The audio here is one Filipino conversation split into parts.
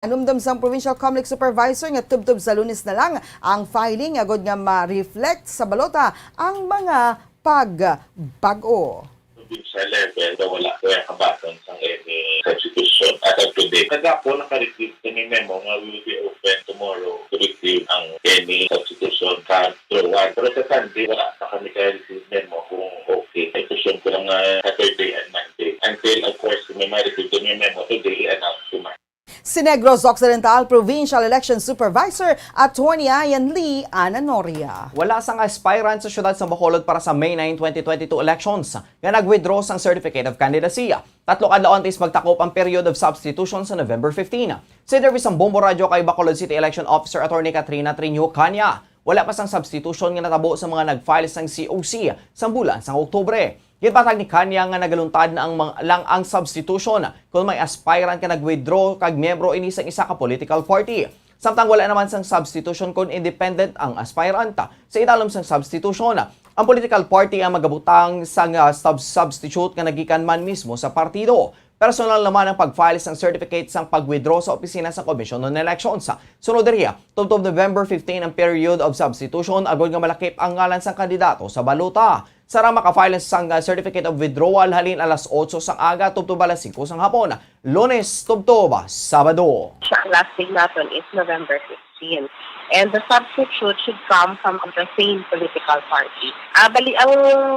Anumdum sang Provincial Comelec Supervisor nga tubtob sa Lunes na lang ang filing agad nga ma-reflect sa balota ang mga pagbago. Sa level na wala ko yung kabaton sa any substitution. As of today, kagapo naka-receive kami memo nga we will be open tomorrow to receive ang any substitution sa one. Pero sa Sunday, wala pa kami ka-receive memo kung okay. Substitution ko lang Saturday and Monday. Until, of course, may ma-receive kami memo today, announce tomorrow. Si Negros Occidental Provincial Election Supervisor Attorney Ian Lee Ananoria. Wala sang aspirant sa siyudad sa Bacolod para sa May 9, 2022 elections nga nag-withdraw sang Certificate of Candidacy. 3 adlaw antes magtakop ang period of substitution sa November 15. Si Dervis ang Bombo Radio kay Bacolod City Election Officer Attorney Katrina Trinio Kanya. Wala pa sang substitution nga natabo sa mga nag-file sang COC sa bulan sang Oktubre. Gitpatag ni Kanya nga nagaluntad na lang ang substitution kung may aspirant ka nag-withdraw kag miyembro ini sang isa ka political party. Samtang wala naman sang substitution kung independent ang aspirant. Sa italom sang substitution, ang political party ang magabutang sang substitute nga nagikan man mismo sa partido. Personal naman ang pag-file sang certificate sang pag-withdraw sa opisina sa Commission on Elections. Sunod diriya, tubtob November 15 ang period of substitution agod nga malakip ang ngalan sang kandidato sa balota. Sara maka-file sang certificate of withdrawal halin alas 8 sang aga tubtob alas 5 sang hapon. Lunes tubtob Sabado. Ang last day natin is November 15. And the substitute should come from the same political party. Bali, ang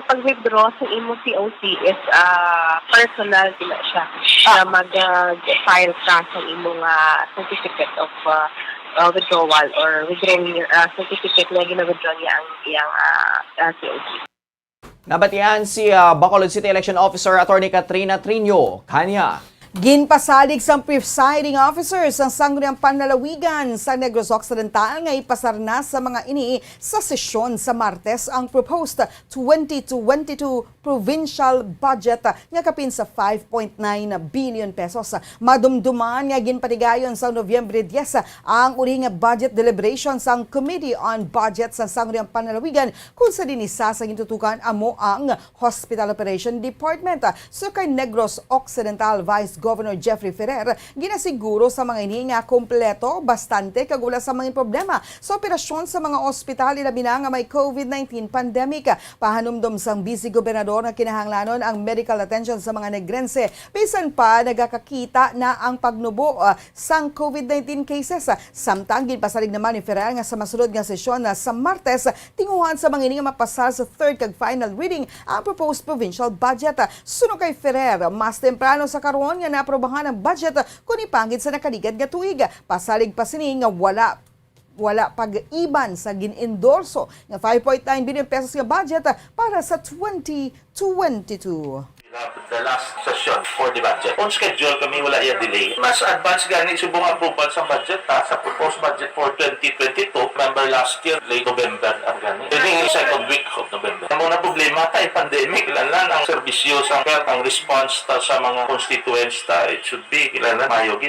pag-withdraw sa imo COC is personal din siya na mag-file ka sa imong certificate of withdrawal or withdrawing certificate na gina-withdraw niya ang iyang COC. Nabatian si Bacolod City Election Officer Attorney Katrina Trinio Kanya. Ginpasalig sang presiding officers ang sangguniang panlalawigan sa Negros Occidental nga ipasarna sa mga ini sa sesyon sa Martes ang proposed 2022 provincial budget nga kapin sa 5.9 billion pesos. Madumduman nga ginpatigayon sa Nobyembre 10 ang uri nga budget deliberations sang Committee on Budget sa sangguniang panlalawigan kung sa dinisa sa gintutukan amo ang Hospital Operation Department. So kay Negros Occidental Vice Governor Jeffrey Ferrer, ginasiguro sa mga ini nga kompleto, bastante kagula sa mga problema sa operasyon sa mga ospital ilabi na nga may COVID-19 pandemic. Pahanumdum sang busy gobernador na kinahanglanon ang medical attention sa mga Negrense. Bisan pa nagakakita na ang pagnubo sang COVID-19 cases. Samtang ginpasalig naman ni Ferrer nga sa masunod nga sesyon sa Martes, tinguhan sa mga ini nga mapasal sa third kag final reading ang proposed provincial budget. Suno kay Ferrer, mas temprano sa karon nga naaprobahan ang budget kung ipangit sa nakaligad nga tuig. Pasalig pa sini nga wala pag-iban sa gin-endorso nga 5.9 billion pesos nga budget para sa 2022. The last session for the budget. On schedule kami, wala iya delay. Mas advance gani subong approval sa budget sa proposed budget for 2022. Remember last year, late November ang gani. Yung second week of November. Ang mga problema tayo, pandemic, ilan ang serbisyo sa health, ang response sa mga constituents it should be ilan mayo.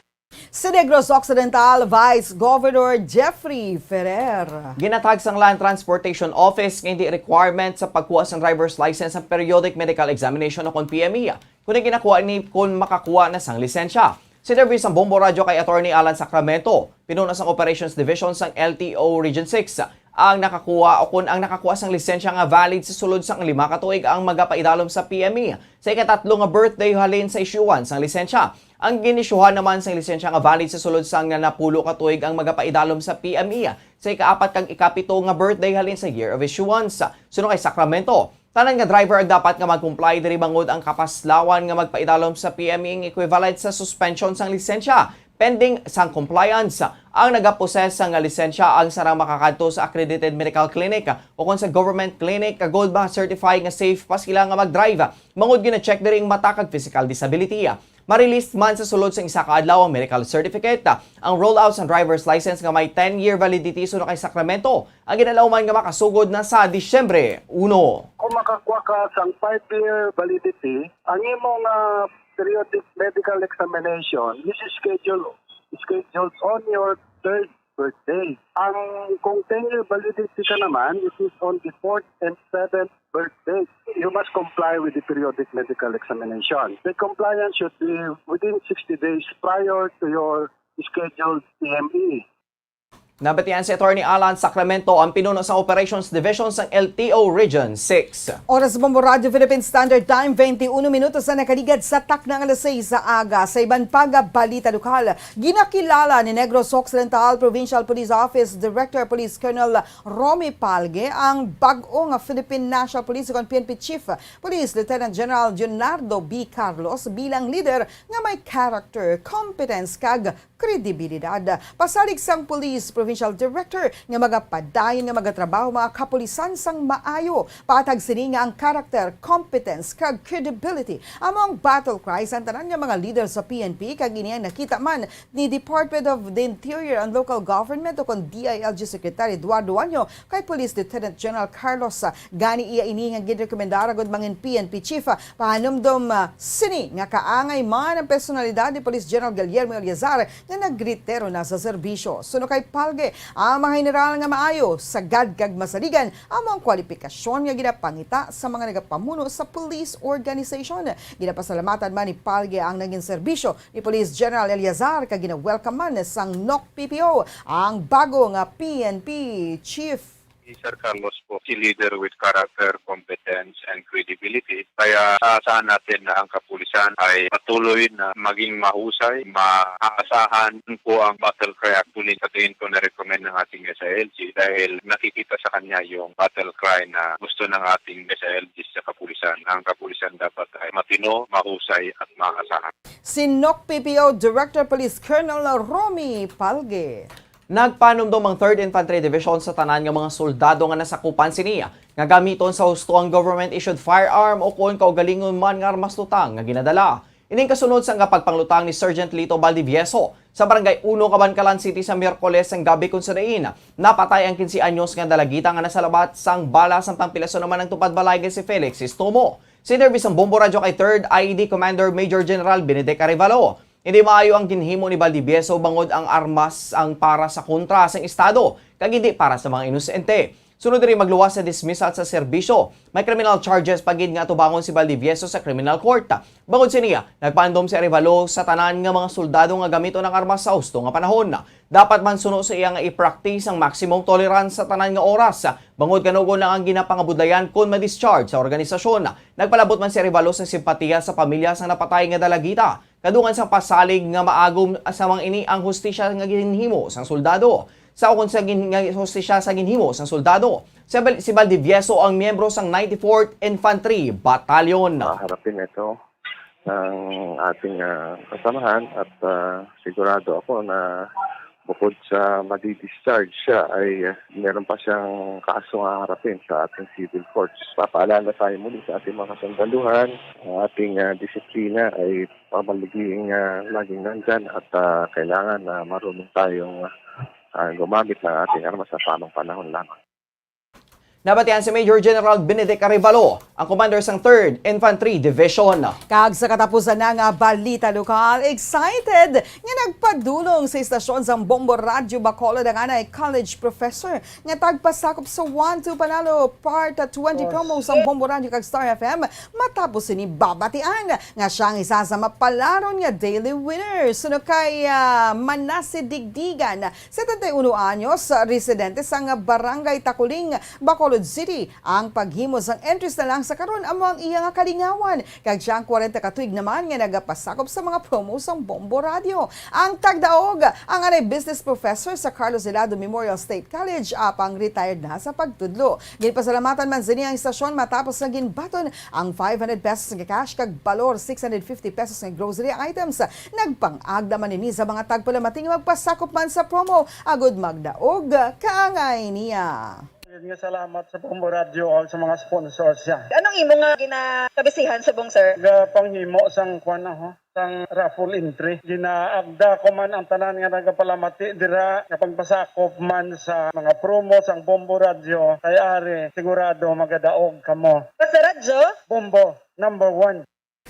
Si Negros Occidental Vice Governor Jeffrey Ferrer. Ginatag sang Land Transportation Office nga hindi requirement sa pagkuha sang driver's license sa periodic medical examination o kon PME. Kung ginakuha ni kung makakuha na sang lisensya. Si Dervis ang Bombo Radio kay Attorney Alan Sacramento, pinuno sang Operations Division sang LTO Region 6. Ang nakakuha sang lisensya nga valid sa sulod sang 5 ka tuig ang magapaidalom sa PME. Sa ikatatlo nga birthday halin sa issuance sang lisensya. Ang ginisyuhan naman sang lisensya nga valid sa sulod sang napulo ka tuig ang magapaidalom sa PME. Sa ikaapat kag ikapito nga birthday halin sa year of issuance. Suno kay Sacramento, tanan nga driver ang dapat nga mag-comply diri bangod ang kapaslawan nga magpaidalom sa PME ang equivalent sa suspension sang lisensya. Pending sang compliance, ang nagaposes sang lisensya ang sarang makakadto sa accredited medical clinic o kung sa government clinic gold ba certified nga safe pa sila nga mag-drive. Mangod gina-check diri ang mata kag physical disability. Ma-release man sa sulod sa isa ka adlaw ang medical certificate. Ang rollout ng driver's license nga may 10-year validity suno kay Sacramento. Ang ginalaw man nga makasugod na sa Disyembre 1. Kung makakuha ka sang 5-year validity, ang imong periodic medical examination is scheduled on your third birthday. Kung 10-year validity ka naman, it is on the 4th and 7th birthday. You must comply with the periodic medical examination. The compliance should be within 60 days prior to your scheduled TME. Nabatian si Attorney Alan Sacramento ang pinuno sa Operations Division ng LTO Region 6. Oras sa Bombo Radio Philippine Standard Time, 21 minutos na nakaligad sa tak ng alas 6 sa aga. Sa ibang balita lokal, ginakilala ni Negros Occidental Provincial Police Office Director Police Colonel Romy Palge ang bagong Philippine National Police o PNP Chief Police Lieutenant General Leonardo B. Carlos bilang leader nga may character, competence kag kredibilidad. Pasalig sang Police Provincial Director nga magapadayon nga magatrabaho mga kapulisan sang maayo. Patag sini nga ang character, competence kag credibility among battle cries ang tanan nga mga leader sa PNP kag ini ang nakita man ni Department of the Interior and Local Government o kon DILG Secretary Eduardo Anyo kay Police Lieutenant General Carlos gani iya ini nga girekomendara gud mangin PNP Chief pahanumdom sini nga kaangay man ang personalidad ni Police General Guillermo Eliazar nga nagritero na sa serbisyo. Suno kay Palge, ang mga general nga maayo, sagad kag masaligan ang mga kwalifikasyon nga ginapangita sa mga nagapamuno sa police organization. Ginapasalamatan man ni Palge ang naging serbisyo ni Police General Eliazar kag gina-welcome man sang NOC PPO ang bago nga PNP Chief. Sir Carlos po, si leader with character, competence, and credibility. Kaya aasahan natin na ang kapulisan ay patuloy na maging mahusay, maaasahan po ang battle cry actually sa tingin ko na-recommend ng ating SILG dahil nakikita sa kanya yung battle cry na gusto ng ating SILG sa kapulisan. Ang kapulisan dapat ay matino, mahusay at maaasahan. Si NOC PPO Director Police Colonel Romy Palge. Nagpanumdum ang 3rd Infantry Division sa tanan nga mga soldado nga nasakupan siniya nga gamiton sa husto ang government-issued firearm o kung kaugalingon man nga armas lutang nga ginadala. Ining kasunod sa nga pagpanglutang ni Sergeant Lito Valdivieso sa Barangay 1, Cabancalan City sa Miyerkules ang gabi kung sadain. Napatay ang 15 anyos nga dalagita nga nasalabat sang bala samtang pilaso naman ang tupad balay si Felix Istomo. Sinervis ang Bombo Radio kay 3rd IED Commander Major General Benedek Arevalo. Hindi maayo ang ginhimo ni Valdivieso bangod ang armas ang para sa kontra sa estado kag hindi para sa mga inosente. Sunod rin magluwas sa dismissal sa serbisyo. May criminal charges pagid nga tubangon si Valdivieso sa criminal court. Bangod siniya, nagpandom si Arevalo sa tanan nga mga soldado nga gamito ng armas sa husto nga panahon. Dapat man suno sa iya nga i-practice ang maximum tolerance sa tanan nga oras. Bangod kanugon lang ang ginapangabudayan kung ma-discharge sa organisasyon. Nagpalabot man si Arevalo sa simpatiya sa pamilya sa napatay nga dalagita. Kadungan sa pasalig nga maagom sa mga ini ang hustisya nga ginhimo sang soldado. Sa ukon sa hustisya sa ginhimo sang soldado, si Valdivieso ang miyembro sang 94th Infantry Battalion. Harapin ito ng ating kasamahan at sigurado ako na bukod sa madi-discharge siya ay meron pa siyang kaso nga harapin sa ating civil courts. Papaalala tayo muli sa ating mga sandaluhan, ang ating disiplina ay pamaliging laging nandyan at kailangan na marunong tayong gumamit ng ating armas sa tamang panahon lamang. Nabatian si Major General Benedek Arevalo, ang commander sang 3rd Infantry Division. Kag sa katapusan na nga balita lokal, excited nga nagpadulong sa istasyon sang Bombo Radio Bacolod ang anay college professor nga tagpasakop sa 1-2 panalo part 20 promo sang Bombo Radio kag Star FM matapos ini babatian nga siyang isa sa mapalaron nga daily winner. Suno kay Manase Digdigan, 71 anyos, residente sang Barangay Takuling, Bacolod City. Ang paghimo sang entries na lang sa karon amo ang iya nga kalingawan. Kag siyang 40 katuig naman nga nagapasakop sa mga promo sang Bombo Radio. Ang tagdaog, ang anay business professor sa Carlos Delgado Memorial State College apang retired na sa pagtudlo. Ginpasalamatan man zini ang istasyon matapos nga ginbaton ang 500 pesos nga cash kag balor 650 pesos nga grocery items. Nagpang-ag naman ini sa mga tagpalamating magpasakop man sa promo agud magdaog kaangay niya. Nga salamat sa Bombo Radio o sa mga sponsors siya. Anong imo nga ginakabisihan sa bong sir? Panghimo sang kuan sang raffle entry. Ginaagda ko man ang tanan nga nagapalamati dira nga pagpasakop man sa mga promo sang Bombo Radio. Kay ari sigurado magadaog kamo. Sa radyo? Bombo number 1.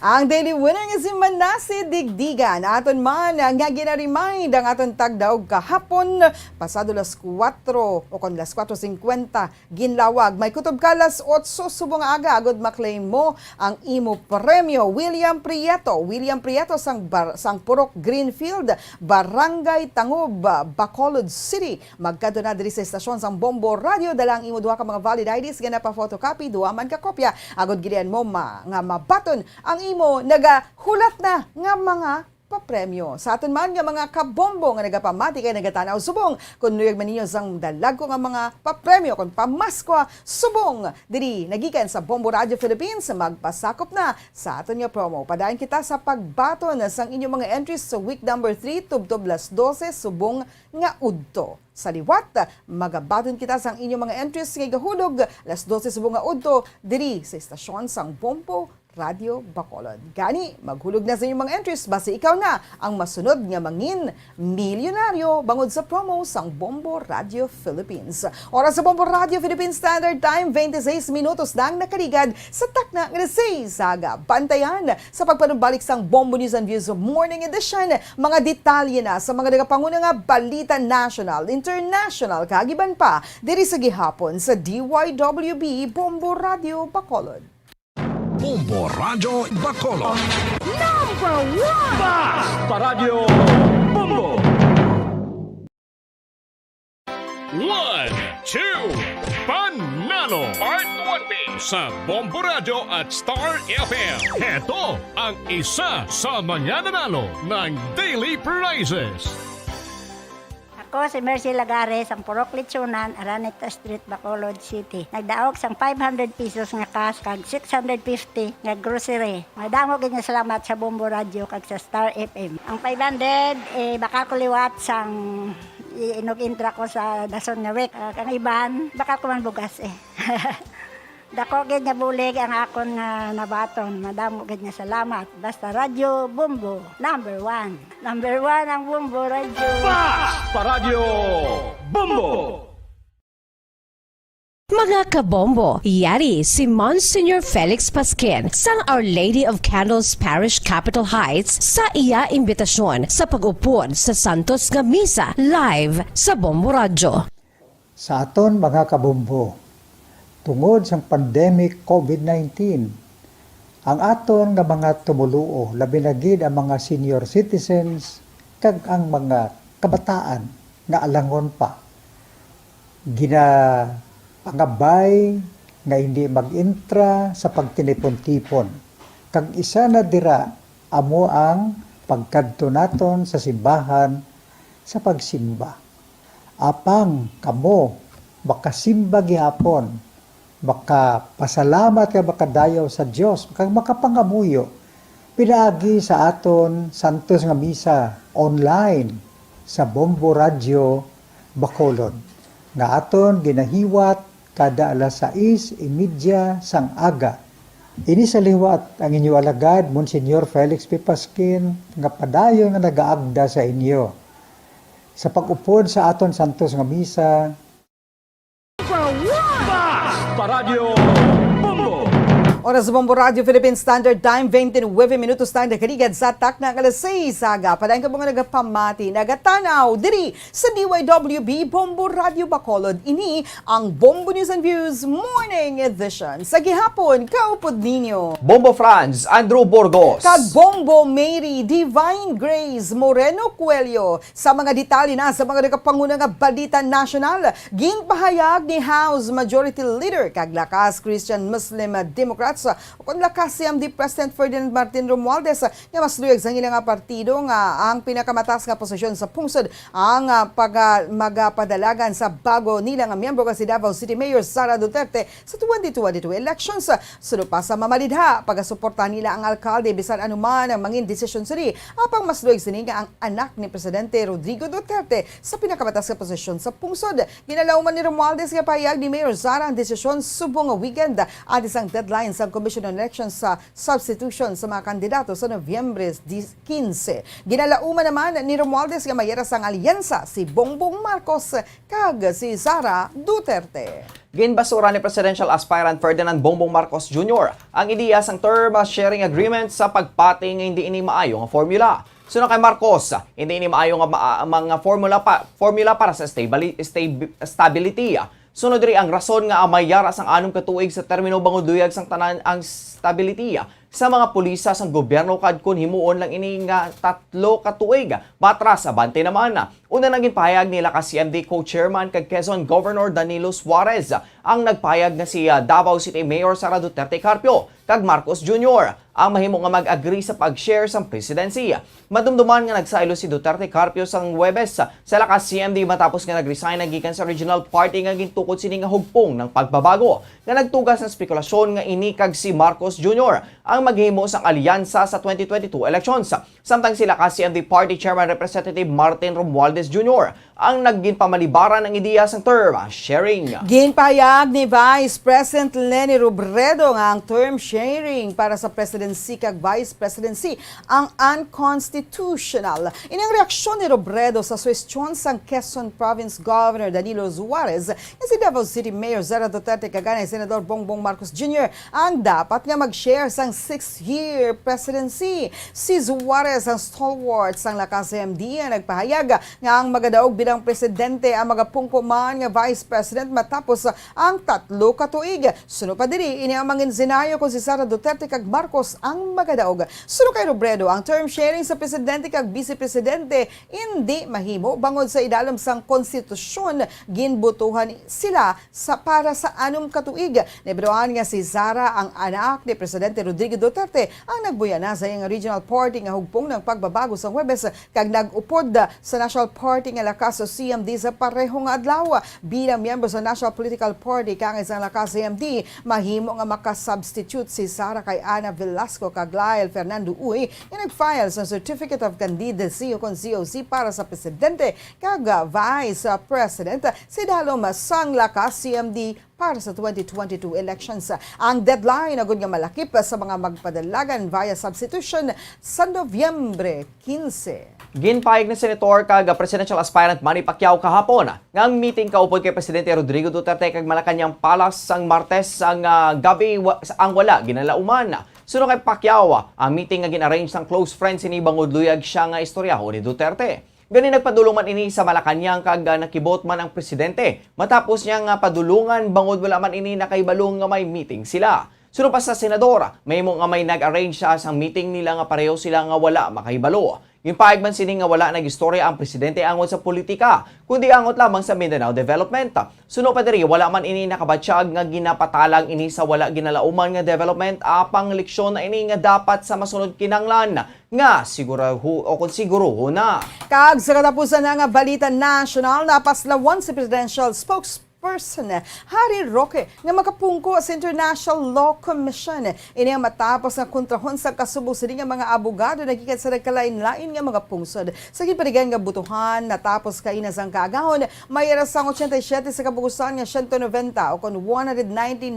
Ang daily winner nga si Manasi Digdigan. Aton man nga gina-remind ang aton tagdaog kahapon pasado las 4 o kon las 4:50 ginlawag. May kutob ka las 8 subong aga agod maklaim mo ang imo premyo. William Prieto sang Purok Greenfield, Barangay Tangob, Bacolod City. Magkadto na diri sa estasyon sang Bombo Radio dalang imo duha ka mga valid IDs nga napa-photocopy, duha man ka kopya agod gidian mo nga mabaton ang imo nagahulat na nga mga papremyo. Sa aton man nga mga kabombo nga nagapamati kay nagatanaw subong kun nuyag man ninyo sang dalago nga mga papremyo kun pamasko subong diri nagikan sa Bombo Radio Philippines. Magpasakop na sa aton nga promo. Padayon kita sa pagbaton sang inyong mga entries sa week number 3 tubtob las 12 subong nga udto. Sa liwat, magabaton kita sang inyong mga entries nga gahulog las 12 subong nga udto diri sa estasyon sang Bombo Radio Bacolod. Gani, maghulog na sa inyong mga entries base ikaw na ang masunod nga mangin milyonaryo bangod sa promo sang Bombo Radio Philippines. Oras sa Bombo Radio Philippines Standard Time, 26 minutos nang nakaligad sa takna nga 6 saga. Bantayan sa pagpanumbalik sang Bombo News and Views Morning Edition. Mga detalye na sa mga nagapanguna nga balita national, international, kagiban pa diri sa gihapon sa DYWB Bombo Radio Bacolod. Bombo Radio Bacolod. Number 1! Basta Radio Bombo. 1, 2, Panalo Part 1B sa Bombo Radio at Star FM. Ito ang isa sa mga nanalo ng daily prizes. Ako si Mercy Lagares, ang Purok Litsunan, Araneta Street, Bacolod City. Nagdaog sang 500 pesos nga cash kag 650 nga grocery. Madamo gid nga salamat sa Bombo Radio kag sa Star FM. Ang 500 baka ko liwat sang inog-intra ko sa Dason nga week. Kang iban baka ko man bugas Dako gid nga bulig ang akon nga nabaton. Madamo gid nga salamat. Basta Radio Bombo, number 1. Number 1 ang Bombo Radio. Basta Radio Bombo. Mga kabombo, yari si Monsignor Felix Pasquin sang Our Lady of Candles Parish Capitol Heights sa iya imbitasyon sa pag-upod sa Santos nga Misa live sa Bombo Radio. Sa aton mga kabombo, tungod sa pandemic COVID-19, ang aton nga mga tumuluo, labi na gid ang mga senior citizens kag ang mga kabataan nga alangon pa. Pangabay nga hindi mag-intra sa pagtinipon-tipon. Kag isa na dira amo ang pagkadto naton sa simbahan sa pagsimba. Apang kamo makasimba gihapon, makapasalamat ka makadayaw sa Dios, makapangamuyo pinaagi sa aton Santos nga Misa online sa Bombo Radio Bacolod nga aton ginahiwat kada alas 6:30 sang aga. Ini sa liwat ang inyo alagad Monsignor Felix P. Pasquin nga padayon nga nagaagda sa inyo sa pag-upod sa aton Santos nga Misa. Basta Radio Bombo. Oras sa Bombo Radio Philippines Standard Time, 29 minutos tayo nakaligad sa takna alas 6 saga. Padayon ka mga nagapamati, nagatanaw diri sa DYWB Bombo Radio Bacolod. Ini ang Bombo News and Views Morning Edition. Sa gihapon, kaupod ninyo Bombo Franz, Andrew Burgos. kag Bombo Mary Divine Grace Moreno Coelho. Sa mga detalye na sa mga nagapanguna nga balita national, ginpahayag ni House Majority Leader kag lakas Christian Muslim Democrats kung lakas si MD President Ferdinand Martin Romualdez nga mas luyag sa ilang partido nga ang pinakamataas nga posisyon sa pungsod ang magapadalagan sa bago nila nga miyembro nga si Davao City Mayor Sara Duterte sa 2022 elections. Sunod pa sa mamalidha pagasuporta nila ang alkalde bisan anuman ang mangin desisyon sini apang mas luyag sini nga ang anak ni Presidente Rodrigo Duterte sa pinakamataas nga posisyon sa pungsod. Ginalauman ni Romualdez nga pahayag ni Mayor Sara ang desisyon subong nga weekend at isang deadline sa sang Commission on Elections sa substitution sa mga kandidato sa Nobyembre 15. Ginalauman naman ni Romualdez nga mayera sang alyansa si Bongbong Marcos kag si Sara Duterte. Ginbasura ni Presidential Aspirant Ferdinand Bongbong Marcos Jr. ang ideya sang term sharing agreement sa pagpati nga hindi ini maayo nga formula. Suna kay Marcos, hindi ini maayo nga mga formula para sa stability. Sunod diri ang rason nga amayara sang 6 katuig sa termino bangod duyag sang tanan ang stability sa mga pulisa sang gobyerno kadkon himuon lang ini nga 3 katuig. Matras abante naman. Una naging pahayag nila ka CMD co-chairman kag Quezon Governor Danilo Suarez ang nagpahayag na si Davao City Mayor Sara Duterte Carpio kag Marcos Jr. ang mahimo nga mag-agree sa pag-share sang presidency. Madumduman nga nagsailo si Duterte Carpio sang Huwebes sa lakas CMD matapos nga nag-resign gikan sa regional party nga gintukod sini nga hugpong ng pagbabago. Nga nagtugas ng spekulasyon nga ini kag si Marcos Jr. ang maghimo sang alyansa sa 2022 elections. Samtang sila ka CMD Party Chairman Representative Martin Romualdez Jr. ang naging pamalibaran ng ideya sang term sharing. Ginpahayag ni Vice President Leni Robredo nga ang term sharing para sa presidency kag vice presidency ang unconstitutional. Ining reaksyon ni Robredo sa suwestyon sang Quezon Province Governor Danilo Suarez nga si Davao City Mayor Sara Duterte kag Senador Bongbong Marcos Jr. ang dapat nga mag-share sang 6-year presidency. Si Suarez ang stalwart sang lakas CMD ang nagpahayag nga ang magadaog bilang presidente ang magapungkuman nga vice president matapos ang 3 katuig. Suno pa diri ini ang mangin senaryo kung si Sara Duterte kag Marcos ang magadaog. Suno kay Robredo ang term sharing sa presidente kag vice-presidente hindi mahimo bangod sa idalom sang konstitusyon ginbutuhan sila para sa 6 katuig. Nebroan nga si Sara ang anak ni Presidente Rodrigo Duterte ang nagbuyana sa iyang regional party nga hugpong ng pagbabago sa Huwebes kag nag-upod sa national party nga lakas sa CMD sa parehong adlaw. Bilang miyembro sa National Political Party kang isang lakas CMD, mahimo nga makasubstitute si Sara kay Ana Velasco kag Lyle Fernando Uy nga nag-file sa Certificate of Candidacy o COC para sa presidente kag vice president si dalom sang lakas CMD para sa 2022 elections. Ang deadline agud nga malakip sa mga magpadalagan via substitution sa Nobyembre 15. Ginpahayag ni Senator kag Presidential Aspirant Manny Pacquiao kahapon nga ang meeting kaupod kay Presidente Rodrigo Duterte kag Malacañang Palace sang Martes ang gabi ang wala ginalauman. Suno kay Pacquiao, ang meeting nga gin-arrange sang close friends ni bangod luyag siya nga istoryaho ni Duterte. Gani nagpadulong man ini sa Malacañang kag nakibot man ang presidente. Matapos niya nga padulungan bangod wala man ini nakaibalong nga may meeting sila. Suno pa sa senador, may mo nga may nag-arrange sa sang meeting nila nga pareho sila nga wala makahibalo. Yung paig man sini nga wala nag-istorya ang presidente angon sa politika, kundi angot lamang sa Mindanao Development. Suno pa diri wala man ini nakabatsyag nga ginapatalang ini sa wala ginalauman nga development apang leksyon na ini nga dapat sa masunod kinanglan nga siguro na. Kag sa katapusan na nga balita national, napaslawan si Presidential Spokesperson Harry Roque nga makapungko sa International Law Commission. Ini ang matapos nga kontrahon sa kasubong sa nga mga abogado nagikan sa nagkalain-lain nga mga pungsod. Sa giparigan nga butuhan natapos kaina sang kaagahon, may rasang 87 sa kabugusan nga 190 o kon 119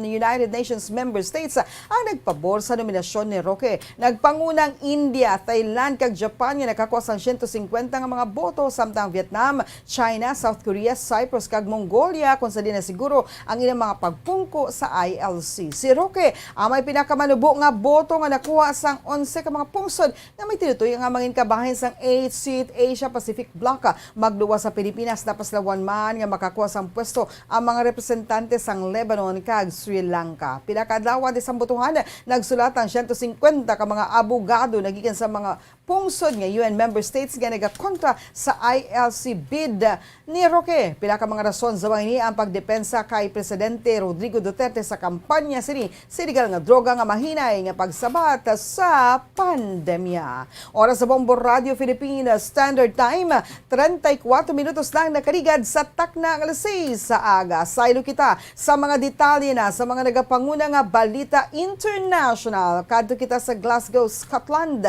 United Nations member states ang nagpabor sa nominasyon ni Roque. Nagpangunang India, Thailand kag Japan nga nakakuha sang 150 nga mga boto samtang Vietnam, China, South Korea, Cyprus kag Mongolia kung sa din na siguro ang ilang mga pagpungko sa ILC. Si Roque ang may pinakamanubo nga boto nga nakuha sang 11 ka mga pungsod na may tinutoy nga mangin kabahin sang 8-seat Asia Pacific Bloc. Magduwa sa Pilipinas napaslawan man nga makakuha sang pwesto ang mga representante sang Lebanon kag Sri Lanka. Pinakadlawan di sang botohan nagsulat ang 150 ka mga abogado nagikan sa mga pungsod nga UN member states nga nagakontra sa ILC bid ni Roque. Pila ka mga rason sa ini ang pagdepensa kay Presidente Rodrigo Duterte sa kampanya sini siligal nga droga nga mahinay nga pagsabat sa pandemya. Oras sa Bombo Radio Philippines Standard Time, 34 minutos lang nakarigad sa takna ng alas 6 sa aga. Saylo kita sa mga detalye na sa mga nagapanguna nga balita international. Kadto kita sa Glasgow, Scotland.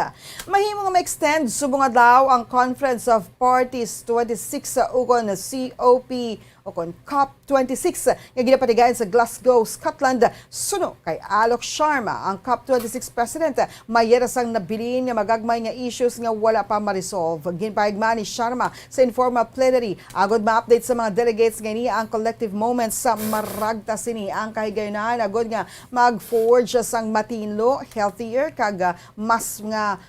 Mahimo nga ma-extend subunga daw ang Conference of Parties 26 sa ukon na COP o kon COP26 nga ginapatigayan sa Glasgow, Scotland. Suno kay Alok Sharma, ang COP26 President, mayera sang nabilin nga magagmay nga issues nga wala pa ma-resolve. Ginpahigman ni Sharma sa informal plenary agod ma-update sa mga delegates nga niya ang collective moments sa maragta sini ang kahigayunan agod nga mag-forge sang matinlo, healthier kag mas nga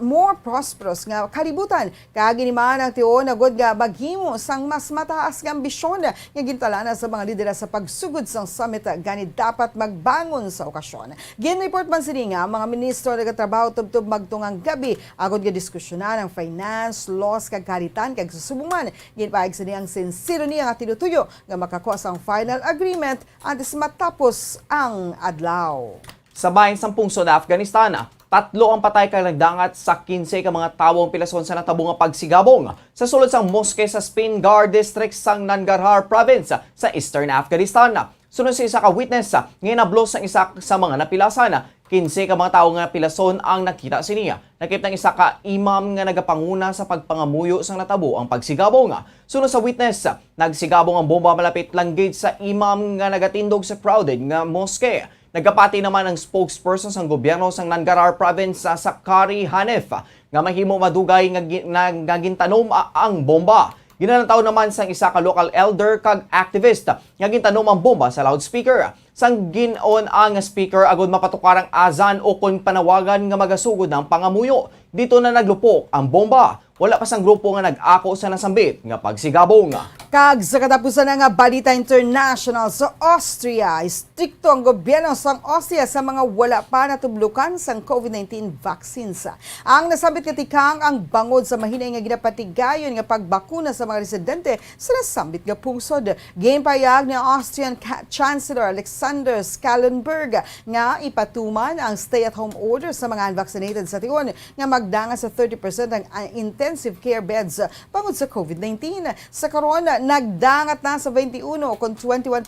more prosperous nga kalibutan. Kaginiman ang tiyon agod nga maghimo sang mas mataas nga ambisyon nga gintalana sa mga lidera sa pagsugod sang summit gani dapat magbangon sa okasyon. Gin-report man sini nga mga ministro nagatrabaho tubtob magtungang gabi agod nga diskusyonan ang finance, laws kag karitan kag susubungan. Ginpaig sini ang sincero niya nga tinutuyo nga makakuha sang final agreement antes matapos ang adlaw. Sa bayan sa pungso na Afghanistan, 3 ang patay kay nagdangat sa 15 ka mga tawong pilason sa natabong nga pagsigabong sa sulod sang moske sa Spingar District sang Nangarhar Province sa Eastern Afghanistan. Sunod sa isa ka witness nga nablos ang isa sa mga napilasan. 15 ka mga tawo nga pilason ang nakita siniya. Nakip ng isa ka imam nga nagapanguna sa pagpangamuyo sang natabo ang pagsigabong. Sunod sa witness, nagsigabong ang bomba malapit lang gate sa imam nga nagatindog sa crowded nga moske. Nagkapati naman ang spokesperson sang gobyerno sang Nangarhar Province sa Sakari Hanif nga mahimo madugay nga gintanom ang bomba. Ginanataw naman sang isa ka local elder kag activist nga gintanom ang bomba sa loudspeaker. Sang ginon ang speaker agod mapatukarang azan o kon panawagan nga magasugod ng pangamuyo. Dito na naglupok ang bomba. Wala pa sang grupo nga nag-ako sa nasambit nga pagsigabong. Kag sa katapusan nga balita international sa Austria, istrikto ang gobyerno sang Austria sa mga wala pa natublukan sang COVID-19 vaccines. Ang nasabit katikang ang bangod sa mahinay nga ginapatigayon nga pagbakuna sa mga residente sa nasambit nga pungsod. Ginpayag ni Austrian Chancellor Alexander Schallenberg nga ipatuman ang stay-at-home order sa mga unvaccinated sa tiyon nga magdanga sa 30% ang intensive care beds bangod sa COVID-19. Sa karon, nagdangat na sa 21 kung 21%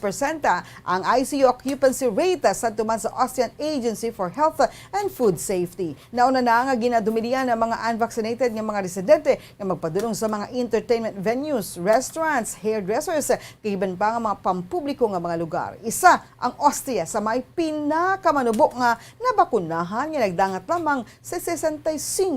ang ICU occupancy rate sa tuman sa Austrian Agency for Health and Food Safety. Nauna na nga ginadumilian ng mga unvaccinated ng mga residente nga magpadulong sa mga entertainment venues, restaurants, hairdressers, kaiban pa nga mga pampubliko nga mga lugar. Isa ang Austria sa may pinakamanubok nga nabakunahan nga nagdangat lamang sa 65%.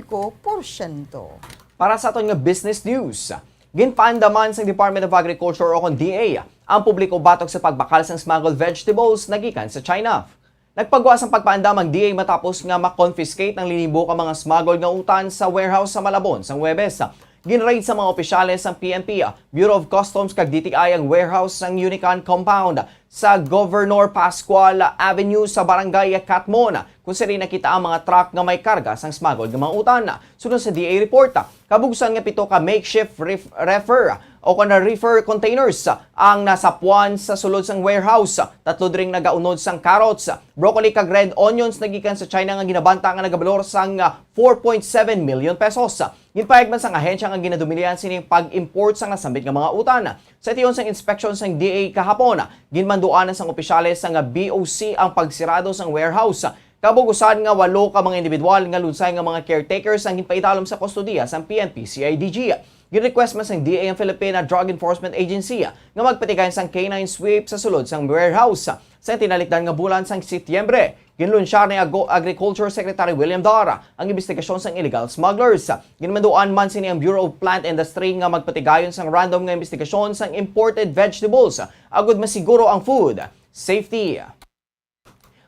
Para sa aton nga business news, ginpaandaman sa Department of Agriculture o DA ang publiko batok sa pagbakal sang smuggled vegetables nagikan sa China. Nagpagawa ang pagpaandam ang DA matapos nga makonfiscate ng linibo ka mga smuggled nga utan sa warehouse sa Malabon sang Huwebes. Ginraid sa mga opisyales ng PNP, Bureau of Customs kag DTI ang warehouse ng Unican Compound sa Governor Pascual Avenue sa Barangay Catmon, kung saan nakita ang mga truck nga may karga sang smuggled nga mga utan. Sunod sa DA report, kabugsan nga 7 ka makeshift reefer containers ang nasapuan sa sulod sang warehouse. 3 dring nagaunod sang carrots, broccoli kag red onions nagikan sa China nga ginabanta nga nagabalor sang 4.7 million pesos. Ginpahig man sang ahensya nga ginadumilian sining pag-import sang nasambit nga mga utan. Sa tiyon sang inspection sang DA kahapon, ginmanduanan sang opisyales sang BOC ang pagsirado sang warehouse. Kabugusan nga 8 ka mga individual nga lunsay nga mga caretakers ang ginpaitalom sa kustodiya sang PNP CIDG. Gin-request man sang DA ang Philippine Drug Enforcement Agency nga magpatigayon sang canine sweep sa sulod sang warehouse. Sa tinalikdan nga bulan sang Setyembre, ginlunsyar ni Agriculture Secretary William Dar ang investigasyon sang illegal smugglers. Ginmanduan man sini ang Bureau of Plant Industry nga magpatigayon sang random nga investigasyon sang imported vegetables agud masiguro ang food safety.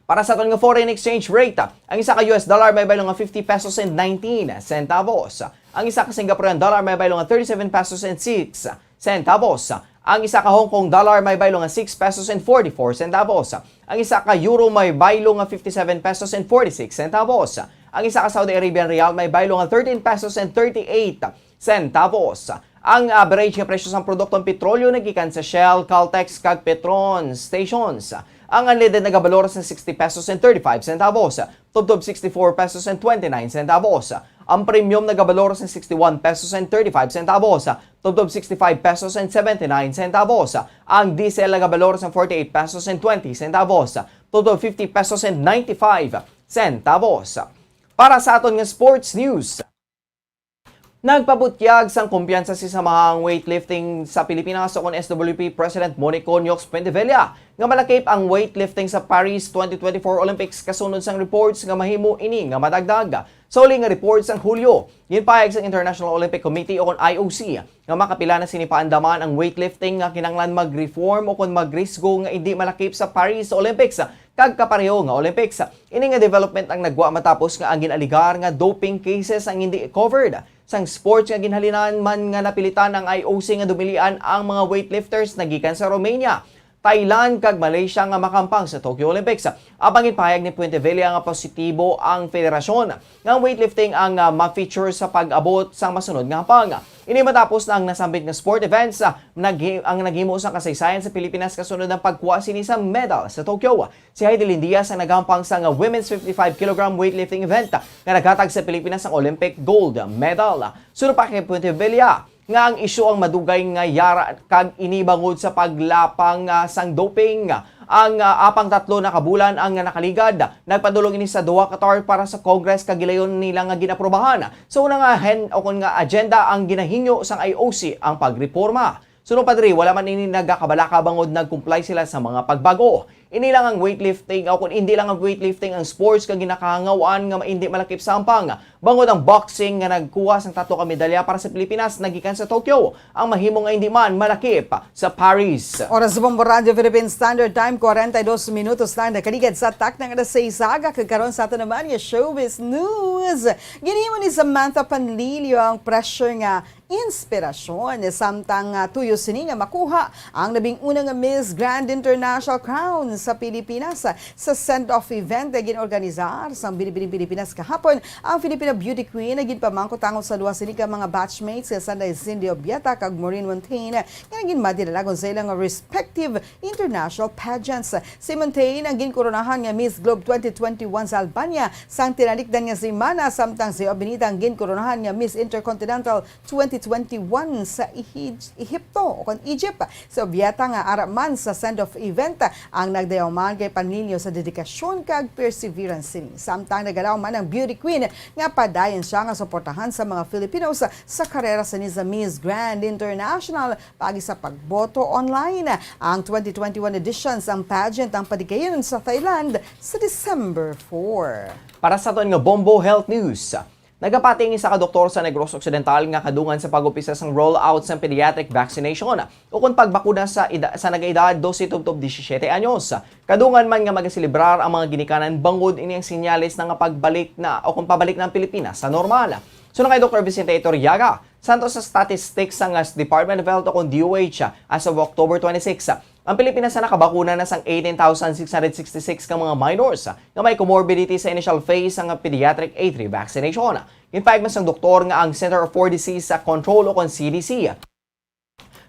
Para sa aton nga foreign exchange rate, ang isa ka US dollar may baylo nga 50 pesos and 19 centavos. Ang isa ka Singaporean dollar may baylo nga 37 pesos and 6 centavos. Ang isa ka Hong Kong dollar may baylo nga 6 pesos and 44 centavos. Ang isa ka euro may baylo nga 57 pesos and 46 centavos. Ang isa ka Saudi Arabian real may baylo nga 13 pesos and 38 centavos. Ang average nga presyo sa produktong petrolyo nagikan sa Shell, Caltex kag Petron stations. Ang unleaded nagabalor sa 60 pesos and 35 centavos, tubtob 64 pesos and 29 centavos. Ang premium nagabalor sa 61 pesos and 35 centavos, tubtob 65 pesos and 79 centavos. Ang diesel nagabalor sa 48 pesos and 20 centavos, tubtob 50 pesos and 95 centavos. Para sa aton nga sports news, nagpabutyag sang kumpiyansa si samahang weightlifting sa Pilipinas o kon SWP President Monico Nyox Pentevilla nga malakip ang weightlifting sa Paris 2024 Olympics kasunod sang reports nga mahimo ini nga madagdag. Sa uli nga reports sang Hulyo, ginpahayag sang International Olympic Committee o kon IOC nga makapila na sinipaandaman ang weightlifting nga kinanglan mag-reform o kon magrisgo nga hindi malakip sa Paris Olympics kag kapareho nga Olympics. Ini nga development ang nagwa matapos nga ang ginaligar nga doping cases ang hindi covered sang sports nga ginhalinan man nga napilitan ang IOC nga dumilian ang mga weightlifters na gikan sa Romania, Thailand kag Malaysia nga makampang sa Tokyo Olympics. Abang ipahayag ni Puentevilla nga positibo ang federasyon nga weightlifting ang ma-feature sa pag-abot sa masunod nga hampang. Ini matapos na ang nasambit nga sport events ang naghimo sa kasaysayan sa Pilipinas kasunod ng pagkuha sini sa medal sa Tokyo. Si Heidi Lindias ang naghampang sa women's 55 kg weightlifting event nga naghatag sa Pilipinas ang Olympic gold medal. Sunod pa kay Puentevilla nga ang isyu ang madugay nga yara kag inibangod sa paglapang sang doping. Ang apang tatlo na kabulan ang nakaligad. Nagpadulong ini sa duwa Qatar para sa Congress kagilayon nila nga ginaprobahan. So una nga agenda ang ginahinyo sang IOC ang pagreforma. Sunod pa diri, wala man ini nagakabalaka bangod nagcomply sila sa mga pagbago. Ini lang ang weightlifting o kung hindi lang ang weightlifting ang sports kag ginakahangawaan nga hindi malakip sa ampang. Bangod ang boxing nga nagkuha sang 3 ka medalya para sa Pilipinas nagikan sa Tokyo. Ang mahimo nga hindi man malakip sa Paris. Oras sa Bombo Radio Philippine Standard Time, 42 minutos na nakaligad sa tak ng alas 6 aga. Kagkaroon sa atin naman yung showbiz news. Ginimo ni Samantha Panlilio ang pressure nga inspirasyon samtang tuyo sini nga makuha ang labing unang Miss Grand International Crown sa Pilipinas. Sa send-off event na ginorganizar sa Binibining Pilipinas kahapon, ang Filipina Beauty Queen na ginpamangko-tango sa luwa sini ka mga batchmates sa Sanday Cindy Obieta kag Maureen Montaigne nga naging madilalagon sa ilang respective international pageants. Si Montaigne ang ginkoronahan nga Miss Globe 2021 sa Albania sang tinalikdan nga si Mana samtang si Obinita ang ginkoronahan nga Miss Intercontinental 2021 sa Ehipto o Egypt. Si Obieta nga araman sa send-off event ang nagdayaman kay Panlilio sa dedikasyon kag perseverance sini. Samtang nagalaw man ang Beauty Queen nga padayon siya nga suportahan sa mga Filipinos sa karera sa Miss Grand International pagi sa pagboto online. Ang 2021 editions ang pageant ang padikayon sa Thailand sa December 4. Para sa aton nga Bombo Health News, nagapating isa ka doktor sa Negros Occidental nga kadungan sa pag-upisa sang rollout sa pediatric vaccination o kung pagbakuna sa nagaedad 12 tubtob 17 anyos. Kadungan man nga magaselebrar ang mga ginikanan bangod ini ang sinyalis na nga pagbalik na o kung pabalik ng Pilipinas sa normal. Sunod kay Dr. Vicente Iturriaga, santo sa statistics sang Department of Health o kung DOH as of October 26. Ang Pilipinas na nakabakuna na sang 18,666 ka mga minors na may comorbidity sa initial phase ng pediatric A3 vaccination. Impayag man sang doktor nga ang Center for Disease Control o CDC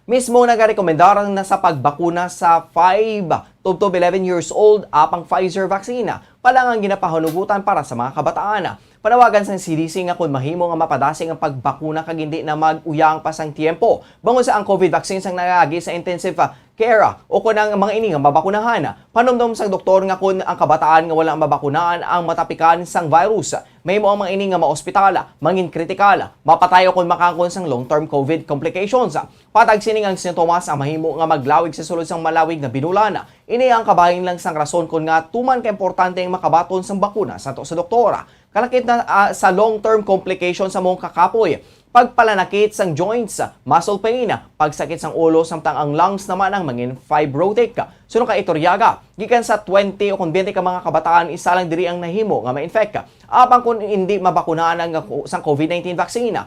mismo nagarekomendar na sa pagbakuna sa 5 to 11 years old apang Pfizer vaccine palang ang ginapahanugutan para sa mga kabataan. Panawagan sa CDC nga kung mahimo nga mapadasing ang pagbakuna kag hindi na mag-uyang pa sang tiempo bangon sa ang COVID vaccine sang nagagi sa intensive care o kung ang mga ini nga mabakunahan. Panumdum sang doktor nga kung ang kabataan nga walang mabakunahan ang matapikan sang virus, mahimo ang mga ini nga maospital, mangin kritikal, mapatay o kung makakon sang long-term COVID complications. Patag sining ang sintomas ang mahimo nga maglawig sa sulod sang malawig na binulan. Ini ang kabahin lang sang rason kung nga tuman ka importante ang makabaton sang bakuna sa doktora. Kalakip na sa long-term complications sa mong kakapoy, pagpalanakit sang joints, muscle pain, pagsakit sang ulo samtang ang lungs naman ang mangin fibrotic. Sunod ka Iturriaga, gikan sa 20 o kung 20 ka mga kabataan isa lang diri ang nahimo nga ma-infect. Apang kung hindi mabakunahan ang sang COVID-19 vaccine,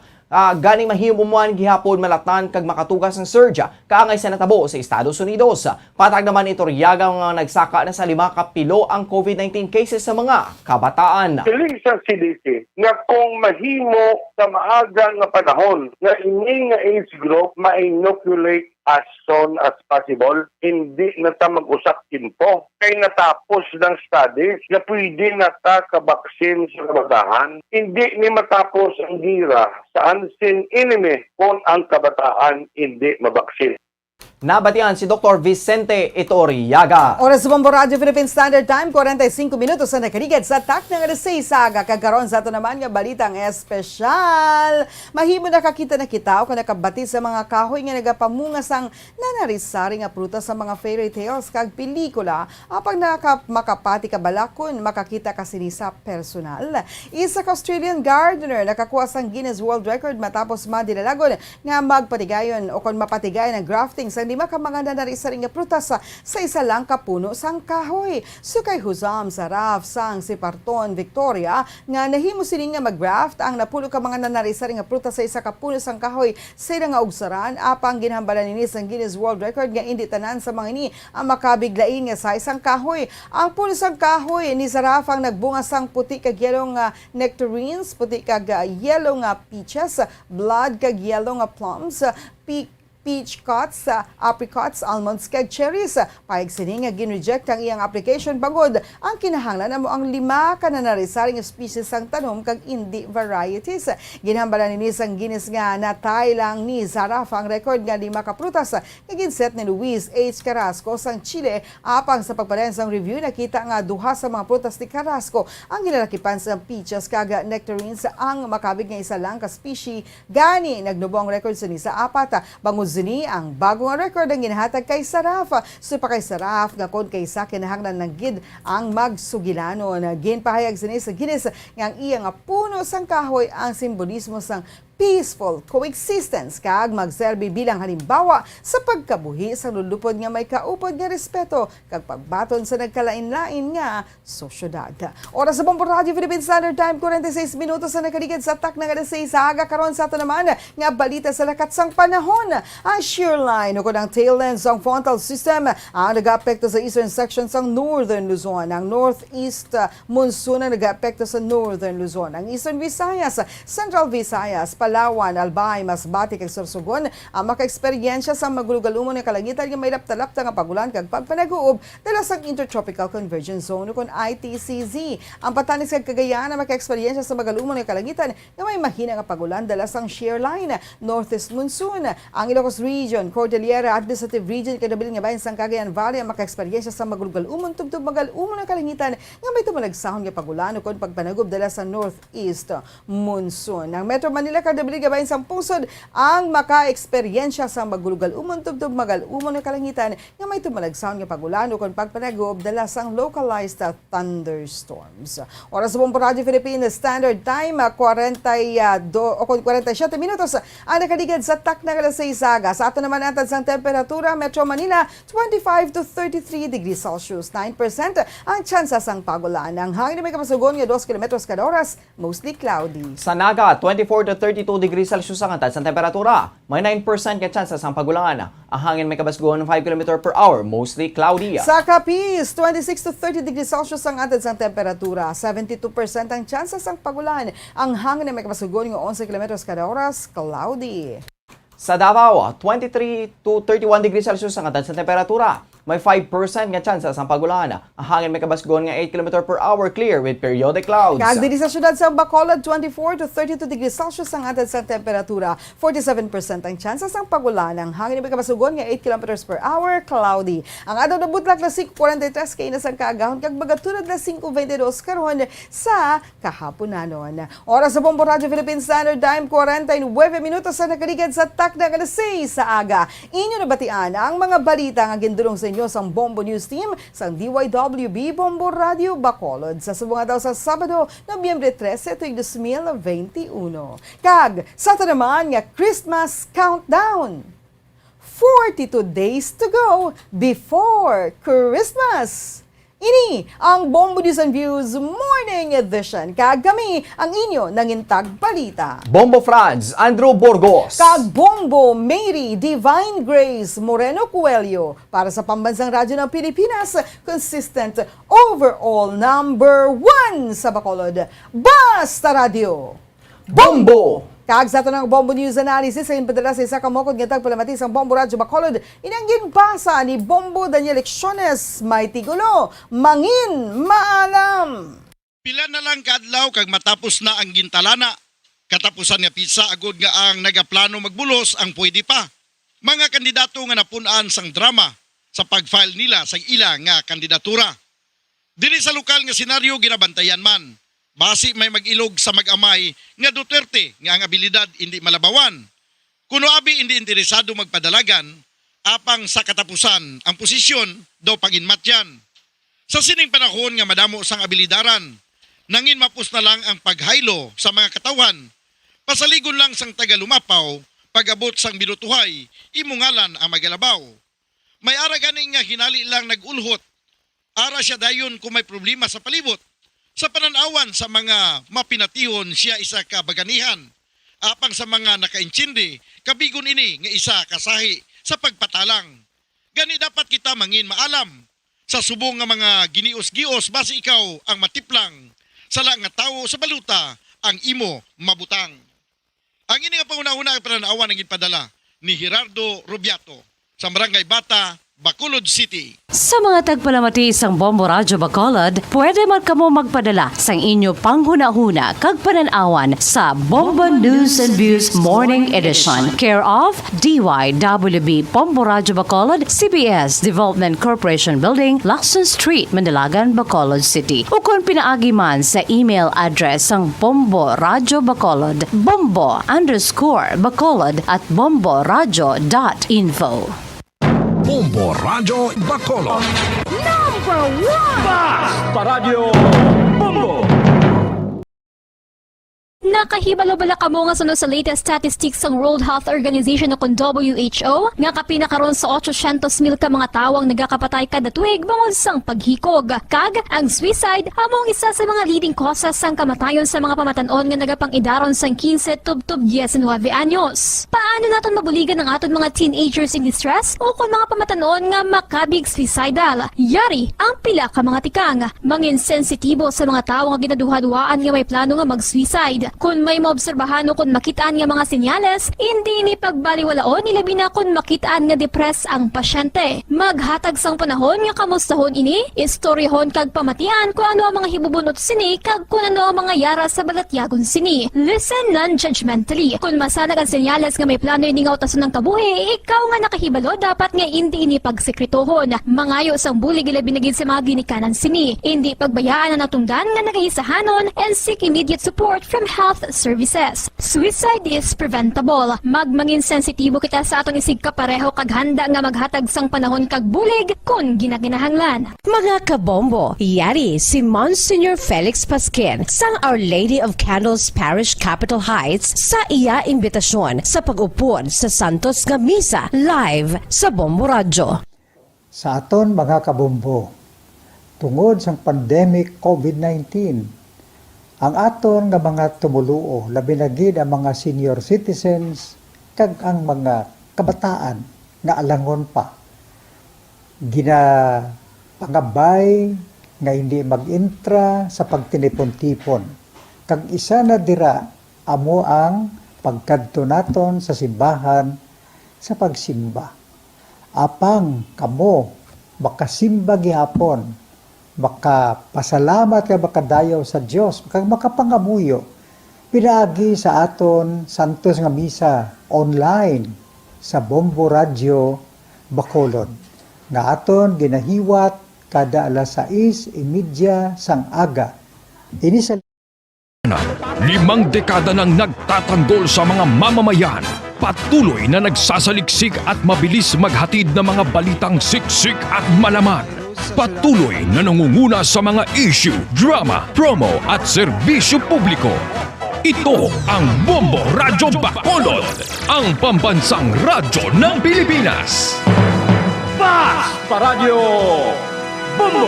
ganing mahimo man gihapon malatan kag makatugas ng surge kaangay sa natabo sa Estados Unidos. Patag naman Iturriaga nga nagsaka na sa 5 kapilo ang COVID-19 cases sa mga kabataan. Kiling sa CDC nga kung mahimo sa maaga nga panahon nga ini nga age group ma-inoculate as soon as possible, hindi na ta mag-usak timpo. Kay natapos ng studies na pwede na ta kabaksin sa kabatahan, hindi ni matapos ang gira sa unseen enemy kung ang kabataan hindi mabaksin. Nabatian si Dr. Vicente Itoriaga. Oras sa Bombo Radio Philippine Standard Time, 45 minutos na nakarigad sa tak ng alas 6 saga. Kagkaroon sa ito naman nga balitang espesyal. Mahimo nakakita na kita o nakabati sa mga kahoy nga nagapamungas ang nanarisari nga prutas sa mga fairy tales kag pelikula. Apang makapati ka balakon, makakita ka sini sa personal. Isa ka Australian gardener nakakuha sang Guinness World Record matapos madilalagon nga magpatigayon o kon mapatigayon ang grafting sa 5 ka mga nanarisari nga prutas sa isa lang kapuno sang kahoy. So kay Huzam Saraf sang si Parton Victoria nga nahimo sini nga mag-graft ang napulo ka mga nanarisari nga prutas sa isa kapuno sang kahoy sa nga ugsaran apang ginhambalan nini sang Guinness World Record nga indi tanan sa mga ini ang makabiglain nga sa isang kahoy. Ang puno sang kahoy ni Saraf ang nagbunga sang puti kag yellow nga nectarines, puti kag yellow nga peaches, blood kag yellow nga plums, peach cuts, apricots, almonds, kag cherries. Paig sini nga ginreject ang iyang application bangod ang kinahanglan namo ang 5 ka nanarisari nga species sang tanom kag indi varieties. Ginhambalan ni sang Guinness nga natay lang ni Saraf ang record nga 5 ka prutas nga ginset ni Luis H. Carrasco sang Chile. Apang sa pagpadayon sang review nakita nga duha sa mga prutas ni Carrasco ang ginalakipan sa peaches kag nectarines ang makabig nga isa lang ka species gani nagnubong record sa ni sa 4 bangod zini ang bagong record ang ginahatag kay Saraf. So pa kay Saraf nga kon kaysa kinahanglan ng gid ang magsugilanon. Ginpahayag sini sa Guinness nga ang iya nga puno sang kahoy ang simbolismo sang peaceful coexistence kag magserbi bilang halimbawa sa pagkabuhi sa lulupod nga may kaupod nga respeto kag pagbaton sa nagkalain-lain nga sosyedad. Oras sa Bombo Radio Philippine Standard Time, 46 minutos na nakaligid sa tak ng alas 6 sa aga. Karon sa ito naman nga balita sa lakat sang panahon. Ang shear line o ng tailends ang frontal system ang nag-apekto sa eastern section sang northern Luzon. Ang northeast monsoon ang nag-apekto sa northern Luzon. Ang eastern Visayas, central Visayas, Palawan, Albay, Masbate kag Sorsogon ang maka-eksperyensya sa magulugalumon nga kalangitan nga may lapta-lapta nga pagulan kag pagpanaguob dala sa Intertropical Convergence Zone kon ITCZ. Ang Batanes kag Cagayan ang maka-eksperyensya sa magalumon nga kalangitan nga may mahina nga pagulan dala sang shear line northeast monsoon. Ang Ilocos Region, Cordillera Administrative Region kag nabiling nga bahin sang Cagayan Valley ang maka-eksperyensya sa magulugalumon tubtub magalumon nga kalangitan nga may tumalagsahon nga pagulan kon pagpanagob dala sa northeast monsoon. Ang Metro Manila kadabili gabayin sang pusod ang maka-eksperyensya sa magulugal-umon tubtub magal-umon nga kalangitan nga may tumalagsahon nga pagulan kon pagpanagob dala sang localized thunderstorms. Oras sa Bombo Radio Philippine Standard Time 47 minutos ang nakaligid sa tak ng alas 6 saga. Sa ato naman natad sang temperatura Metro Manila 25 to 33 degrees Celsius, 9% ang tsansa sang pagulan. Ang hangin may kapasugon nga 2 kilometros kada oras, mostly cloudy. Sa Naga, 24 to 32 degrees Celsius ang atad sa temperatura. May 9% ka chance sa pagulangan. Ang hangin may kabasgon 5 km per hour, mostly cloudy. Sa Capiz, 26 to 30 degrees Celsius ang atad sa temperatura. 72% ang chance sa pagulan. Ang hangin may kabasgon nga 11 km kada oras, cloudy. Sa Davao, 23 to 31 degrees Celsius ang atad sa temperatura. May 5% nga chance sa pagulan. Ang hangin may kabasgon nga 8 km per hour, clear with periodic clouds. Kag diri sa syudad sa Bacolod, 24 to 32 degrees Celsius ang atad sa temperatura. 47% ang chance sa pagulan. Ang hangin may kabasgon nga 8 km per hour, cloudy. Ang adlaw na butlak na 5:43 kay na sang kaagahon kag bagatulad na 5:22 karon sa kahaponanon. Oras sa Bombo Radio Philippine Standard Time, 49 minutos sa nakaligid sa tak ng alas 6 sa aga. Inyo nabatian ang mga balita nga gindulong sa inyo sang Bombo News Team sang DYWB Bombo Radio Bacolod sa subunga daw sa Sabado, Nobyembre 13, tuig 2021. Kag sa ito naman nga Christmas countdown. 42 days to go before Christmas. Ini ang Bombo News and Views Morning Edition. Kag kami ang inyo nangintag balita. Bombo Franz, Andrew Burgos. Kag Bombo Mary Divine Grace Moreno Coelho para sa Pambansang Radyo ng Pilipinas, consistent overall number 1 sa Bacolod. Basta Radio. Bombo! Kag sa ito ng Bombo News Analysis sa inpadala sa isa kamokod nga tagpalamati sa Bombo Radyo Bacolod, inanggin basa ni Bombo Daniel Lecciones, may tigulo, mangin, maalam. Pila na lang kadlaw kag matapos na ang gintalana. Katapusan nga pizza agod nga ang nagaplano magbulos ang pwede pa. mga kandidato nga napunan sang drama sa pag-file nila sa ila nga kandidatura. Dili sa lokal nga senaryo ginabantayan man, basi may mag-ilog sa mag-amay nga Duterte nga ang abilidad hindi malabawan. Kuno abi hindi interesado magpadalagan, apang sa katapusan ang posisyon daw paginmatyan. Sa sining panahon nga madamo sang abilidaran, nangin mapus na lang ang paghaylo sa mga katawan. Pasaligon lang sang tagalumapaw, pag-abot sang binutuhay, imungalan ang magalabaw. May ara ganing nga hinali lang nag-ulhot, ara siya dayon kung may problema sa palibot. Sa pananawan sa mga mapinatihon siya isa ka baganihan. Apang sa mga nakaintindi, kabigon ini nga isa kasahi sa pagpatalang. Gani dapat kita mangin maalam. Sa subong nga mga ginios-gios, basi ikaw ang matiplang. Sala nga tao sa baluta, ang imo mabutang. Ang ini nga panguna-una ang pananawan ang ipadala ni Gerardo Rubiato sa Barangay Bata, Bacolod City. Sa mga tagpalamati isang Bombo Radyo Bacolod, pwede man kamo magpadala sang inyo panghuna-huna kag pananawan sa Bombo News and Views Morning Edition. Care of DYWB Bombo Radyo Bacolod, CBS Development Corporation Building, Lacson Street, Mandalagan, Bacolod City. O kung pinaagi man sa email address sang Bombo Radyo Bacolod, bombo_bacolod@bomboradyo.info. Bombo Radyo Bacolod. Number 1! Paradyo Bombo. Nakahibalo-bala ka mo nga sunod sa latest statistics ng World Health Organization o WHO nga kapinakaroon sa 800,000 ka mga tawang nagakapatay kada tuig bangod sang paghikog. Kag, ang suicide among isa sa mga leading causes sang kamatayon sa mga pamatanon nga nagapang-idaron sang 15 tub 19 anyos. Paano naton mabuligan ang aton mga teenagers in distress o kung mga pamatanon nga makabig suicidal? Yari ang pila ka mga tikang. Mangin sensitibo sa mga tawo nga ginaduhaduaan nga may plano nga mag-suicide. Kung may maobserbahan o kung makitaan nga mga senyales, hindi ni pagbaliwalaon nilabi na kung makitaan nga depress ang pasyente. Maghatag sang panahon nga kamustahon ini, istoryahon kag pamatian kung ano ang mga hibubunot sini kag kung ano ang mga yara sa balatyagon sini. Listen non-judgmentally. Kung masanag ang senyales nga may plano ini nga utason ng kabuhi, ikaw nga nakahibalo dapat nga hindi ini pagsekretohon. Mangayo sang bulig ilabi na gid sa mga ginikanan sini. Hindi pagbayaan ang natungdan nga nagahisahanon and seek immediate support from health services. Suicide is preventable. Magmangin sensitibo kita sa atong isig kapareho kag handa nga maghatag sang panahon kag bulig kung ginaginahanglan. Mga kabombo, yari si Monsignor Felix Pasquin sang Our Lady of Candles Parish Capitol Heights sa iya imbitasyon sa pag-upod sa Santos nga Misa live sa Bombo Radyo. Sa aton mga kabombo, tungod sang pandemic COVID-19, ang aton nga mga tumuluo, labi na gid ang mga senior citizens kag ang mga kabataan nga alangon pa. Pangabay nga hindi mag-intra sa pagtinipon-tipon. Kag isa na dira amo ang pagkadto naton sa simbahan sa pagsimba. Apang kamo makasimba gihapon, makapasalamat ka makadayaw sa Dios, makapangamuyo. Pinaagi sa aton Santos nga Misa online sa Bombo Radyo Bacolod. Nga aton ginahiwat kada alas 6:30 sang aga. Ini sa 5 dekada nang nagtatanggol sa mga mamamayan. Patuloy na nagsasaliksik at mabilis maghatid ng mga balitang siksik at malaman. Patuloy na nangunguna sa mga issue, drama, promo at serbisyo publiko. Ito ang Bombo Radyo Bacolod, ang pambansang radyo ng Pilipinas. Paradyo Bombo!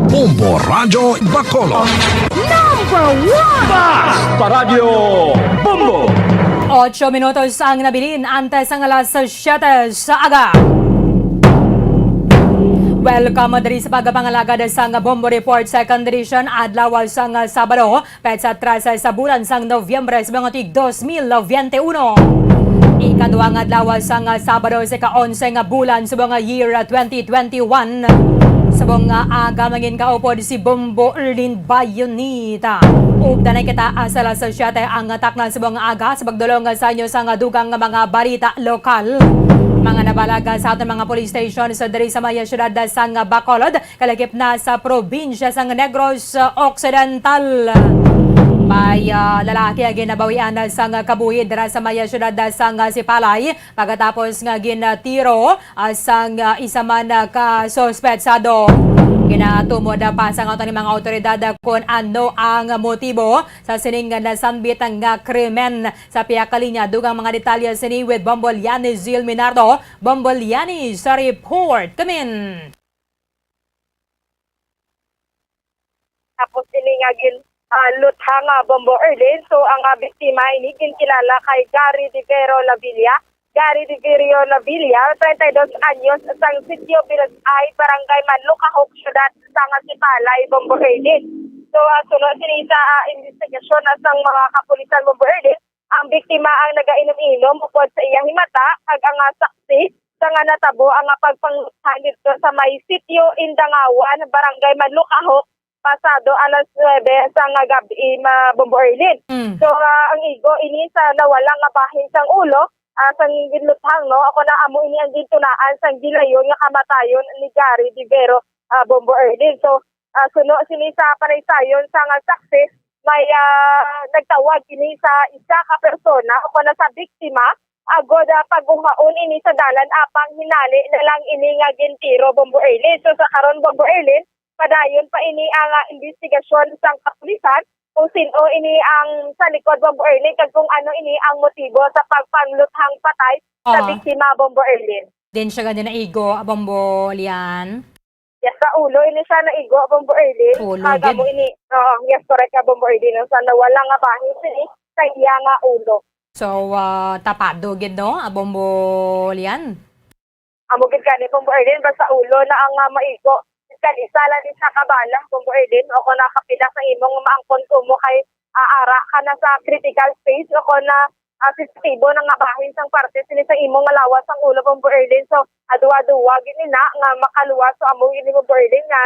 Bombo Radyo Bacolod. Number 1! Paradyo Bombo! 8 minutos ang nabilin antes ang alas 7 sa aga. Welcome diri sa pagpangalaga sang Bombo Report Second Edition adlaw sang Sabado, petsa 13 sa bulan sang Nobyembre sa mga tig 2021. Ikaduhang adlaw sang Sabado sa ka-11 nga bulan sa mga year 2021. Sabong aga mangin kaupod si Bombo Erlin Bayonita. Ubdanay kita asala sa siyate ang takna sabong aga sa pagdulong sa inyo sa dugang mga balita lokal. Mga nabalaga sa ating mga police station sa diri sa maya syudad sa Bacolod, kalakip na sa probinsya sa Negros Occidental. May lalaki ang ginabawian sa kabuhid dira sa maya syudad sa Sipalay pagkatapos nga ginatiro sa isa man ka suspetsado. Ginatumod pa sa nga mga otoridad kung ano ang motibo sa sining nasambit nga krimen sa piyakalinya. Dugang mga detalye sini with Bomboliani Zil Minardo. Bomboliani sa report. Come in. Tapos iningagin luthang Bombo Erlin. So ang biktima ini kilala kay Gary Rivero Lavilla. Gary Rivero Lavilla, 32 anyos, sa sitio Bilasay, Barangay Manlukahok, Syudad, sa Sipalay, Bombo Erlin. So sunod sini sa investigasyon sa mga kapulisan Bombo Erlin, ang biktima ang nagainom-inom upod sa iyang himata, kag ang saksi sa nga natabo ang pagpanguthan dito sa may sitio Indangawan, Barangay Manlukahok, pasado alas 9 sa gabi Bombo Erlin. So ang igo ini sa nawalang bahin sang ulo, sang ginluthang no, ako na amo ini ang gintunaan sang gilayon nga kamatayon ni Gary Rivero Bombo Erlin. So suno sini sa panaysayon sang saksi, may nagtawag ini sa isa ka persona ako na sa biktima agod pag-umaon ini sa dalan apang hinali na lang ini nga gintiro Bombo Erlin. So sa karon Bombo Erlin, padayon pa ini ang investigasyon sang kapulisan kung sino ini ang sa likod Bombo Erlin kag kung ano ini ang motibo sa pagpangluthang patay sa biktima Bombo Erlin. Din siya ganyan na igo, Bombo Lian. Yes, sa ulo ini siya na igo Bombo Erlin. Kaga mo ini, yes, correct ka Bombo Erlin. Sa nawala nga bahin sini sa iya nga ulo. So, tapado gid no, Bombo Lian? Amo gid kani Bombo Erlin basta ulo na ang maigo. Kan isa lang din sa kabala, Bombo Erlin, o kung nakapila sa imong maangkon mo kay ara ka na sa critical stage, o kung na sensitibo ng bahin sang parte sila sa imong malawas ang ulo Bombo Erlin. So, aduwa-duwa gini na nga makaluwas so amo ini Bombo Erlin nga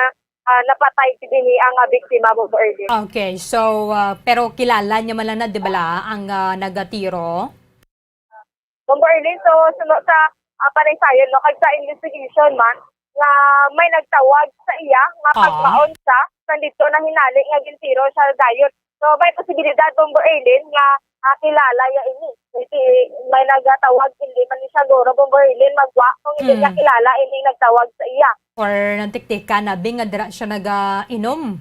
napatay din ang biktima Bombo Erlin. Okay, so pero kilala niya man lang na, di ba ang nagatiro? Bombo Erlin, so sunod sa panaysayon, no, kag sa investigation man, nga may nagtawag sa iya nga pagmaon sa nandito na hinali nga gintiro sa dayon. So may posibilidad Bombo Erlin nga kilala ya ini. May nagtawag hindi man siya goro Bombo Erlin magwa kung hindi niya kilala ini nagtawag sa iya. Or nantiktika na bing dira siya nag-inom.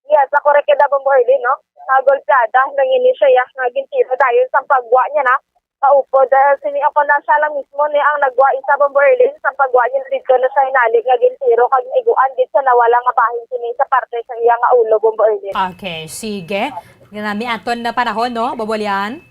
Yes, sa correct da Bombo Erlin, no. Nagolkada nang ini siya nga gintiro dayon sa pagwa niya na. Kaupo dahil sini ako na siya lang mismo ni ang nagwa isa Bombo Erlin sa pagwa niya dito na siya hinalig nga gintiro kag iguan dito na wala nga bahin sini sa parte sa iya nga ulo Bombo Erlin. Okay, sige. Ganami aton na panahon no, Bobolyan.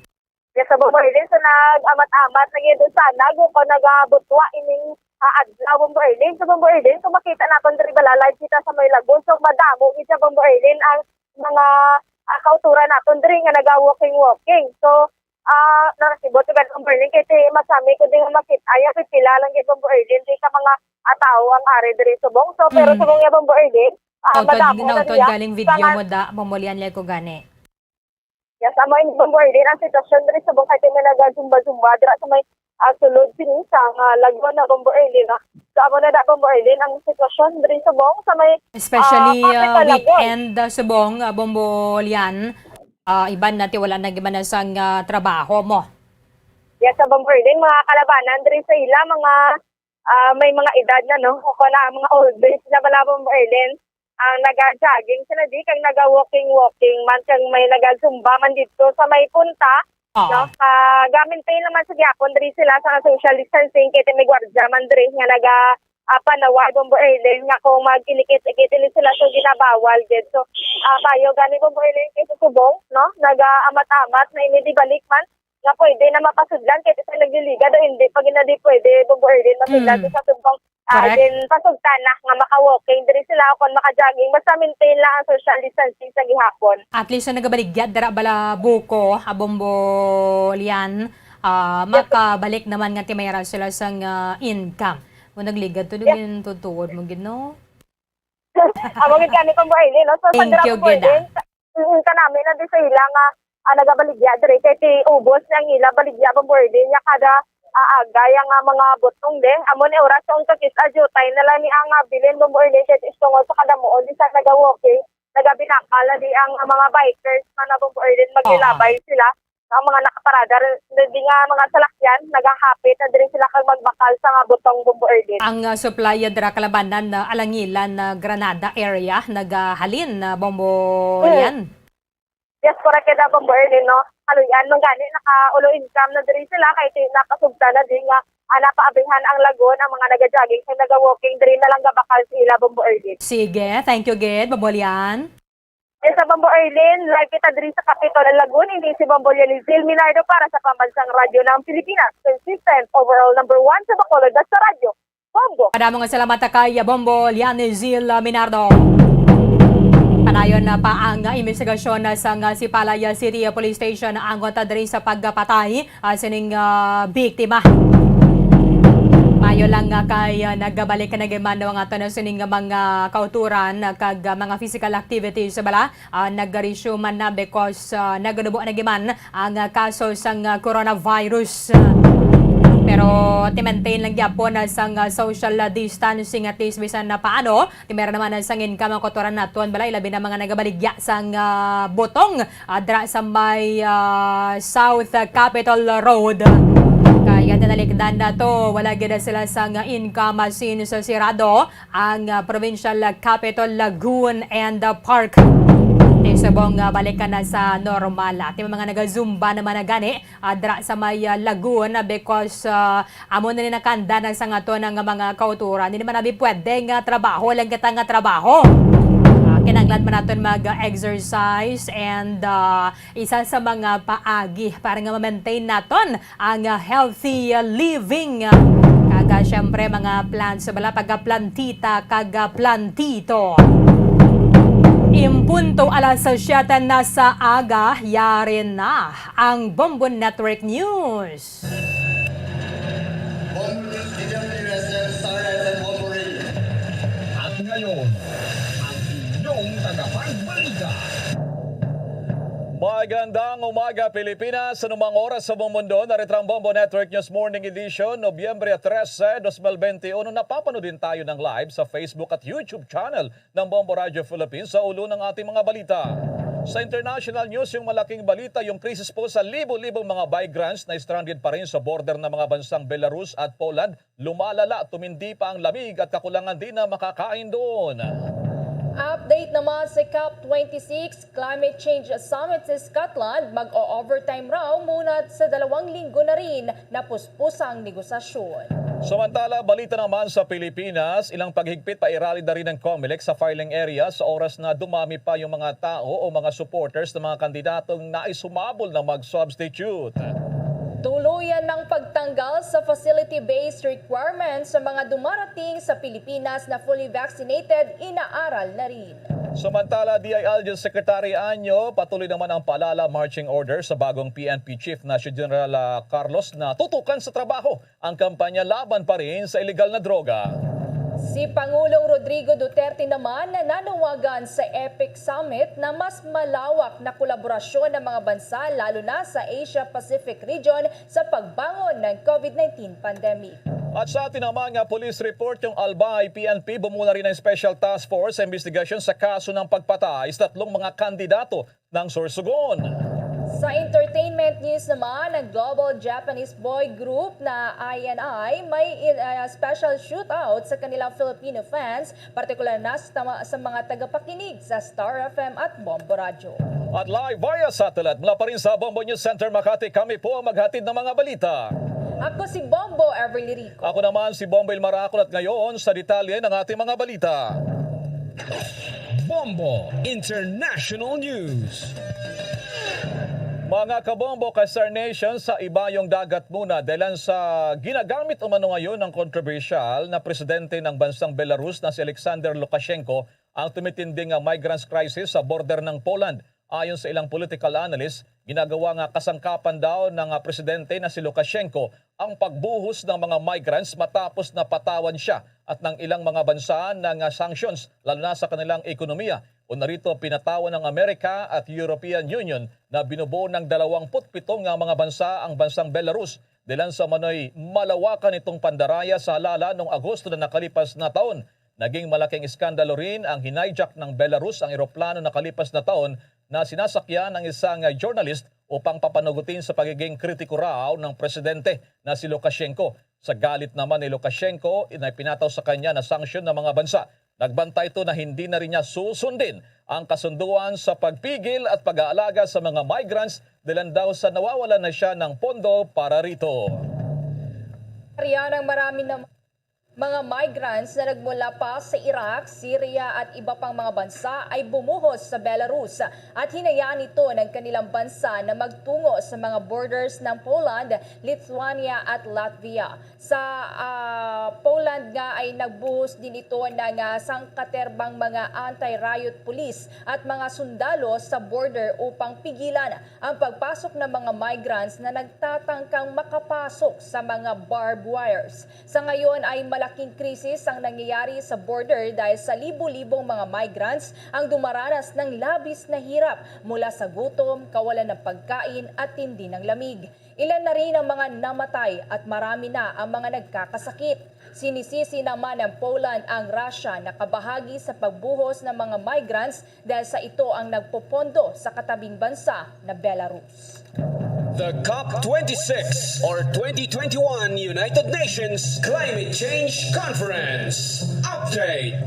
Yes, sa Bombo Erlin so nag-amat-amat na yun sana ko nagabutwa ining adlaw Bombo Erlin. Sa Bombo Erlin so makita naton diri balalay kita sa may lagon so madamo kita Bombo Erlin ang mga kauturan naton diri nga naga-walking. So narasibot ka Bombo Erlin kaya masami ko din makita ayaw kilalang kay Bombo Erlin di ka mga tao ang ari diri subong. So pero subong ya Bombo Erlin madamo na niya. Galing video mo da Bobolyan liya ko gani. Yes, amo ini Bombo Erlin ang sitwasyon diri subong kay may nagazumba-zumba dira sa may sulod sini sa lagwan na Bombo Erlin. So amo na da Bombo Erlin ang sitwasyon diri subong sa may especially weekend subong Bobolyan. Iban natin wala na giban na sang trabaho mo. Yes, sa Bombo Erlin, mga kalabanan diri sa ila, mga may mga edad na, no? O na mga old days na pala Bombo Erlin, ang naga-jogging sila di, kang naga-walking man, kang may naga-zumba man dito sa may punta, no? Gamit tayo naman sa gyapon diri sila sa social distancing, kaya may gwardya man diri, nga panaway Bombo Erlin nga kung mag-ilikit-ikit sila so ginabawal din. So tayo gani Bombo Erlin kay subong no naga-amat-amat na hindi balik man nga pwede na mapasudlan kay sa nagliliga do hindi pag hindi pwede Bombo Erlin masudlan sa subong din pasugtan na nga maka-walking diri sila kon maka-jogging basta maintain lang ang social distancing sa gihapon. At least na nagabaligya dara bala buko Bombo Lian makabalik naman nga timayara sila sang income. Mo nagligad to yung tutuwod mo gino. Amo gid kani Bombo Arlene, no? So Thank you, Bombo Arlene, kanami na di sa ila nga nagabaligya dire kay ti ubos ng ila baligya Bombo Arlene nya kada gaya nga mga butong de amo ni oras sa unkakis ajutay na lang ni ang bilin Bombo Arlene kay istungod sa kada muon di sa nagawalking nagabinakala di ang mga bikers na Bombo Arlene maglilabay sila ang mga nakaparada di nga mga salakyan nagahapit na diri sila kag magbakal sa nga butong Bombo Arlene. Ang supply dira kalabanan na Alangilan na Granada area nagahalin na Bombo yan. Yes, correct kada Bombo Arlene, no? Haluyan nung gani naka-ulo income na diri sila kay nakasugta na din nga napaabihan ang lagon ang mga naga-jogging kay naga-walking diri na lang gabakal sila Bombo Arlene. Sige, thank you Ged, Babolian. Sa Bombo Arlene, live kita diri sa Capitol Lagun, hindi si Bombo Lianizil Minardo para sa Pambansang Radyo ng Pilipinas. Consistent, overall number 1 sa Bacolod at sa radyo. Bombo! Kadamong salamat kay Bombo Lianizil Minardo. Panayon na pa ang investigasyon sa Sipalaya City Police Station ang diri sa pagpatay sining biktima. Mayo lang kay nagbalik na gimano nga tanan sining mga kauturan kag mga physical activities sa bala nag-resume na because naganubo na giman ang kaso sang coronavirus. Pero ti-maintain lang gyapon sang social distancing at least bisan na paano. Meron naman sang income ang kauturan naton balay labi na mga nagabaligya sang botong dra sa may South Capitol Road. Kaya tinalikdan na to, wala gina sila sa income since sirado ang provincial capital Lagoon and Park. Sabong balikan na sa normal. At yung mga nag-zumba naman na gani, dra sa may Lagoon because amo na nakanda na sa nga to ng mga kauturan. Hindi naman nabi pwede nga trabaho, lang kita nga trabaho. Kinanglan man natin mag-exercise and isa sa mga paagi para nga ma-maintain natin ang healthy living. Kaga syempre mga plants sa bala pagka-plantita, kaga-plantito. Impunto alas 7 na sa aga, yari na ang Bombo Network News. At ngayon, tagapagbalita. Magandang umaga Pilipinas, anumang oras sa buong mundo, narito ang Bombo Network News Morning Edition, Nobyembre 13, 2021. Napapanood din tayo ng live sa Facebook at YouTube channel ng Bombo Radio Philippines sa ulo ng ating mga balita. Sa international news, yung malaking balita, yung krisis po sa libo-libong mga migrants na stranded pa rin sa border ng mga bansang Belarus at Poland, lumalala, tumindi pa ang lamig at kakulangan din na makakain doon. Update naman sa COP26 Climate Change Summit sa Scotland, mag-o-overtime raw muna sa 2 linggo na rin na puspusang negosasyon. Samantala, balita naman sa Pilipinas, ilang paghigpit pa irali na rin ng COMELEC sa filing area sa oras na dumami pa yung mga tao o mga supporters ng mga kandidatong nais humabol na mag-substitute. Tuluyan ng pagtanggal sa facility-based requirements sa mga dumarating sa Pilipinas na fully vaccinated, inaaral na rin. Samantala, DILG Secretary Anyo, patuloy naman ang paalala marching order sa bagong PNP Chief na si General Carlos na tutukan sa trabaho ang kampanya laban pa rin sa illegal na droga. Si Pangulong Rodrigo Duterte naman na nanawagan sa EPIC Summit na mas malawak na kolaborasyon ng mga bansa lalo na sa Asia-Pacific region sa pagbangon ng COVID-19 pandemic. At sa atin naman nga police report yung Albay PNP, bumula rin ng Special Task Force sa investigation sa kaso ng pagpatay sa 3 mga kandidato ng Sorsogon. Sa entertainment news naman, ang Global Japanese Boy Group na INI may special shootout sa kanilang Filipino fans, partikular na sa mga tagapakinig sa Star FM at Bombo Radio. At live via satellite mula pa rin sa Bombo News Center Makati, kami po ang maghatid ng mga balita. Ako si Bombo Everly Rico. Ako naman si Bombo Ilmaracol at ngayon sa detalye ng ating mga balita. Bombo International News. Mga kabombo, Kasar Nation, sa ibayong dagat muna dahil sa ginagamit umano ngayon ng kontrobersyal na presidente ng bansang Belarus na si Alexander Lukashenko ang tumitinding migrants crisis sa border ng Poland. Ayon sa ilang political analysts, Ginagawa nga kasangkapan daw ng presidente na si Lukashenko ang pagbuhos ng mga migrants matapos na patawan siya at ng ilang mga bansa ng sanctions lalo na sa kanilang ekonomiya. O narito pinatawan ng Amerika at European Union na binubuo ng 27 mga bansa ang bansang Belarus. Dilan sa manoy malawakan itong pandaraya sa halala noong Agosto na nakalipas na taon. Naging malaking iskandalo rin ang hinijak ng Belarus ang eroplano nakalipas na taon na sinasakyan ng isang journalist upang papanagutin sa pagiging kritiko raw ng presidente na si Lukashenko. Sa galit naman ni Lukashenko, pinataw sa kanya na sanksyon ng mga bansa. Nagbanta ito na hindi na rin niya susundin ang kasunduan sa pagpigil at pag-aalaga sa mga migrants dahil daw sa nawawalan na siya ng pondo para rito. Riyan ang marami na mga migrants na nagmula pa sa Iraq, Syria at iba pang mga bansa ay bumuhos sa Belarus at hinayaan ito ng kanilang bansa na magtungo sa mga borders ng Poland, Lithuania at Latvia. Sa Poland nga ay nagbuhos din ito ng sangkaterbang mga anti-riot police at mga sundalo sa border upang pigilan ang pagpasok ng mga migrants na nagtatangkang makapasok sa mga barbed wires. Sa ngayon ay malaking krisis ang nangyayari sa border dahil sa libo-libong mga migrants ang dumaranas ng labis na hirap mula sa gutom, kawalan ng pagkain at tindi ng lamig. Ilan na rin ang mga namatay at marami na ang mga nagkakasakit. Sinisisi naman ng Poland ang Russia na kabahagi sa pagbuhos ng mga migrants dahil sa ito ang nagpopondo sa katabing bansa na Belarus. The COP26 or 2021 United Nations Climate Change Conference Update.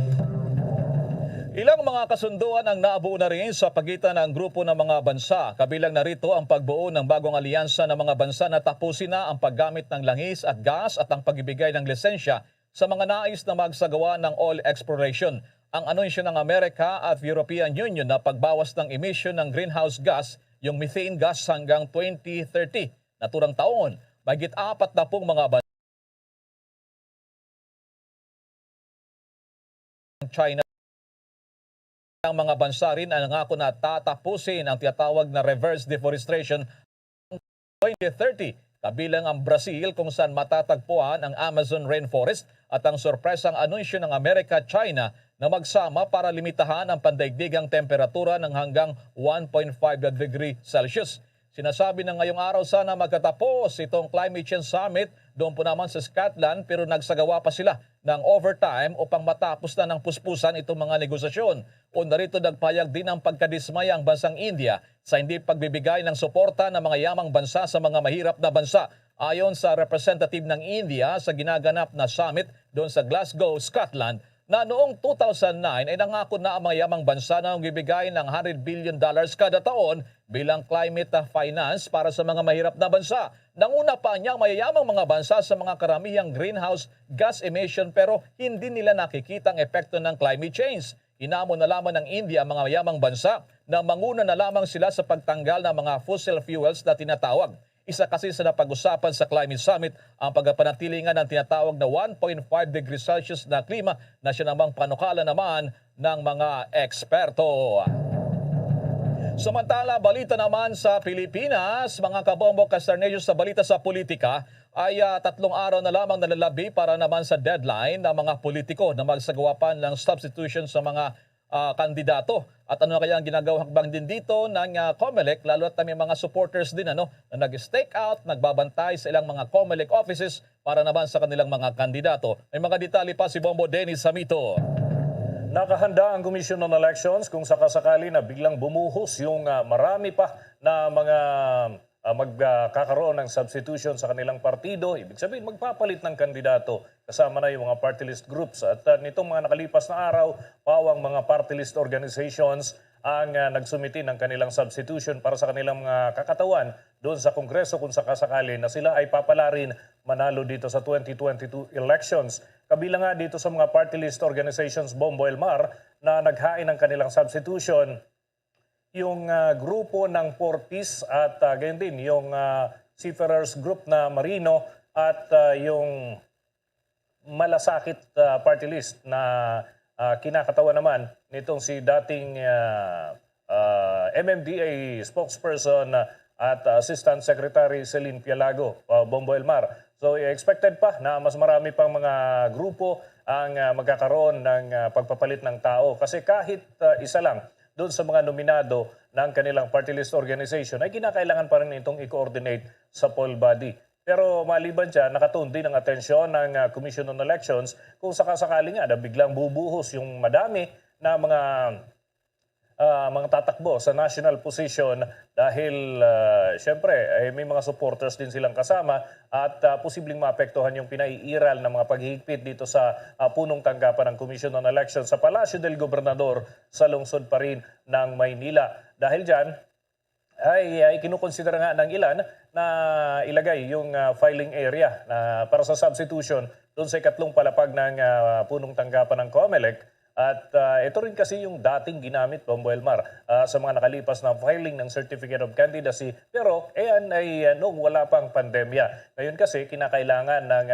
Ilang mga kasunduan ang nabuo na rin sa pagitan ng grupo ng mga bansa. Kabilang narito ang pagbuo ng bagong alyansa ng mga bansa na tapusin na ang paggamit ng langis at gas at ang pagbibigay ng lisensya sa mga nais na magsagawa ng oil exploration. Ang anunsyo ng Amerika at European Union na pagbawas ng emission ng greenhouse gas, yung methane gas hanggang 2030, naturang taon, mahigit 40 mga bansa ng China. Ang mga bansa rin ang nangako na tatapusin ang tinatawag na reverse deforestation 2030. Kabilang ang Brazil kung saan matatagpuan ang Amazon rainforest at ang sorpresang anunsyo ng Amerika at China na magsama para limitahan ang pandaigdigang temperatura ng hanggang 1.5 degree Celsius. Sinasabi na ngayong araw sana magkatapos itong Climate Change Summit doon po naman sa Scotland pero nagsagawa pa sila ng overtime upang matapos na ng puspusan itong mga negosasyon. O narito nagpayag din ang pagkadismaya ang bansang India sa hindi pagbibigay ng suporta ng mga yamang bansa sa mga mahirap na bansa. Ayon sa representative ng India sa ginaganap na summit doon sa Glasgow, Scotland, na noong 2009 ay nangako na ang mga yamang bansa na magbibigay ng $100 billion kada taon bilang climate finance para sa mga mahirap na bansa. Nanguna pa niya ang mayayamang mga bansa sa mga karamihang greenhouse gas emission pero hindi nila nakikita ang epekto ng climate change. Hinamon na lamang ng India ang mga mayamang bansa na manguna na lamang sila sa pagtanggal ng mga fossil fuels na tinatawag. Isa kasi sa napag-usapan sa Climate Summit ang pagpanatili nga ng tinatawag na 1.5 degrees Celsius na klima na siya namang panukala naman ng mga eksperto. Samantala, balita naman sa Pilipinas, mga kabombo kasarneyo sa balita sa politika ay 3 araw na lamang nalalabi para naman sa deadline ng mga politiko na magsagawa pa ng substitution sa mga kandidato. At ano kaya ang ginagawang hakbang din dito ng COMELEC, lalo at may mga supporters din na nag-stake out, nagbabantay sa ilang mga COMELEC offices para naman sa kanilang mga kandidato. May mga detalye pa si Bombo Dennis Samito. Nakahanda ang Commission on Elections kung sakasakali na biglang bumuhos yung marami pa na mga magkakaroon ng substitution sa kanilang partido. Ibig sabihin, magpapalit ng kandidato kasama na yung mga party list groups. At nitong mga nakalipas na araw, pawang mga party list organizations ang nagsumiti ng kanilang substitution para sa kanilang mga kakatawan doon sa Kongreso kung sakasakali na sila ay papalarin manalo dito sa 2022 elections. Kabila nga dito sa mga party list organizations, Bombo Elmar, na naghain ng kanilang substitution yung grupo ng Fortis at gayon din yung Seafarers Group na Marino at yung Malasakit party list na kinakatawan naman nitong si dating MMDA spokesperson at Assistant Secretary Celine Pialago, Bombo Elmar. So expected pa na mas marami pang mga grupo ang magkakaroon ng pagpapalit ng tao. Kasi kahit isa lang doon sa mga nominado ng kanilang party list organization ay kinakailangan pa rin itong i-coordinate sa poll body. Pero maliban dyan, nakatuon din ang atensyon ng Commission on Elections kung sakasakali nga na biglang bubuhos yung madami na mga tatakbo sa national position dahil syempre may mga supporters din silang kasama at posibleng maapektuhan yung pinaiiral ng mga paghihigpit dito sa punong tanggapan ng Commission on Elections sa Palacio del Gobernador sa lungsod pa rin ng Maynila. Dahil dyan, ay kinukonsidera nga ng ilan na ilagay yung filing area para sa substitution doon sa ikatlong palapag ng punong tanggapan ng COMELEC. At ito rin kasi yung dating ginamit, Bombo Elmar, sa mga nakalipas na filing ng Certificate of Candidacy. Pero ayan ay noong wala pang pandemya. Ngayon kasi kinakailangan ng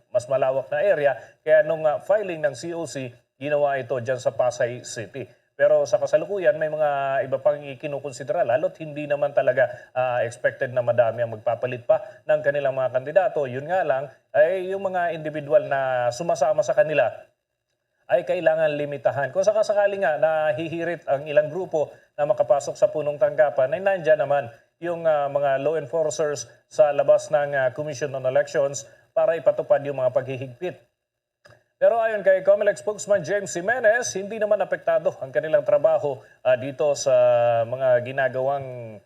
mas malawak na area. Kaya nung filing ng COC, ginawa ito dyan sa Pasay City. Pero sa kasalukuyan, may mga iba pang ikinukonsidera, lalo't hindi naman talaga expected na madami ang magpapalit pa ng kanilang mga kandidato. Yun nga lang, ay yung mga individual na sumasama sa kanila ay kailangan limitahan. Kung sakasakali nga na hihirit ang ilang grupo na makapasok sa punong tanggapan, ay nandyan naman yung mga law enforcers sa labas ng Commission on Elections para ipatupad yung mga paghihigpit. Pero ayon kay COMELEC spokesman James Jimenez, hindi naman apektado ang kanilang trabaho dito sa mga ginagawang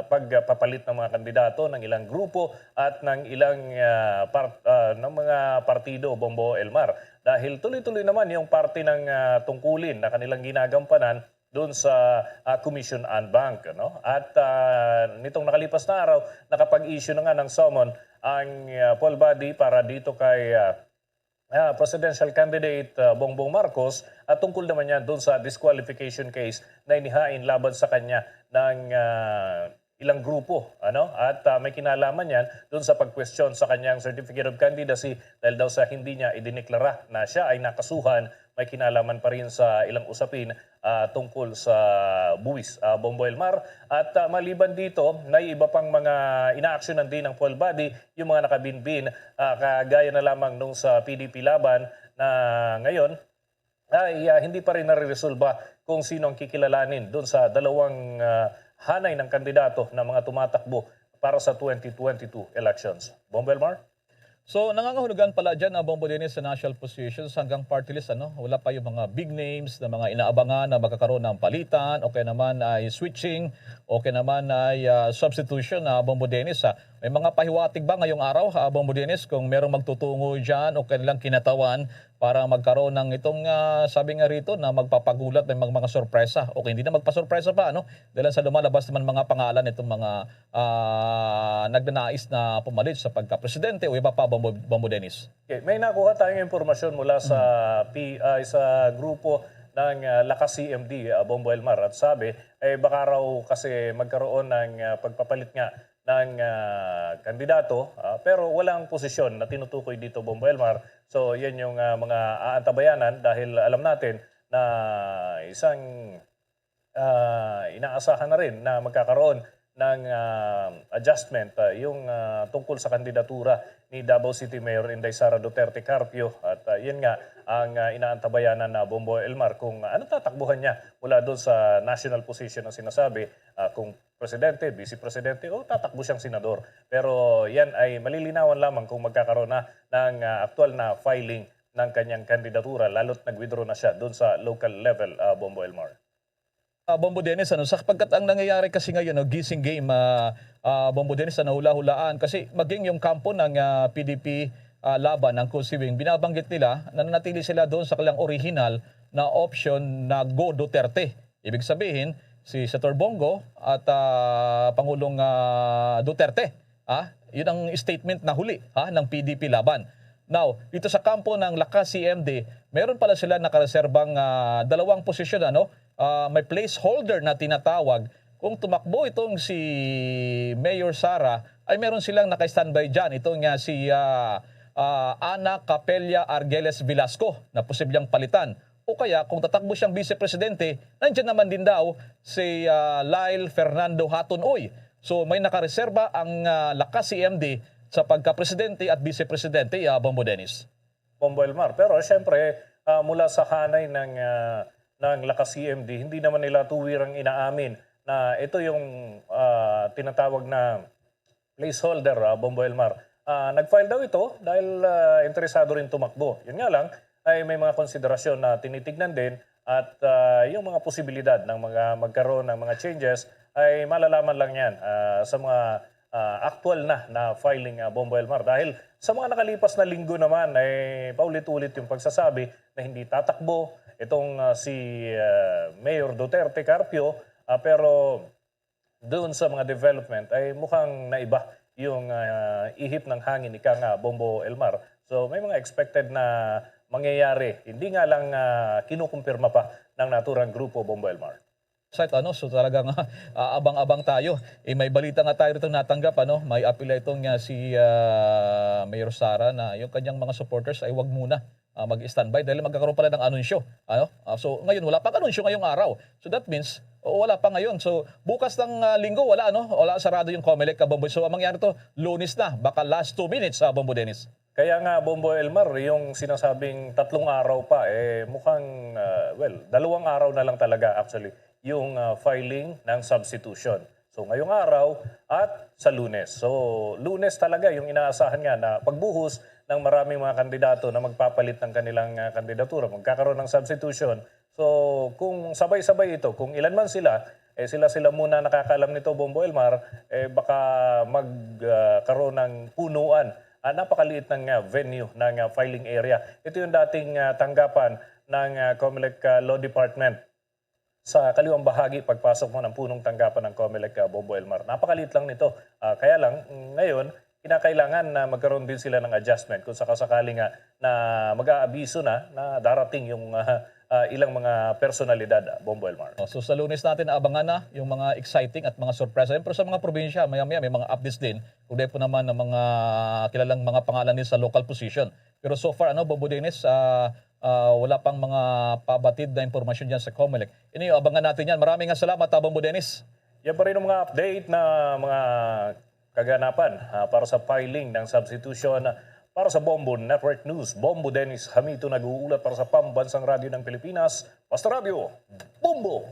pagpapalit ng mga kandidato ng ilang grupo at ng ilang ng mga partido, Bombo Elmar. Dahil tuloy-tuloy naman yung parte ng tungkulin na kanilang ginagampanan doon sa Commission on Bank. No? At nitong nakalipas na araw, nakapag-issue na nga ng summon ang poll body para dito kay presidential candidate Bongbong Marcos at tungkol naman yan doon sa disqualification case na inihain laban sa kanya ng ilang grupo. At may kinalaman yan doon sa pag-question sa kanyang Certificate of Candidacy dahil daw sa hindi niya idineklara na siya ay nakasuhan. May kinalaman pa rin sa ilang usapin tungkol sa buwis, Bombo Elmar. At maliban dito, may iba pang mga ina-actionan din ng poll body, yung mga nakabinbin, kagaya na lamang nung sa PDP laban na ngayon, ay hindi pa rin nare-resolba kung sino ang kikilalanin doon sa dalawang hanay ng kandidato na mga tumatakbo para sa 2022 elections. Bombo Elmar? So nangangahulugan pala dyan Bombo Dennis sa national positions hanggang party list. Wala pa yung mga big names na mga inaabangan na magkakaroon ng palitan, o kaya naman ay switching, o kaya naman ay substitution na Bombo Dennis. May mga pahiwatig ba ngayong araw, Bombo Dennis, kung merong magtutungo dyan o kanilang kinatawan para magkaroon ng itong sabi nga rito na magpapagulat ng mga sorpresa. Okay, hindi na magpasorpresa pa, dahil sa lumalabas naman mga pangalan itong mga nagnanais na pumalit sa pagka-presidente o iba pa, Bombo Dennis. Okay, may nakuha tayong impormasyon mula sa grupo ng Lakas CMD, Bombo Elmar, at sabi baka raw kasi magkaroon ng pagpapalit nga ng kandidato pero walang posisyon na tinutukoy dito, Bombo Elmar. So yan yung mga aantabayanan dahil alam natin na isang inaasahan na rin na magkakaroon ng adjustment yung tungkol sa kandidatura ni Davao City Mayor Inday Sara Duterte Carpio. At yan nga ang inaantabayanan na Bombo Elmar kung ano tatakbuhan niya mula doon sa national position na sinasabi, kung presidente, vice-presidente o tatakbo siyang senador. Pero yan ay malilinawan lamang kung magkakaroon na ng aktual na filing ng kanyang kandidatura, lalo't nag-withdraw na siya doon sa local level, Bombo Elmar. Bombo Dennis, sapagkat ang nangyayari kasi ngayon, gising game, Bombo Dennis, hula-hulaan. Kasi maging yung kampo ng PDP laban ng Kusiwing, binabanggit nila na nanatili sila doon sa kanilang original na option na Go Duterte. Ibig sabihin, si Senator Bongo at Pangulong Duterte. Yun ang statement na huli ng PDP laban. Now, dito sa kampo ng Lakas CMD, meron pala sila nakareserbang dalawang posisyon. May placeholder na tinatawag. Kung tumakbo itong si Mayor Sara, ay meron silang naka-standby dyan. Itong si Ana Capella Argeles Velasco na posibleng palitan. O kaya kung tatakbo siyang vice-presidente, nandiyan naman din daw si Lyle Fernando Hatonoy. So may nakareserba ang lakas CMD sa pagka-presidente at vice-presidente, Bombo Dennis. Bombo Elmar. Pero siyempre, mula sa hanay ng lakas CMD, hindi naman nila tuwirang inaamin na ito yung tinatawag na placeholder, Bombo Elmar. Nag-file daw ito dahil interesado rin tumakbo. Yun nga lang, ay may mga konsiderasyon na tinitignan din at yung mga posibilidad ng magkaroon ng mga changes ay malalaman lang yan sa mga actual na filing, Bombo Elmar. Dahil sa mga nakalipas na linggo naman ay paulit-ulit yung pagsasabi na hindi tatakbo itong si Mayor Duterte Carpio, pero doon sa mga development ay mukhang naiba yung ihip ng hangin, ika nga, Bombo Elmar. So may mga expected na mangyayari. Hindi nga lang kinukumpirma pa ng naturang grupo, Bombo Elmar. So talagang abang-abang tayo. May balita nga tayo rito natanggap, may apela itong si Mayor Sara na yung kanyang mga supporters ay wag muna mag-standby dahil magkakaroon pala ng anunsyo. So ngayon wala pang anunsyo ngayong araw. So that means wala pa ngayon. So bukas ng linggo wala wala sarado yung COMELEC, Bombo. So ang mangyari to Lunes na, baka last 2 minutes, Bombo Dennis. Kaya nga, Bombo Elmar, yung sinasabing 3 araw pa, mukhang, 2 araw na lang talaga actually, yung filing ng substitution. So ngayong araw at sa Lunes. So Lunes talaga yung inaasahan nga na pagbuhos ng maraming mga kandidato na magpapalit ng kanilang kandidatura, magkakaroon ng substitution. So kung sabay-sabay ito, kung ilan man sila, sila muna nakakaalam nito, Bombo Elmar, baka magkaroon ng punuan. Napakaliit ng venue ng filing area. Ito yung dating tanggapan ng COMELEC Law Department sa kaliwang bahagi pagpasok mo ng punong tanggapan ng COMELEC, Bombo Elmar. Napakaliit lang nito. Kaya lang, ngayon, kinakailangan na magkaroon din sila ng adjustment kung sakasakali nga na mag-aabiso na darating yung ilang mga personalidad, Bombo Elmar. So sa Lunes natin abangan na yung mga exciting at mga sorpresa. Pero sa mga probinsya, maya-maya may mga updates din. Kung po naman ng mga kilalang mga pangalan din sa local position. Pero so far, Bombo Dennis, wala pang mga pabatid na impormasyon dyan sa COMELEC. Abangan natin yan. Maraming salamat, Bombo Dennis. Yan pa rin ang mga update na mga kaganapan para sa filing ng substitution. Para sa Bombo Network News, Bombo Dennis Hamito nag-uulat para sa Pambansang Radyo ng Pilipinas, Basta Radio, Bombo!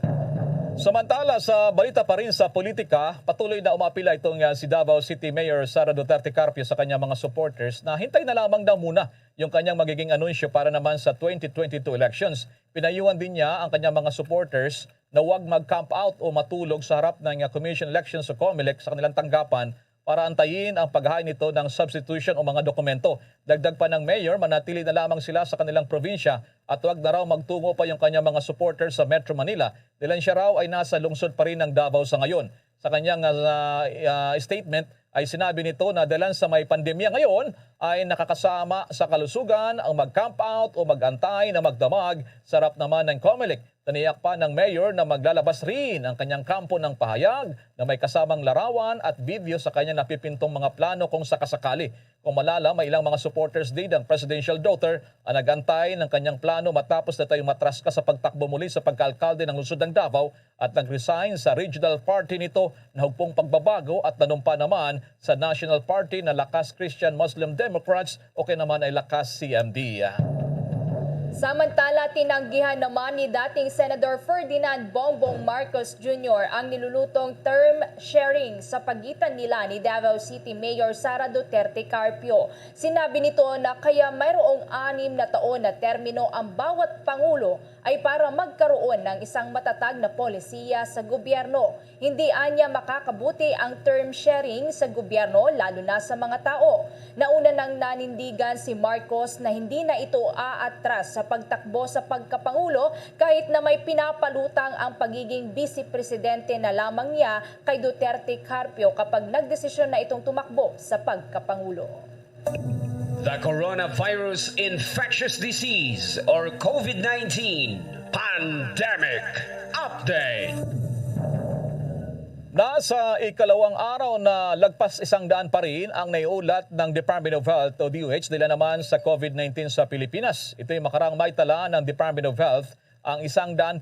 Samantala, sa balita pa rin sa politika, patuloy na umapila itong si Davao City Mayor Sara Duterte Carpio sa kanyang mga supporters na hintay na lamang daw muna yung kanyang magiging anunsyo para naman sa 2022 elections. Pinayuhan din niya ang kanyang mga supporters na huwag mag-camp out o matulog sa harap ng Commission Elections o COMELEC sa kanilang tanggapan para antayin ang paghahain nito ng substitution o mga dokumento. Dagdag pa ng mayor, manatili na lamang sila sa kanilang probinsya at huwag na raw magtungo pa yung kanyang mga supporters sa Metro Manila. Dahil siya raw ay nasa lungsod pa rin ng Davao sa ngayon. Sa kanyang statement ay sinabi nito na dahil sa may pandemya ngayon ay nakakasama sa kalusugan ang mag-camp out o mag-antay na magdamag sa harap naman ng COMELEC. Taniyak pa ng mayor na maglalabas rin ang kanyang kampo ng pahayag na may kasamang larawan at video sa kanyang napipintong mga plano kung sakasakali. Kung malala, may ilang mga supporters din ng presidential daughter ang nagantay ng kanyang plano matapos na tayo matraska sa pagtakbo muli sa pagkaalkalde ng lungsod ng Davao at nag-resign sa regional party nito na hugpong pagbabago at nanumpa naman sa national party na Lakas Christian Muslim Democrats o kaya naman ay Lakas CMD. Samantala, tinanggihan naman ni dating Senator Ferdinand Bongbong Marcos Jr. ang nilulutong term sharing sa pagitan nila ni Davao City Mayor Sara Duterte Carpio. Sinabi nito na kaya mayroong 6 na taon na termino ang bawat pangulo ay para magkaroon ng isang matatag na polisiya sa gobyerno. Hindi anya makakabuti ang term sharing sa gobyerno lalo na sa mga tao. Nauna nang nanindigan si Marcos na hindi na ito aatras sa pagtakbo sa pagkapangulo kahit na may pinapalutang ang pagiging vice-presidente na lamang niya kay Duterte Carpio kapag nagdesisyon na itong tumakbo sa pagkapangulo. The Coronavirus Infectious Disease or COVID-19 Pandemic Update. Nasa ikalawang araw na lagpas 100 pa rin ang naiulat ng Department of Health o DOH nila naman sa COVID-19 sa Pilipinas. Ito'y makarang may tala ng Department of Health ang 170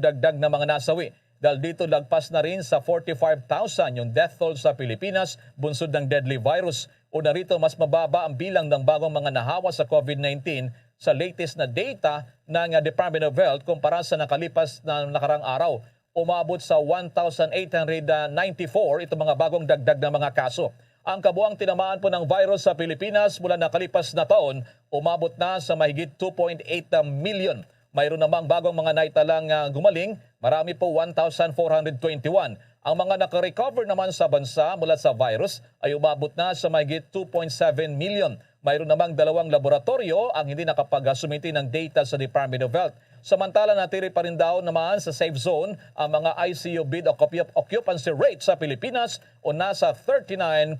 dagdag na mga nasawi. Dahil dito lagpas na rin sa 45,000 yung death toll sa Pilipinas bunsod ng deadly virus. Una rito, mas mababa ang bilang ng bagong mga nahawa sa COVID-19 sa latest na data ng Department of Health kumpara sa nakalipas na nakarang araw. Umabot sa 1,894 itong mga bagong dagdag na mga kaso. Ang kabuang tinamaan po ng virus sa Pilipinas mula nakalipas na taon, umabot na sa mahigit 2.8 million. Mayroon namang bagong mga naitalang gumaling, marami po 1,421. Ang mga nakarecover naman sa bansa mula sa virus ay umabot na sa mahigit 2.7 million. Mayroon namang 2 laboratorio ang hindi nakapag-sumiti ng data sa Department of Health. Samantala natiri pa rin daw naman sa safe zone ang mga ICU bed occupancy rate sa Pilipinas o nasa 39%.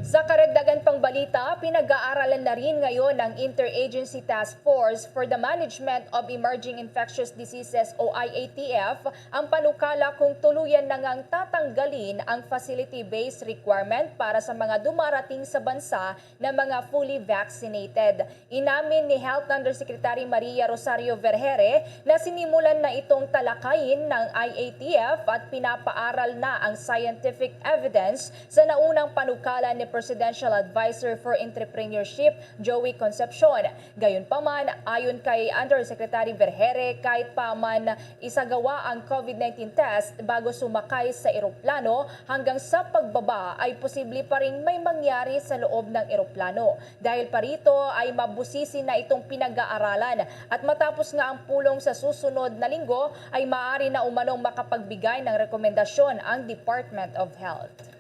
Sa karagdagan pang balita, pinag-aaralan na rin ngayon ng Interagency Task Force for the Management of Emerging Infectious Diseases o IATF ang panukala kung tuluyan na ngang tatanggalin ang facility-based requirement para sa mga dumarating sa bansa na mga fully vaccinated. Inamin ni Health Undersecretary Maria Rosario Vergere na sinimulan na itong talakayin ng IATF at pinapaaral na ang scientific evidence sa naunang panukala ni Presidential Advisor for Entrepreneurship, Joey Concepcion. Gayunpaman, ayon kay Undersecretary Vergere, kahit pa man isagawa ang COVID-19 test bago sumakay sa eroplano, hanggang sa pagbaba ay posible pa rin may mangyari sa loob ng eroplano. Dahil pa rito ay mabusisi na itong pinag-aaralan at matapos nga ang pulong sa susunod na linggo ay maaari na umanong makapagbigay ng rekomendasyon ang Department of Health.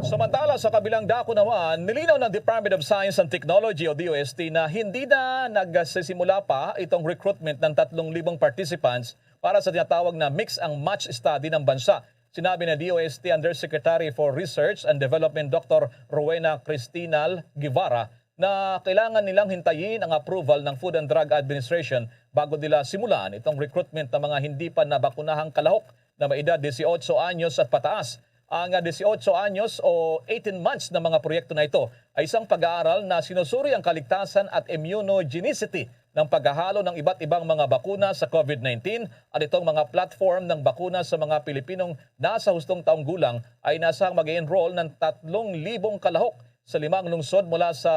Samantala sa kabilang dako naman, nilinaw ng Department of Science and Technology o DOST na hindi na nagsisimula pa itong recruitment ng 3,000 participants para sa tinatawag na mix and match study ng bansa. Sinabi na DOST Undersecretary for Research and Development Dr. Rowena Cristinal Guevara na kailangan nilang hintayin ang approval ng Food and Drug Administration bago nila simulan itong recruitment ng mga hindi pa nabakunahang kalahok na may edad 18 anyos at pataas. Ang 18 anyos o 18 months na mga proyekto na ito ay isang pag-aaral na sinusuri ang kaligtasan at immunogenicity ng paghahalo ng iba't ibang mga bakuna sa COVID-19 at itong mga platform ng bakuna sa mga Pilipinong nasa hustong taong gulang ay nasang mag-enroll ng 3,000 kalahok sa 5 lungsod mula sa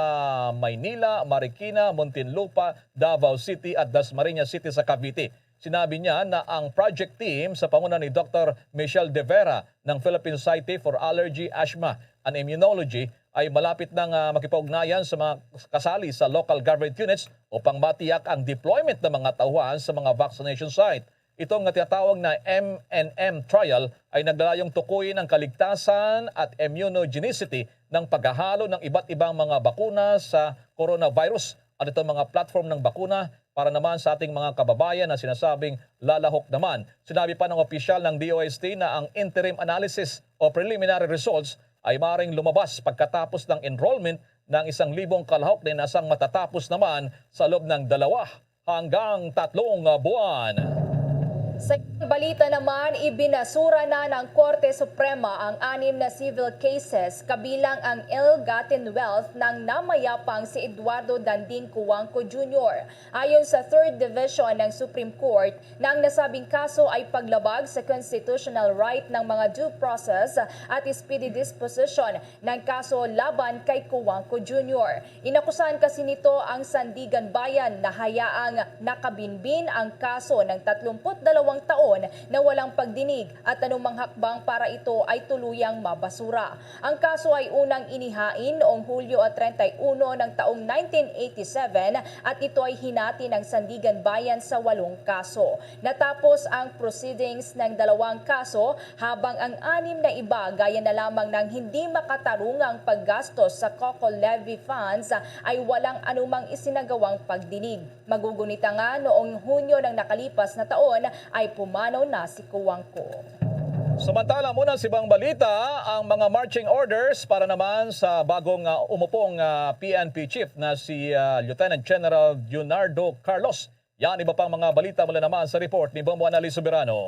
Maynila, Marikina, Muntinlupa, Davao City at Dasmariñas City sa Cavite. Sinabi niya na ang project team sa panguna ni Dr. Michelle De Vera ng Philippine Society for Allergy, Asthma and Immunology ay malapit nang makipag-ugnayan sa mga kasali sa local government units upang matiyak ang deployment ng mga tauhan sa mga vaccination site. Itong tinatawag na M&M trial ay naglalayong tukuyin ang kaligtasan at immunogenicity ng paghahalo ng iba't ibang mga bakuna sa coronavirus at itong mga platform ng bakuna para naman sa ating mga kababayan na sinasabing lalahok naman. Sinabi pa ng opisyal ng DOST na ang interim analysis o preliminary results ay maaaring lumabas pagkatapos ng enrollment ng 1,000 kalahok na nasang matatapos naman sa loob ng 2 hanggang 3 buwan. Sa balita naman, ibinasura na ng Korte Suprema ang 6 na civil cases kabilang ang ill-gotten wealth ng namayapang si Eduardo Danding Cuangco Jr. Ayon sa 3rd Division ng Supreme Court, na ang nasabing kaso ay paglabag sa constitutional right ng mga due process at speedy disposition ng kaso laban kay Cuangco Jr. Inakusahan kasi nito ang Sandigan Bayan na hayaang nakabinbin ang kaso ng 32 taon na walang pagdinig at anumang hakbang para ito ay tuluyang mabasura. Ang kaso ay unang inihain noong Hulyo 31 ng taong 1987 at ito ay hinati ng Sandigan Bayan sa 8 kaso. Natapos ang proceedings ng 2 kaso habang ang 6 na iba gaya na lamang ng hindi makatarungang paggastos sa COCO levy funds ay walang anumang isinagawang pagdinig. Magugunita nga noong Hunyo ng nakalipas na taon ay pumanaw na si Cuangco. Samantala muna sa ibang balita, ang mga marching orders para naman sa bagong umupong PNP chief na si Lieutenant General Leonardo Carlos. Yan, iba pang mga balita mula naman sa report ni Bombo Annalise Soberano.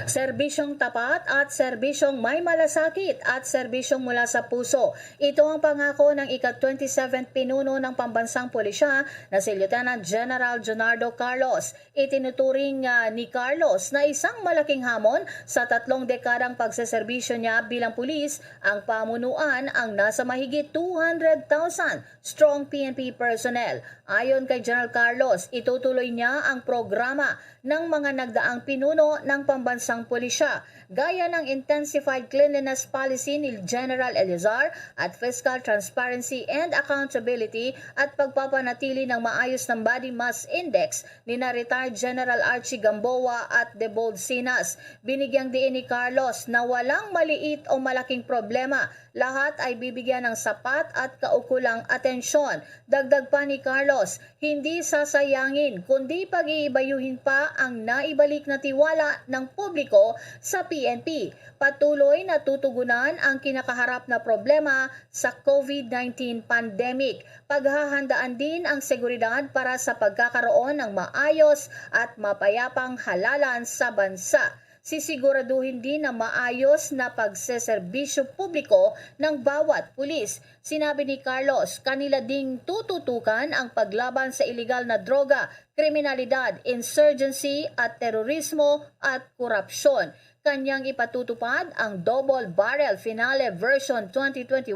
Serbisyong tapat at serbisyong may malasakit at serbisyong mula sa puso. Ito ang pangako ng ika-27th pinuno ng Pambansang Pulisya na si Lieutenant General Jonardo Carlos. Itinuturing ni Carlos na isang malaking hamon sa 3 dekadang pagseserbisyo niya bilang pulis ang pamunuan ang nasa mahigit 200,000 strong PNP personnel. Ayon kay General Carlos, itutuloy niya ang programa ng mga nagdaang pinuno ng Pambansang Pulisya, gaya ng Intensified Cleanliness Policy ni General Elizar at Fiscal Transparency and Accountability at pagpapanatili ng maayos ng Body Mass Index ni na retired General Archie Gamboa at Debold Sinas. Binigyang diin ni Carlos na walang maliit o malaking problema. Lahat ay bibigyan ng sapat at kaukulang atensyon. Dagdag pa ni Carlos, hindi sasayangin kundi pag-iibayuhin pa ang naibalik na tiwala ng publiko sa PNP. Patuloy na tutugunan ang kinakaharap na problema sa COVID-19 pandemic. Paghahandaan din ang seguridad para sa pagkakaroon ng maayos at mapayapang halalan sa bansa. Sisiguraduhin din na maayos na pagseserbisyo publiko ng bawat pulis. Sinabi ni Carlos, kanila ding tututukan ang paglaban sa iligal na droga, kriminalidad, insurgency at terorismo at korupsyon. Kanyang ipatutupad ang Double Barrel Finale Version 2021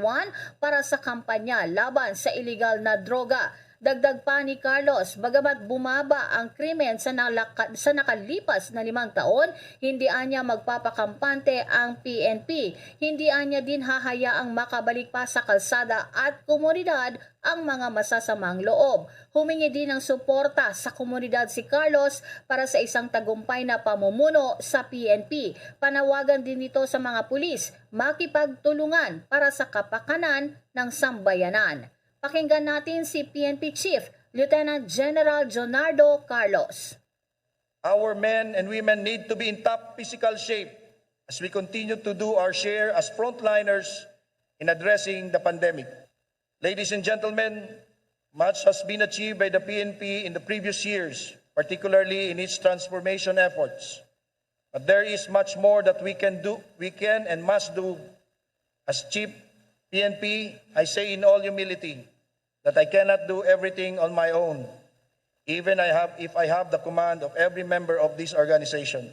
para sa kampanya laban sa iligal na droga. Dagdag pa ni Carlos, bagamat bumaba ang krimen sa nakalipas na 5 taon, hindi anya magpapakampante ang PNP. Hindi anya din hahayaang makabalik pa sa kalsada at komunidad ang mga masasamang loob. Humingi din ng suporta sa komunidad si Carlos para sa isang tagumpay na pamumuno sa PNP. Panawagan din ito sa mga pulis, makipagtulungan para sa kapakanan ng sambayanan. Pakinggan natin si PNP Chief Lieutenant General Jonardo Carlos. Our men and women need to be in top physical shape as we continue to do our share as frontliners in addressing the pandemic. Ladies and gentlemen, much has been achieved by the PNP in the previous years, particularly in its transformation efforts. But there is much more that we can and must do. As Chief PNP, I say in all humility that I cannot do everything on my own, even if I have the command of every member of this organization.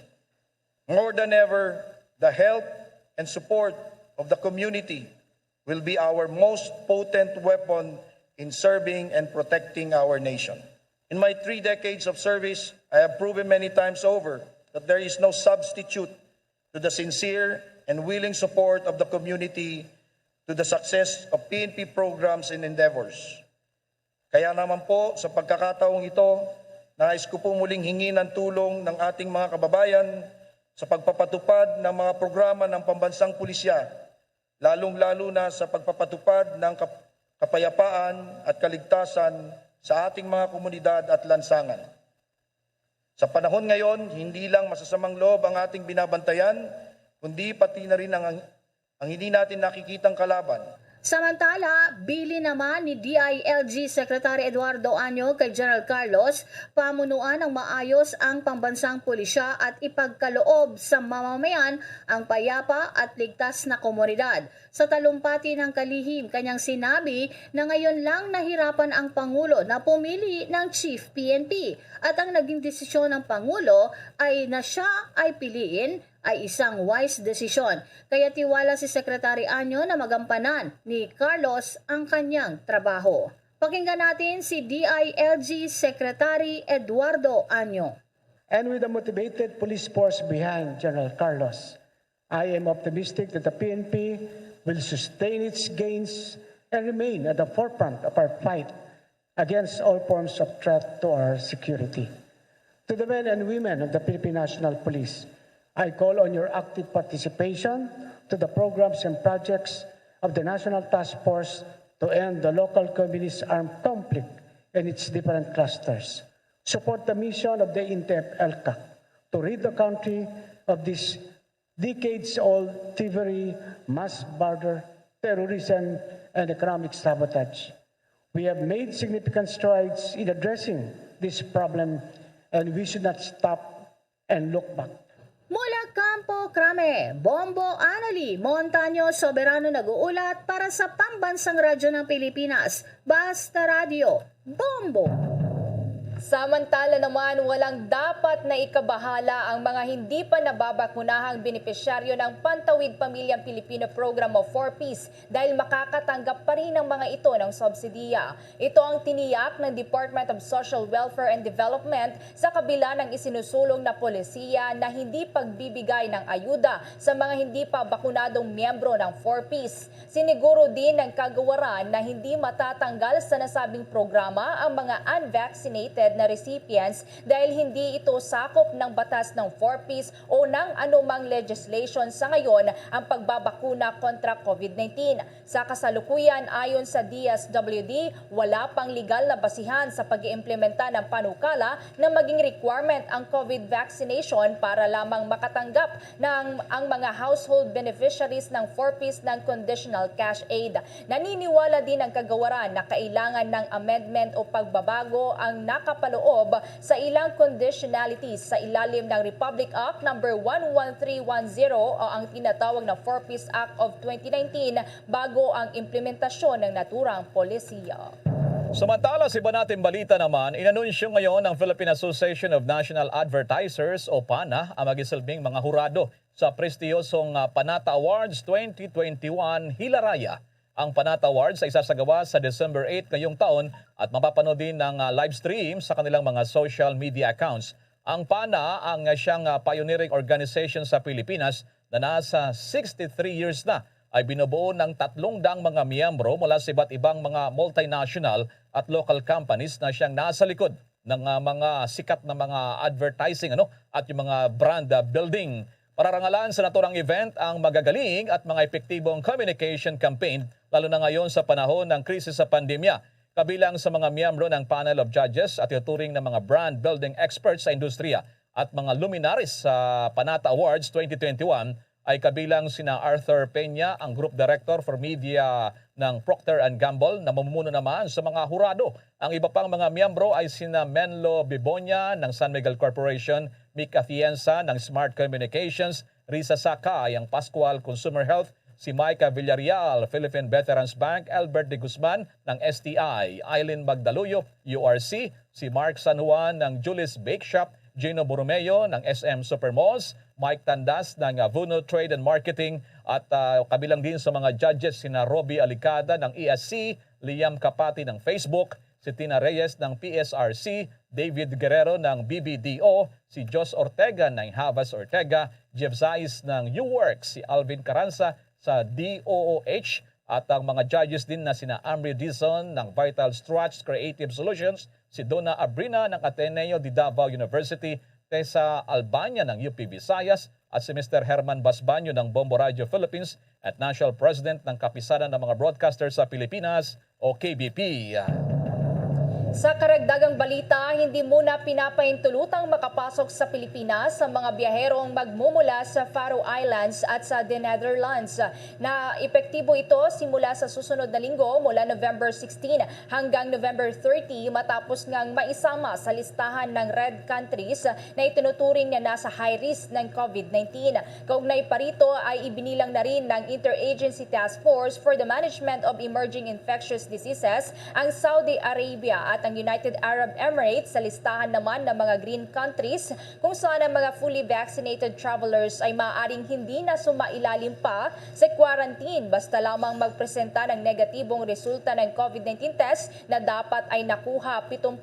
More than ever, the help and support of the community will be our most potent weapon in serving and protecting our nation. In my 3 decades of service, I have proven many times over that there is no substitute to the sincere and willing support of the community to the success of PNP programs and endeavors. Kaya naman po, sa pagkakataong ito, nais ko po muling hingi ng tulong ng ating mga kababayan sa pagpapatupad ng mga programa ng Pambansang Pulisya, lalong-lalo na sa pagpapatupad ng kapayapaan at kaligtasan sa ating mga komunidad at lansangan. Sa panahon ngayon, hindi lang masasamang loob ang ating binabantayan, kundi pati na rin ang hindi natin nakikitang kalaban. Samantala, bili naman ni DILG Secretary Eduardo Año kay General Carlos, pamunuan ng maayos ang pambansang pulisya at ipagkaloob sa mamamayan ang payapa at ligtas na komunidad. Sa talumpati ng kalihim, kanyang sinabi na ngayon lang nahirapan ang Pangulo na pumili ng Chief PNP at ang naging desisyon ng Pangulo ay na siya ay piliin ay isang wise desisyon. Kaya tiwala si Secretary Año na magampanan ni Carlos ang kanyang trabaho. Pakinggan natin si DILG Secretary Eduardo Año. And with the motivated police force behind General Carlos, I am optimistic that the PNP will sustain its gains and remain at the forefront of our fight against all forms of threat to our security. To the men and women of the Philippine National Police, I call on your active participation to the programs and projects of the National Task Force to end the local communist armed conflict in its different clusters. Support the mission of the INTEP-ELCA to rid the country of this decades-old thievery, mass murder, terrorism, and economic sabotage. We have made significant strides in addressing this problem, and we should not stop and look back. Mula Campo Crame, Bombo Anali, Montaño Soberano nag-uulat para sa Pambansang Radyo ng Pilipinas, Basta Radio, Bombo. Samantala naman, walang dapat na ikabahala ang mga hindi pa nababakunahang benepisyaryo ng Pantawid Pamilyang Pilipino Program of 4Ps dahil makakatanggap pa rin ang mga ito ng subsidiya. Ito ang tiniyak ng Department of Social Welfare and Development sa kabila ng isinusulong na polisiya na hindi pagbibigay ng ayuda sa mga hindi pa bakunadong miyembro ng 4Ps. Siniguro din ng kagawaran na hindi matatanggal sa nasabing programa ang mga unvaccinated na recipients dahil hindi ito sakop ng batas ng 4Ps o ng anumang legislation sa ngayon ang pagbabakuna kontra COVID-19. Sa kasalukuyan, ayon sa DSWD, wala pang legal na basihan sa pag-iimplementa ng panukala na maging requirement ang COVID vaccination para lamang makatanggap ng ang mga household beneficiaries ng 4Ps ng conditional cash aid. Naniniwala din ang kagawaran na kailangan ng amendment o pagbabago ang nakapaloob sa ilang conditionalities sa ilalim ng Republic Act No. 11310 o ang tinatawag na 4Ps Act of 2019 bago ang implementasyon ng naturang polisiya. Samantala, sa iba nating balita naman, inanunsyo ngayon ng Philippine Association of National Advertisers o PANA ang magisilbing mga hurado sa prestiyosong Panata Awards 2021 Hilaraya. Ang Panata Awards ay isasagawa sa December 8 ngayong taon at mapapanood din ng live stream sa kanilang mga social media accounts. Ang PANA ang siyang pioneering organization sa Pilipinas na nasa 63 years na ay binubuo ng 300 mga miyembro mula sa iba't ibang mga multinational at local companies na siyang nasa likod ng mga sikat na mga advertising at yung mga brand building. Pararangalan sa naturang event ang magagaling at mga epektibong communication campaign lalo na ngayon sa panahon ng krisis sa pandemya. Kabilang sa mga miyembro ng panel of judges at ituturing ng mga brand building experts sa industriya at mga luminaries sa Panata Awards 2021 ay kabilang sina Arthur Peña, ang Group Director for Media ng Procter & Gamble na mamumuno naman sa mga hurado. Ang iba pang mga miyembro ay sina Menlo Bibonia ng San Miguel Corporation, Mick Atienza ng Smart Communications, Risa Sakay ang Pascual Consumer Health, si Micah Villarreal, Philippine Veterans Bank, Albert de Guzman ng STI, Eileen Magdaluyo, URC, si Mark San Juan ng Julis Bake Shop, Gino Borromeo ng SM Supermalls, Mike Tandas ng Vuno Trade and Marketing at kabilang din sa mga judges sina Robbie Alicada ng ESC, Liam Kapati ng Facebook, si Tina Reyes ng PSRC, David Guerrero ng BBDO, si Jos Ortega ng Havas Ortega, Jeff Zais ng Uworks, si Alvin Caranza sa DOOH at ang mga judges din na sina Amri Dizon ng Vital Struts Creative Solutions, si Donna Abrina ng Ateneo de Davao University, Tessa Albania ng UP Visayas at si Mr. Herman Basbanyo ng Bombo Radio Philippines at National President ng Kapisanan ng mga Broadcasters sa Pilipinas o KBP. Sa karagdagang balita, hindi muna pinapahintulutang makapasok sa Pilipinas sa mga biyaherong magmumula sa Faroe Islands at sa The Netherlands. Na epektibo ito simula sa susunod na linggo mula November 16 hanggang November 30 matapos ngang maisama sa listahan ng red countries na itinuturing na nasa high risk ng COVID-19. Kaugnay pa rito ay ibinilang na rin ng Interagency Task Force for the Management of Emerging Infectious Diseases ang Saudi Arabia at ang United Arab Emirates sa listahan naman ng mga green countries kung saan ang mga fully vaccinated travelers ay maaaring hindi na sumailalim pa sa quarantine basta lamang magpresenta ng negatibong resulta ng COVID-19 test na dapat ay nakuha 72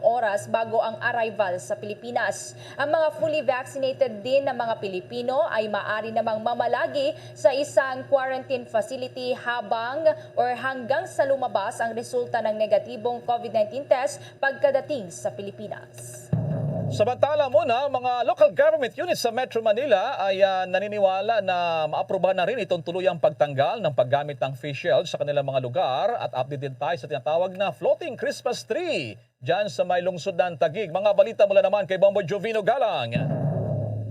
oras bago ang arrival sa Pilipinas. Ang mga fully vaccinated din na mga Pilipino ay maaari namang mamalagi sa isang quarantine facility hanggang sa lumabas ang resulta ng negatibong COVID-19 test pagkadating sa Pilipinas. Samantala muna, mga local government units sa Metro Manila ay naniniwala na maaprobahan na rin itong tuluyang pagtanggal ng paggamit ng face shield sa kanilang mga lugar at update din tayo sa tinatawag na floating Christmas tree dyan sa may lungsod ng Taguig. Mga balita mula naman kay Bombo Jovino Galang.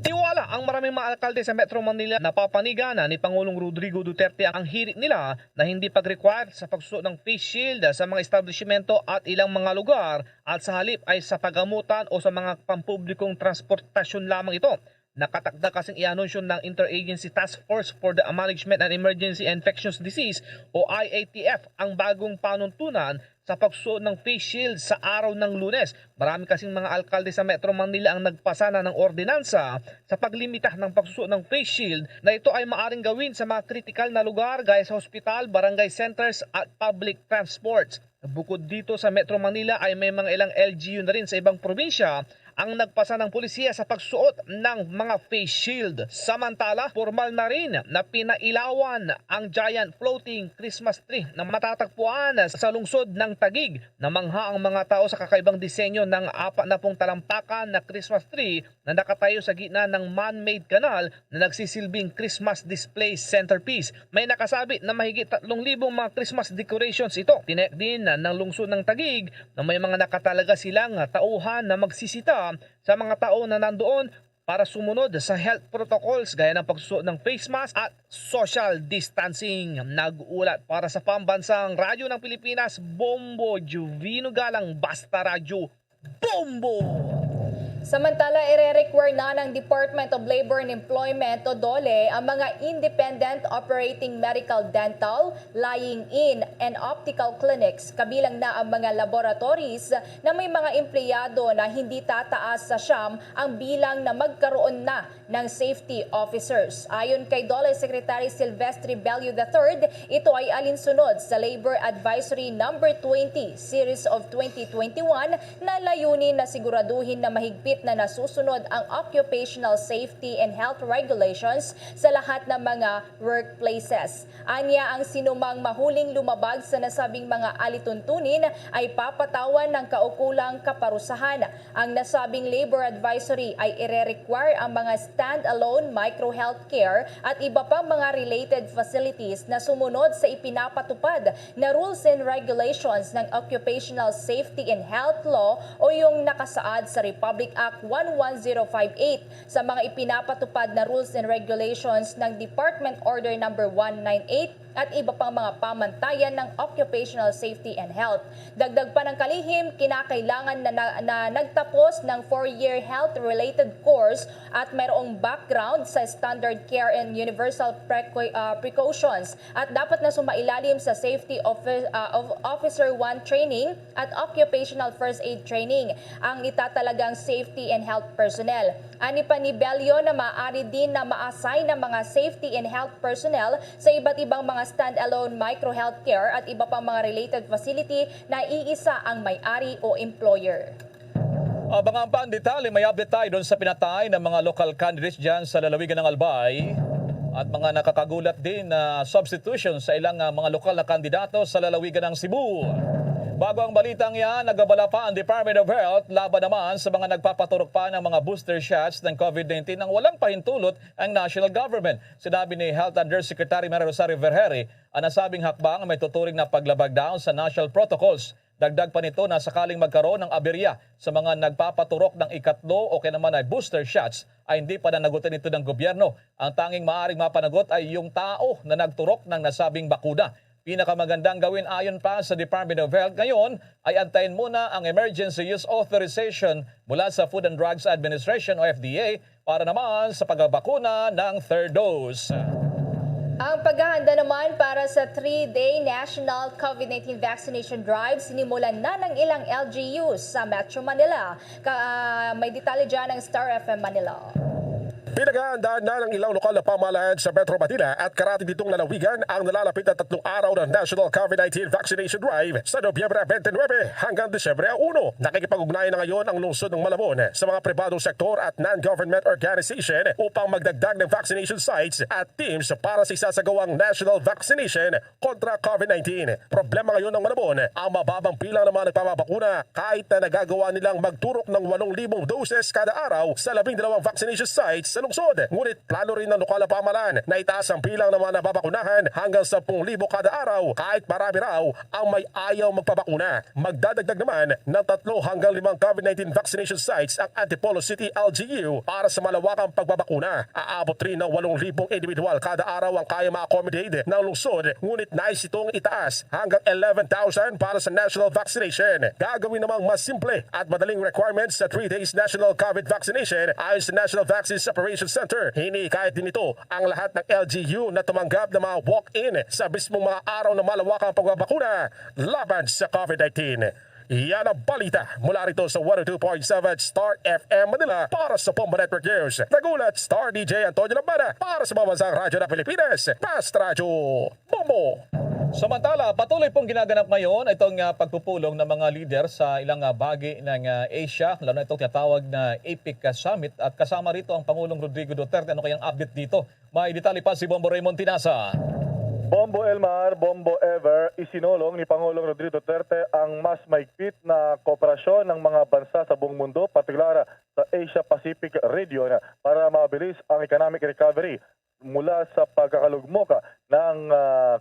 Tiwala ang maraming mga alkalde sa Metro Manila na papanigana ni Pangulong Rodrigo Duterte ang hirit nila na hindi pag-require sa pagsuot ng face shield sa mga establishmento at ilang mga lugar at sa halip ay sa pagamutan o sa mga pampublikong transportasyon lamang ito. Nakatakda kasing i-anunsyo ng Interagency Task Force for the Management and Emergency Infectious Disease o IATF ang bagong panuntunan sa pagsuot ng face shield sa araw ng Lunes. Marami kasing mga alkalde sa Metro Manila ang nagpasana ng ordinansa sa paglimita ng pagsuot ng face shield na ito ay maaring gawin sa mga kritikal na lugar gaya sa hospital, barangay centers at public transports. Bukod dito sa Metro Manila ay may mga ilang LGU na rin sa ibang probinsya ang nagpasa ng pulisya sa pagsuot ng mga face shield. Samantala, formal na rin na pinailawan ang giant floating Christmas tree na matatagpuan sa lungsod ng Taguig. Namangha ang mga tao sa kakaibang disenyo ng 40 talampakan na Christmas tree na nakatayo sa gitna ng man-made kanal na nagsisilbing Christmas display centerpiece. May nakasabi na mahigit 3,000 mga Christmas decorations ito. Tinek din ng lungsod ng Taguig na may mga nakatalaga silang tauhan na magsisita sa mga tao na nandoon para sumunod sa health protocols gaya ng pagsusuot ng face mask at social distancing. Nag-ulat para sa Pambansang Radyo ng Pilipinas, Bombo Juvino Galang, Basta Radyo, Bombo! Samantala, ire-require na ng Department of Labor and Employment o DOLE ang mga independent operating medical, dental, lying-in, and optical clinics, kabilang na ang mga laboratories na may mga empleyado na hindi tataas sa siyam ang bilang na magkaroon na ng safety officers. Ayon kay DOLE Secretary Silvestre Bello III, ito ay alinsunod sa Labor Advisory No. 20 Series of 2021 na layunin na siguraduhin na mahigpit na nasusunod ang occupational safety and health regulations sa lahat ng mga workplaces. Anya, ang sinumang mahuling lumabag sa nasabing mga alituntunin ay papatawan ng kaukulang kaparusahan. Ang nasabing labor advisory ay ire-require ang mga stand-alone micro-healthcare at iba pang mga related facilities na sumunod sa ipinapatupad na rules and regulations ng Occupational Safety and Health Law o yung nakasaad sa Republic Act 11058 sa mga ipinapatupad na rules and regulations ng Department Order No. 198 at iba pang mga pamantayan ng Occupational Safety and Health. Dagdag pa ng kalihim, kinakailangan na nagtapos ng 4-year health-related course at mayroong background sa standard care and universal precautions at dapat na sumailalim sa Safety Officer 1 training at Occupational First Aid training ang itatalagang safety and health personnel. Ani pa ni Bello na maaari din na ma-assign ng mga safety and health personnel sa iba't ibang mga stand-alone micro-healthcare at iba pang mga related facility na iisa ang may-ari o employer. Mga pandetali, may update tayo doon sa pinatay ng mga local candidates dyan sa lalawigan ng Albay at mga nakakagulat din na substitution sa ilang mga lokal na kandidato sa lalawigan ng Cebu. Bago ang balitang yan, nagabala pa ang Department of Health laban naman sa mga nagpapaturok pa ng mga booster shots ng COVID-19 nang walang pahintulot ang national government. Sinabi ni Health Undersecretary Maria Rosario Vergere, ang nasabing hakbang may tuturing na paglabag down sa national protocols. Dagdag pa nito na sakaling magkaroon ng aberya sa mga nagpapaturok ng ikatlo o kaya naman ay booster shots ay hindi pa nanagutan ito ng gobyerno. Ang tanging maaaring mapanagot ay yung tao na nagturok ng nasabing bakuna. Pinakamagandang gawin ayon pa sa Department of Health ngayon ay antayin muna ang Emergency Use Authorization mula sa Food and Drugs Administration o FDA para naman sa pagbabakuna ng third dose. Ang paghahanda naman para sa 3-day National COVID-19 Vaccination Drive sinimulan na ng ilang LGUs sa Metro Manila. May detalye dyan ng Star FM Manila. Pinaghahandaan na ng ilang lokal na pamahalaan sa Metro Manila at karati ditong lalawigan ang nalalapit na 3 araw ng National COVID-19 Vaccination Drive sa Nobyembre 29 hanggang Disyembre 1. Nakikipag-ugnayan na ngayon ang lungsod ng Malabon sa mga pribadong sektor at non-government organization upang magdagdag ng vaccination sites at teams para sa isasagawang national vaccination kontra COVID-19. Problema ngayon ng Malabon ang mababang bilang ng mga nagpapabakuna kahit na nagagawa nilang magturok ng 8,000 doses kada araw sa 12 vaccination sites sa lungsod. Ngunit plano rin ng lokal na pamahalaan na itaas ang bilang ng mga nababakunahan hanggang 10,000 kada araw kahit marami raw ang may ayaw magpabakuna. Magdadagdag naman ng 3 hanggang 5 COVID-19 vaccination sites ang Antipolo City LGU para sa malawakang pagbabakuna. Aabot rin ng 8,000 individual kada araw ang kaya ma-accommodate ng lungsod, ngunit nais itong itaas hanggang 11,000 para sa national vaccination. Gagawin namang mas simple at madaling requirements sa 3 days national COVID vaccination ayon sa National Vaccine Separation Operations Center. Hinikayat din ito ang lahat ng LGU na tumanggap ng mga walk-in sa mismong mga araw na malawakang pagbabakuna laban sa COVID-19. Yan ang balita mula rito sa 102.7 Star FM Manila para sa Bombo Network News. Nagulat Star DJ Antonio Lambada para sa Pambansang Radyo ng Pilipinas. Past Radyo Bombo. Samantala, patuloy pong ginaganap ngayon itong pagpupulong ng mga leader sa ilang bahagi ng Asia, lalo na itong tinatawag na APEC Summit at kasama rito ang Pangulong Rodrigo Duterte. Ano kayang update dito? May detalye pa si Bombo Raymond Tinasa. Bombo Elmar, Bombo Ever, isinulong ni Pangulong Rodrigo Duterte ang mas maigpit na kooperasyon ng mga bansa sa buong mundo, partikular sa Asia-Pacific region para mabilis ang economic recovery mula sa pagkakalugmok ng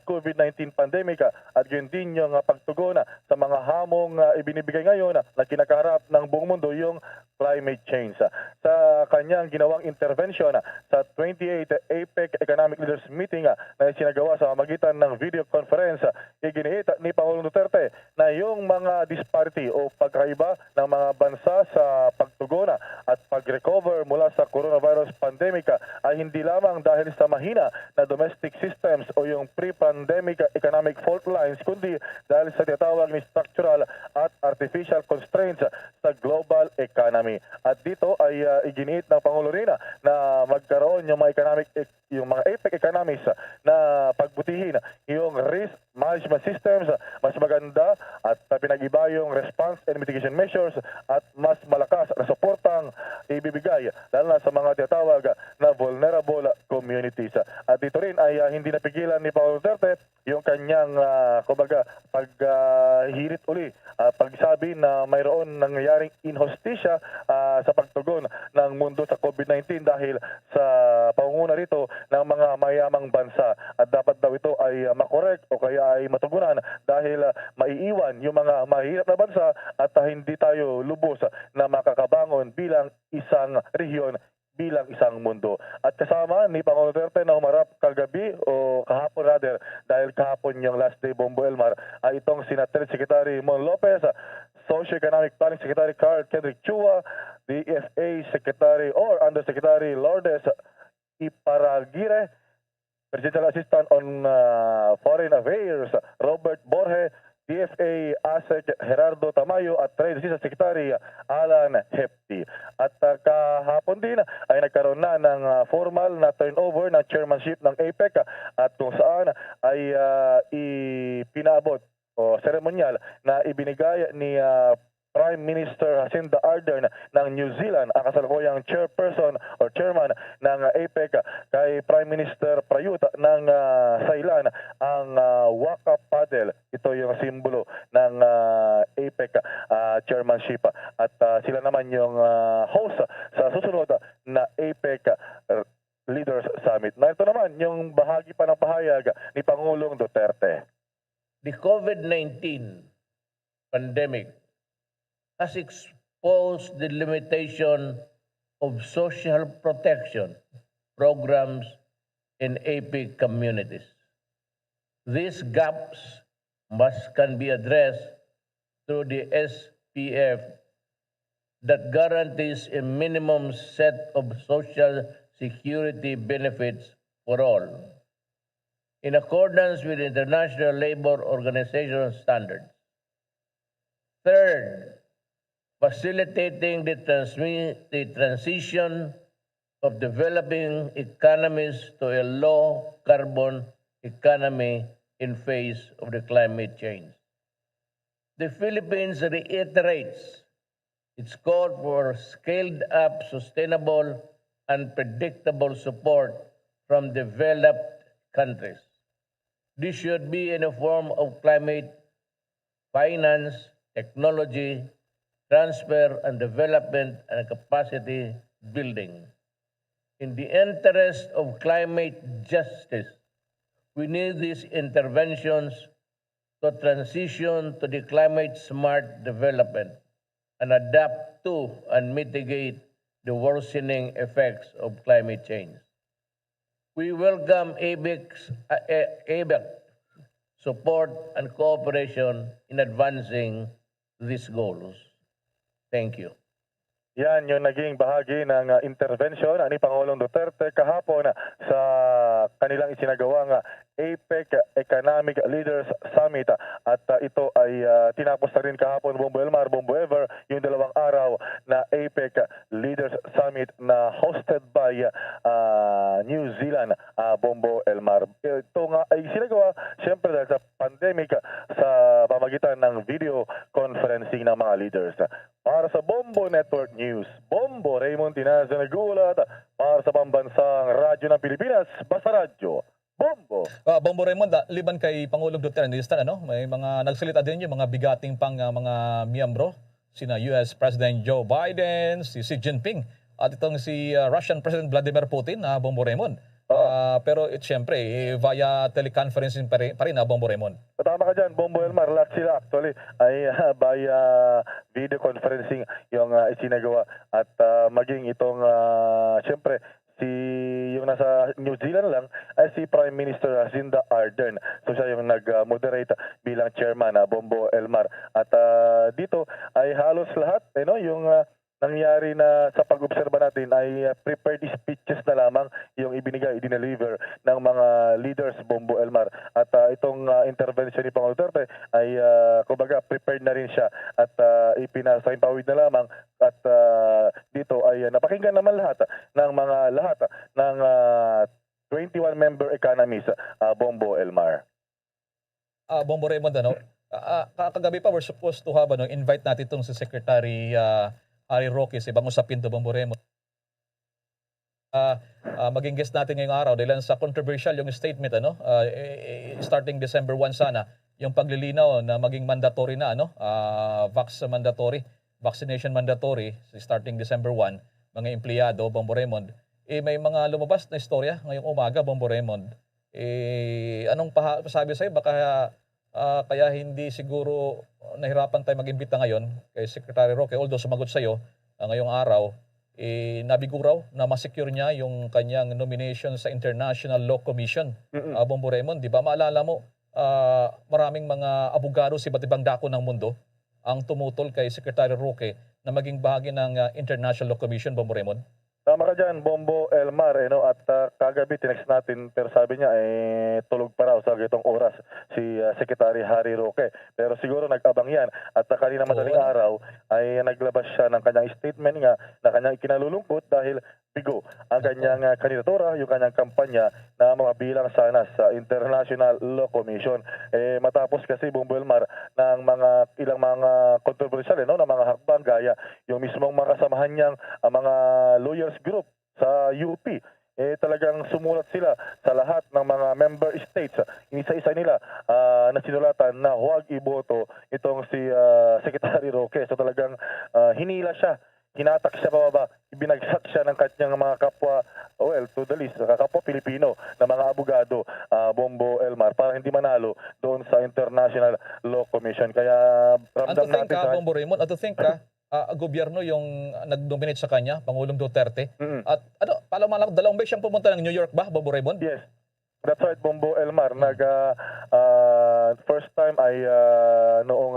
COVID-19 pandemic at yun din yung pagtugon sa mga hamong ibinibigay ngayon na kinakaharap ng buong mundo, yung climate change. Sa kanyang ginawang intervention sa 28th APEC Economic Leaders Meeting na isinagawa sa magitan ng video conference, iginiit ni Pangulong Duterte na yung mga disparity o pagkaiba ng mga bansa sa pagtugon at pag-recover mula sa coronavirus pandemic ay hindi lamang dahil sa mahina na domestic systems o yung pre-pandemic economic fault lines, kundi dahil sa tinatawag ni structural at artificial constraints sa global economy. At dito ay iginiit ng Pangulo rin na magkaroon yung mga APEC economies na pagbutihin yung risk management systems, mas maganda at pinag-iba yung response and mitigation measures at mas malakas na suportang ibibigay lalo na sa mga tinatawag na vulnerable communities. At dito rin ay hindi napigilan ni Pangulong Duterte yung kanyang paghirit uli, pagsabi na mayroon nangyayaring inhostisya sa pagtugon ng mundo sa COVID-19 dahil sa pangunguna rito ng mga mayamang bansa, at dapat daw ito ay makorek o kaya ay matugunan dahil maiiwan yung mga mahirap na bansa at hindi tayo lubos na makakabangon bilang isang rehiyon, bilang isang mundo. At kasama ni Pangulong Duterte na humarap kagabi o kahapon rather, dahil kahapon yung last day Bombo Elmar, ay itong sina Trade Secretary Mon Lopez, Socio-Economic Planning Secretary Carl Kendrick Chua, DFA Secretary or Undersecretary Lourdes Iparagire, Presidential Assistant on Foreign Affairs Robert Borge, DFA ASEC Gerardo Tamayo at Trade Assistant Secretary Alan Hefty. At kahapon din ay nagkaroon na ng formal na turnover ng chairmanship ng APEC at kung saan ay ipinaabot o seremonyal na ibinigay ni Prime Minister Jacinda Ardern ng New Zealand, ang kasalukuyang chairperson or chairman ng APEC, kay Prime Minister Prayut ng Thailand, ang Waka Paddle. Ito yung simbolo ng APEC chairmanship. At sila naman yung host sa susunod na APEC Leaders Summit. Na ito naman yung bahagi pa ng pahayag ni Pangulong Duterte. The COVID-19 pandemic has exposed the limitation of social protection programs in APEC communities. These gaps can be addressed through the SPF that guarantees a minimum set of social security benefits for all, in accordance with International Labor Organization standards. Third, facilitating the transition of developing economies to a low-carbon economy in face of the climate change. The Philippines reiterates its call for scaled-up, sustainable, and predictable support from developed countries. This should be in the form of climate finance, technology, transfer and development, and capacity building. In the interest of climate justice, we need these interventions to transition to the climate-smart development and adapt to and mitigate the worsening effects of climate change. We welcome ABEC's support and cooperation in advancing these goals. Thank you. Yan yung naging bahagi ng intervention ni Pangulong Duterte kahapon sa kanilang isinagawang APEC Economic Leaders Summit at ito ay tinapos na rin kahapon Bombo Elmar, Bombo Ever, yung 2 araw na APEC Leaders Summit na hosted by New Zealand, Bombo Elmar. Ito nga ay sinagawa siyempre dahil sa pandemic sa pamagitan ng video conferencing ng mga leaders. Para sa Bombo Network News, Bombo Raymond Tinaza nagulat para sa pambansang radyo ng Pilipinas, Basta Radyo. Bombo. Bombo Raymond, liban kay Pangulong Duterte, may mga nagsalita din yung mga bigating pang mga miyembro, sina US President Joe Biden, si Xi Jinping, at itong si Russian President Vladimir Putin, Bombo Raymond. Pero siyempre, via teleconferencing pa rin, Bombo Raymond. Tama ka dyan, Bombo Elmar, lahat sila actually ay via video conferencing yung isinagawa at maging itong siyempre yung nasa New Zealand lang ay si Prime Minister Jacinda Ardern. So siya yung nag-moderate bilang chairman, Bombo Elmar. At dito ay halos lahat, yung nangyari na sa pag-obserba natin ay prepared speeches na lamang yung dineliver ng mga leaders, Bombo Elmar. At itong intervention ni Pangulong Duterte ay kumbaga prepared na rin siya at ipinasaimpawid na lamang at dito ay napakinggan naman lahat ng 21 member economies, Bombo Elmar. Bombo Raymond, kagabi pa we're supposed to have invite natin itong si Secretary Harry Roque sa ibang usapin to, Bombo Raymond. Maging guest natin ngayong araw dahil sa controversial yung statement starting December 1 sana yung paglilinaw na maging mandatory na vaccination mandatory starting December 1 mga empleyado, Bombo Raymond. May mga lumabas na istorya ngayong umaga, Bombo Raymond. Anong pasabi sa'yo? Baka kaya hindi siguro nahirapan tayo mag-imbita ngayon kay Secretary Roque, although sumagot sa'yo ngayong araw, nabiguraw na masecure niya yung kanyang nomination sa International Law Commission. Bombo Raymond, di ba maalala mo, maraming mga abogado sa iba't ibang dako ng mundo ang tumutol kay Secretary Roque na maging bahagi ng International Law Commission, Bombo Raymond? Tama ka dyan, Bombo Elmar, at kagabi tinext natin pero sabi niya tulog pa raw sa gitong oras si Secretary Harry Roque. Pero siguro nag-abang yan at kanina madaling araw ay naglabas siya ng kanyang statement nga na kanyang ikinalulungkot dahil bigo ang kanyang kandidatura, yung kanyang kampanya na mabilang sana sa International Law Commission. Matapos kasi, Bombo Elmar, ng ilang mga controversial na mga hakbang gaya yung mismong mga kasamahan niyang mga lawyers group sa UP, talagang sumulat sila sa lahat ng mga member states. Inisa-isa nila na sinulatan na huwag iboto itong si Secretary Roque. So talagang hinila siya, hinatak siya pababa, ibinagsak siya ng kanyang mga kapwa, to the list, kapwa Pilipino na mga abogado, Bombo Elmar, para hindi manalo doon sa International Law Commission. Kaya ramdam natin sa... Bombo Raymond, to think gobyerno yung nag-nominate sa kanya, Pangulong Duterte. At dalawang beses siyang pumunta ng New York ba, Bombo Raymond? Yes. That's right, Bombo Elmar. First time ay noong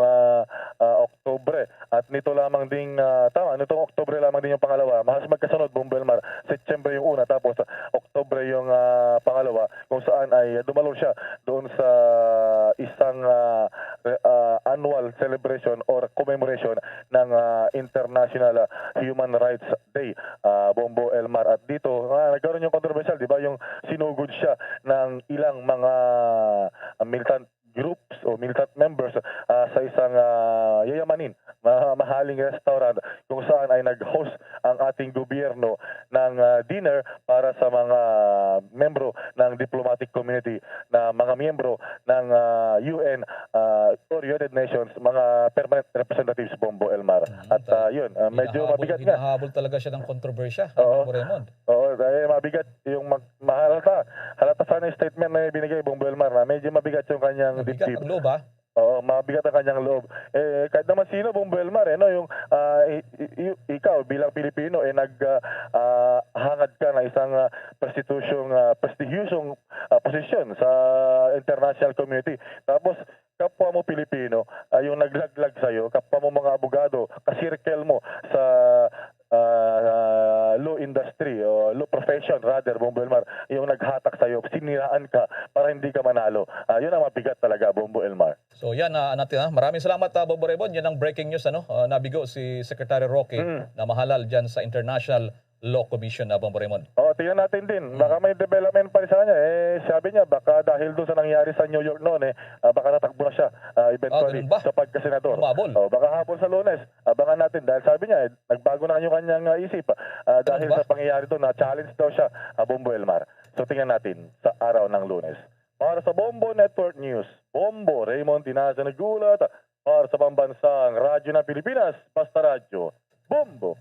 Oktubre. At nito lamang ding, nitong Oktubre lamang din yung pangalawa. Mahas magkasunod, Bombo Elmar. September yung una, tapos Oktubre yung pangalawa. Kung saan ay dumalo siya doon sa isang annual celebration or commemoration ng International Human Rights Day, Bombo Elmar. At dito, nagkaroon yung controversial, di ba? Yung sinugod siya ng ilang mga militant groups o militant members sa isang yayamanin, mahaling restaurant kung saan ay nag-host ang ating gobyerno ng dinner para sa mga membro ng diplomatic community na mga miyembro ng UN or United Nations, mga permanent representatives, Bombo Elmar. At yun, medyo mabigat nga. Hinahabol talaga siya ng kontrobersya, Bombo Raymond. Oo, mabigat yung halata sana yung statement na binigay, Bombo Elmar, na medyo mabigat yung kanyang Mabigat ang loob, Oo, mabigat ang kanyang loob. Kahit naman sino, Bombo Elmar, yung ikaw bilang Pilipino, hangad ka na isang prestigiosong posisyon sa international community. Tapos, kapwa mo Pilipino, yung naglaglag sa'yo, kapwa mo mga abogado, kasirkel mo sa law industry o law profession rather, Bombo Elmar, yung naghatak sa'yo, siniraan ka para hindi ka manalo. Yun ang mabigat talaga, Bombo Elmar. So yan natin. Maraming salamat Bobo Rebon. Yan ang breaking news nabigo si Secretary Roque na mahalal diyan sa International Law Commission na Bombo Raymond. Tingnan natin din. Baka may development pa rin sa kanya. Sabi niya, baka dahil doon sa nangyari sa New York noon, baka tatakbo na siya eventually sa pagkasenador. Baka hapon sa Lunes. Abangan natin. Dahil sabi niya, nagbago na yung kanyang isip. Dahil sa pangyayari doon, na-challenge daw siya, Bombo Elmar. So tingnan natin sa araw ng Lunes. Para sa Bombo Network News, Bombo Raymond Tinaza nagulat. Para sa pambansang radyo ng Pilipinas, Basta Radyo, Bombo.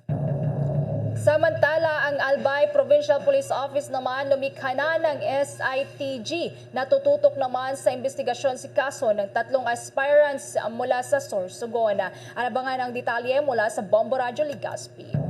Samantala, ang Albay Provincial Police Office naman lumikha na ng SITG na tututok naman sa investigasyon si kaso ng 3 aspirants mula sa Sorsogon. Abangan ang detalye mula sa Bombo Radyo Legazpi.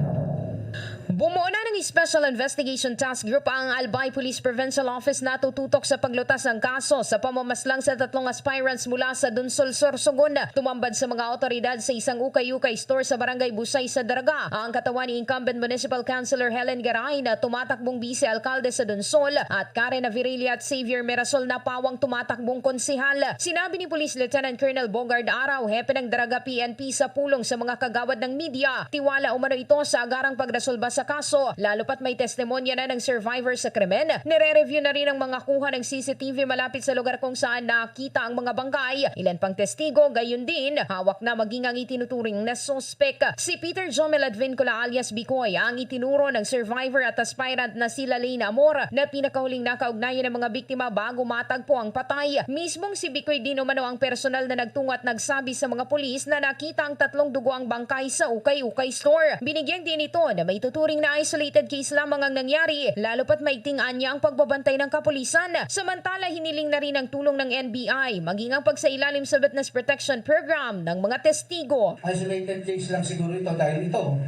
Bumuo na ng Special Investigation Task Group ang Albay Police Provincial Office na tututok sa paglutas ng kaso sa pamamaslang sa 3 aspirants mula sa Dunsol, Sorsogon. Tumambad sa mga otoridad sa isang ukay-ukay store sa Barangay Busay sa Daraga ang katawan ni incumbent Municipal Councilor Helen Garay na tumatakbong vice-alkalde sa Dunsol at Karen Avirilla at Xavier Mirasol na pawang tumatakbong konsihal. Sinabi ni Police Lieutenant Colonel Bogard Araw, hepe ng Daraga PNP sa pulong sa mga kagawad ng media. Tiwala umano ito sa agarang pagresolba sa kaso, lalo pat may testimonya na ng survivor sa krimen. Nire-review na rin ang mga kuha ng CCTV malapit sa lugar kung saan nakita ang mga bangkay. Ilan pang testigo, gayon din, hawak na maging ang itinuturing na suspek. Si Peter Jomel Advincula alias Bicoy ang itinuro ng survivor at aspirant na si Lalaine Amor na pinakahuling nakaugnayan ng mga biktima bago matagpo ang patay. Mismong si Bicoy din umano ang personal na nagtungo at nagsabi sa mga pulis na nakita ang 3 dugoang bangkay sa ukay-ukay store. Binigyan din ito na may tuturing na isolated case lamang ang nangyari, lalo pat maigtingan niya ang pagbabantay ng kapulisan. Samantala, hiniling na rin ang tulong ng NBI, maging ang pagsailalim sa Witness Protection Program ng mga testigo. Isolated case lang siguro ito dahil ito,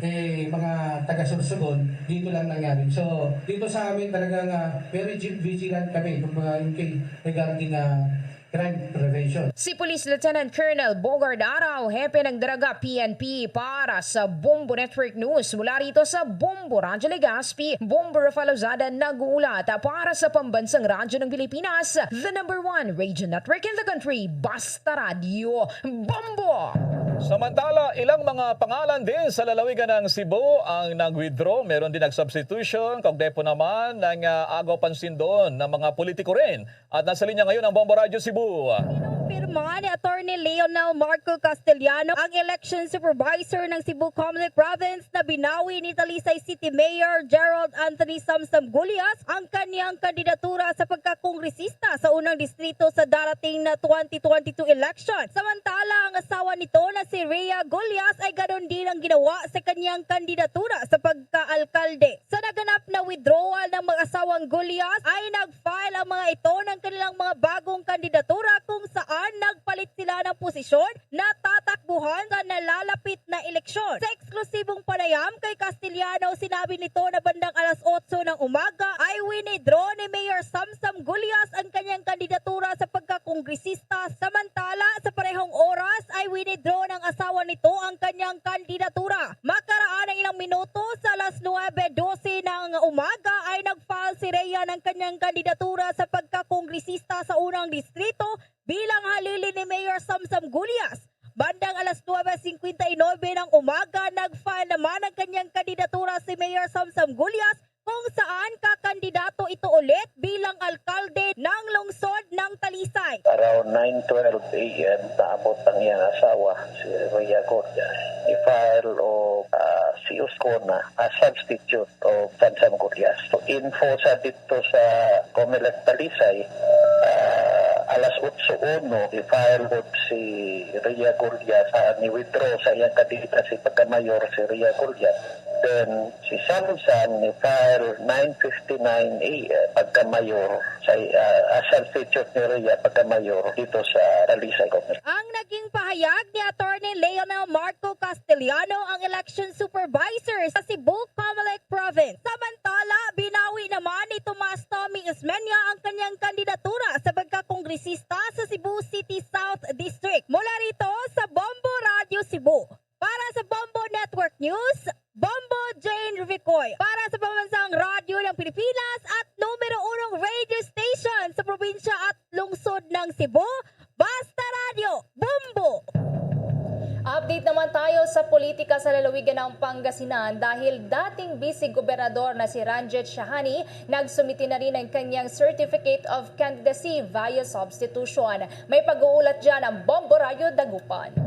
mga taga-Sorsogon, dito lang nangyari. So, dito sa amin talagang very vigilant kami regarding crime prevention. Si Police Lieutenant Colonel Bogard Araw, hepe ng Daraga PNP para sa Bombo Network News. Mula rito sa Bombo Radyo Legazpi, Bombo Rafalozada nag-uulat para sa pambansang radyo ng Pilipinas, the #1 radio network in the country, Basta Radio, Bombo! Samantala, ilang mga pangalan din sa lalawigan ng Cebu ang nag-withdraw. Meron din nag-substitution. Kagdepo naman ng agaw pansin doon ng mga politiko rin. At nasa linya ngayon ang Bombo Radio Cebu. Pirma ni Attorney Leonel Marco Castellano ang election supervisor ng Cebu Comelec Province na binawi ni Talisay City Mayor Gerald Anthony Samsam Gulyas ang kaniyang kandidatura sa pagkakongresista sa unang distrito sa darating na 2022 election. Samantala, ang asawa nito na si Rhea Gulyas ay ganoon din ang ginawa sa kaniyang kandidatura sa pagka-alkalde. Sa naganap na withdrawal ng mag-asawang Gulyas ay nag-file ang mga ito ng kanilang mga bagong kandidatura kung saan nagpalit sila ng posisyon na tatakbuhan sa nalalapit na eleksyon. Sa eksklusibong panayam kay Castellano, sinabi nito na bandang 8:00 ng umaga ay winidraw ni Mayor Samsam Gulyas ang kanyang kandidatura sa pagkakongresista. Samantala, sa parehong oras ay winidraw ng asawa nito ang kanyang kandidatura. Makaraan ng ilang minuto sa 9:12 ng umaga ay nag-file si Rhea ng kanyang kandidatura sa pagkakongresista sa unang distrito bilang halili ni Mayor Samsam Gulyas. Bandang 9:59 ng umaga, nag-file naman ang kanyang kandidatura si Mayor Samsam Gulyas kung saan kakandidato ito ulit bilang alkalde ng lungsod ng Talisay. Around 9:12 a.m. naabot ang iyang asawa, si Rhea Gulyas. I-file o si Uscona as substitute of Samsam Gulyas. So, info sa dito sa Comelec Talisay, alas 8:01, i-file po si Rhea Gulyas, ni-withdraw sa iyang kandidatura si pagkamayor si Rhea Gulyas. Then, si Samsam ni-file 9:59 a.m. pagkamayor sa substitute ni Rhea pagkamayor dito sa Talisay. Ang naging pahayag ni Attorney Leonel Marco Castellano ang election supervisor sa Cebu Comelec Province. Samantala, binawi naman ni Tomas Tommy Ismeña ang kanyang kandidatura sa pagkakongresista sa Cebu City South District. Mula rito sa Bombo Radio Cebu. Para sa Bombo Network News, Bombo Jane Rivicoy. Para sa Update naman tayo sa politika sa lalawigan ng Pangasinan dahil dating vice-gobernador na si Ranjit Shahani nagsumiti na rin ng kanyang Certificate of Candidacy via substitution. May pag-uulat dyan ang Bombo Radio Dagupan.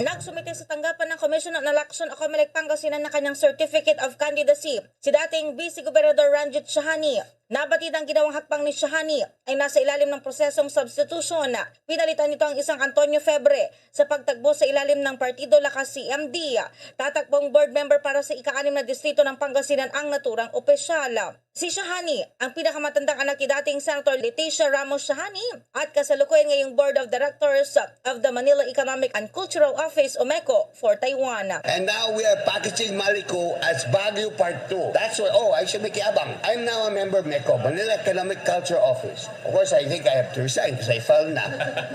Nagsumite sa tanggapan ng Commission on Election o Comelec Pangasinan na kanyang Certificate of Candidacy si dating vice-gobernador Ranjit Shahani. Nabatid ang ginawang hakbang ni Shahani ay nasa ilalim ng prosesong substitution. Pinalitan nito ang isang Antonio Febre sa pagtagbo sa ilalim ng Partido Lakas CMD. Tatakbong board member para sa ika-6 na distrito ng Pangasinan ang naturang opisyal. Si Shahani, ang pinakamatandang anak ni dating Senator Leticia Ramos Shahani at kasalukuyan ngayong Board of Directors of the Manila Economic and Cultural Office o MECO for Taiwan. And now we are packaging Malico as Baguio Part 2. That's what, I should make yabang. I'm now a member of MECO, Manila Economic Culture Office. Of course, I think I have to resign because I fell na.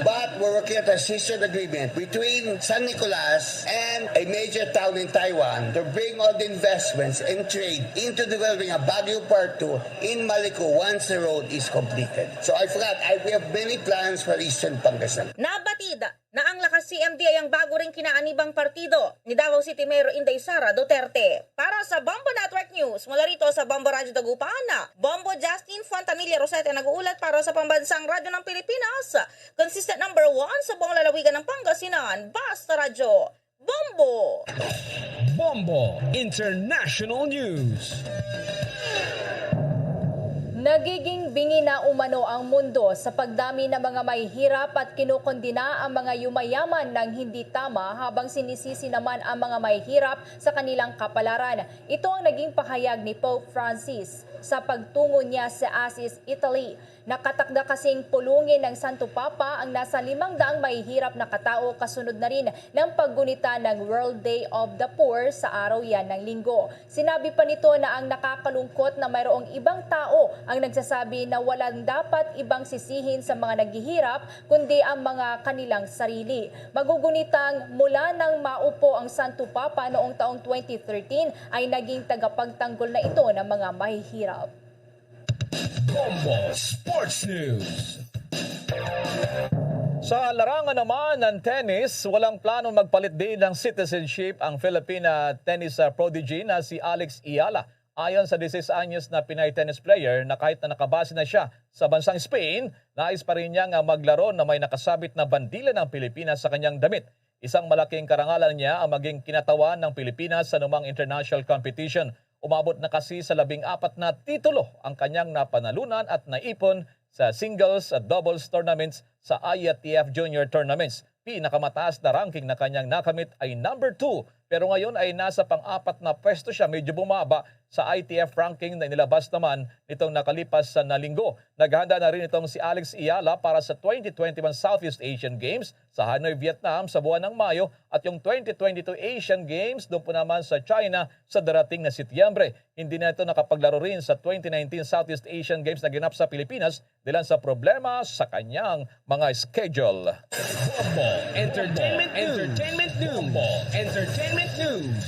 But we're working at a sister agreement between San Nicolas and a major town in Taiwan to bring all the investments and trade into developing a Baguio Part 2 in Malico once the road is completed. So I forgot, we have many plans for Eastern Pangasinan. Nabatid na ang Lakas CMD ay ang bago ring kinaanibang partido ni Davao City Mayor Inday Sara Duterte. Para sa Bombo Network News, mula rito sa Bombo Radio Dagupan, Bombo Justin Fontanilla Rosete nag-uulat para sa Pambansang Radyo ng Pilipinas. Consistent number 1 sa buong lalawigan ng Pangasinan, Basta Radyo. Bombo! Bombo International News. Nagiging bingi na umano ang mundo sa pagdami ng mga mahihirap at kinukondina ang mga yumayaman ng hindi tama habang sinisisi naman ang mga mahihirap sa kanilang kapalaran. Ito ang naging pahayag ni Pope Francis sa pagtungo niya sa Assis, Italy. Nakatakda kasing pulungin ng Santo Papa ang nasa 500 mahihirap na katao kasunod na rin ng paggunita ng World Day of the Poor sa araw yan ng linggo. Sinabi pa nito na ang nakakalungkot na mayroong ibang tao ang nagsasabi na walang dapat ibang sisihin sa mga naghihirap kundi ang mga kanilang sarili. Magugunitang mula nang maupo ang Santo Papa noong taong 2013 ay naging tagapagtanggol na ito ng mga mahihirap. Bombo Sports News. Sa larangan naman ng tennis, walang planong magpalit din ng citizenship ang Filipina tennis prodigy na si Alex Iyala. Ayon sa 16 anyos na Pinay tennis player na kahit na nakabase na siya sa bansang Spain, nais pa rin niyang maglaro na may nakasabit na bandila ng Pilipinas sa kanyang damit. Isang malaking karangalan niya ang maging kinatawan ng Pilipinas sa anumang international competition. Umabot na kasi sa 14 na titulo ang kanyang napanalunan at naipon sa singles at doubles tournaments sa IATF Junior Tournaments. Pinakamataas na ranking na kanyang nakamit ay number 2 pero ngayon ay nasa pang-4 na pwesto siya, medyo bumaba sa ITF ranking na inilabas naman nitong nakalipas na linggo. Naghanda na rin itong si Alex Iyala para sa 2021 Southeast Asian Games sa Hanoi, Vietnam sa buwan ng Mayo at yung 2022 Asian Games doon po naman sa China sa darating na Setyembre. Hindi na ito nakapaglaro rin sa 2019 Southeast Asian Games na ginap sa Pilipinas dahil sa problema sa kanyang mga schedule. Bombo Entertainment News. Entertainment News.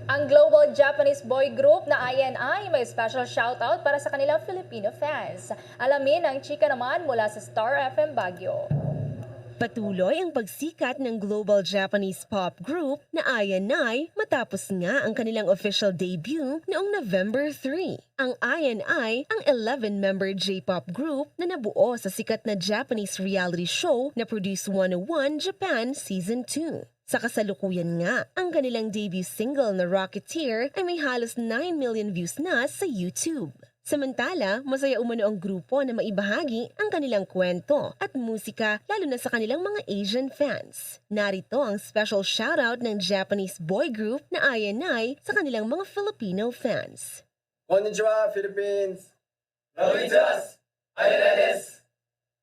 Ang global Japanese boy group na INI may special shoutout para sa kanilang Filipino fans. Alamin ang chika naman mula sa Star FM Baguio. Patuloy ang pagsikat ng global Japanese pop group na INI matapos nga ang kanilang official debut noong November 3. Ang INI ang 11-member J-pop group na nabuo sa sikat na Japanese reality show na Produce 101 Japan Season 2. Sa kasalukuyan nga, ang kanilang debut single na Rocketeer ay may halos 9 million views na sa YouTube. Samantala, masaya umano ang grupo na maibahagi ang kanilang kwento at musika lalo na sa kanilang mga Asian fans. Narito ang special shoutout ng Japanese boy group na INI sa kanilang mga Filipino fans. Konnichiwa, Philippines! Noritas! INI desu!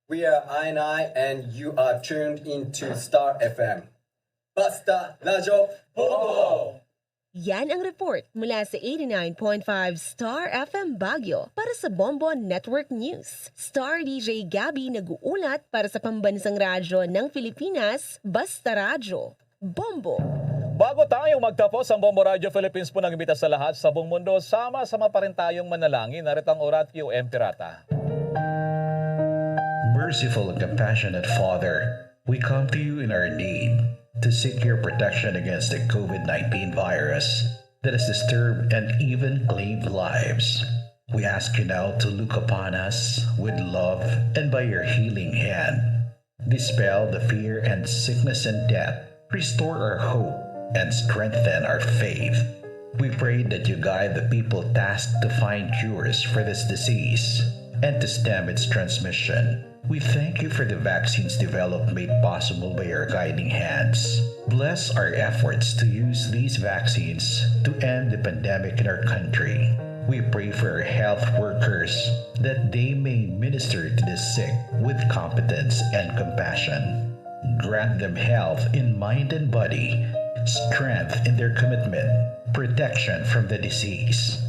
We are INI and you are tuned into Star FM. Basta Radyo Bombo! Yan ang report mula sa 89.5 Star FM Baguio para sa Bombo Network News. Star DJ Gabby nag-uulat para sa pambansang radyo ng Pilipinas, Basta Radyo Bombo. Bago tayong magtapos ang Bombo Radio Philippines po nag-imbita sa lahat sa buong mundo, sama-sama pa rin tayong manalangin. Narito ang Oratio M. Pirata. Merciful and compassionate Father, We come to you in our need to seek your protection against the COVID-19 virus that has disturbed and even claimed lives. We ask you now to look upon us with love and by your healing hand. Dispel the fear and sickness and death. Restore our hope and strengthen our faith. We pray that you guide the people tasked to find cures for this disease and to stem its transmission. We thank you for the vaccines developed made possible by your guiding hands. Bless our efforts to use these vaccines to end the pandemic in our country. We pray for our health workers that they may minister to the sick with competence and compassion. Grant them health in mind and body, strength in their commitment, protection from the disease.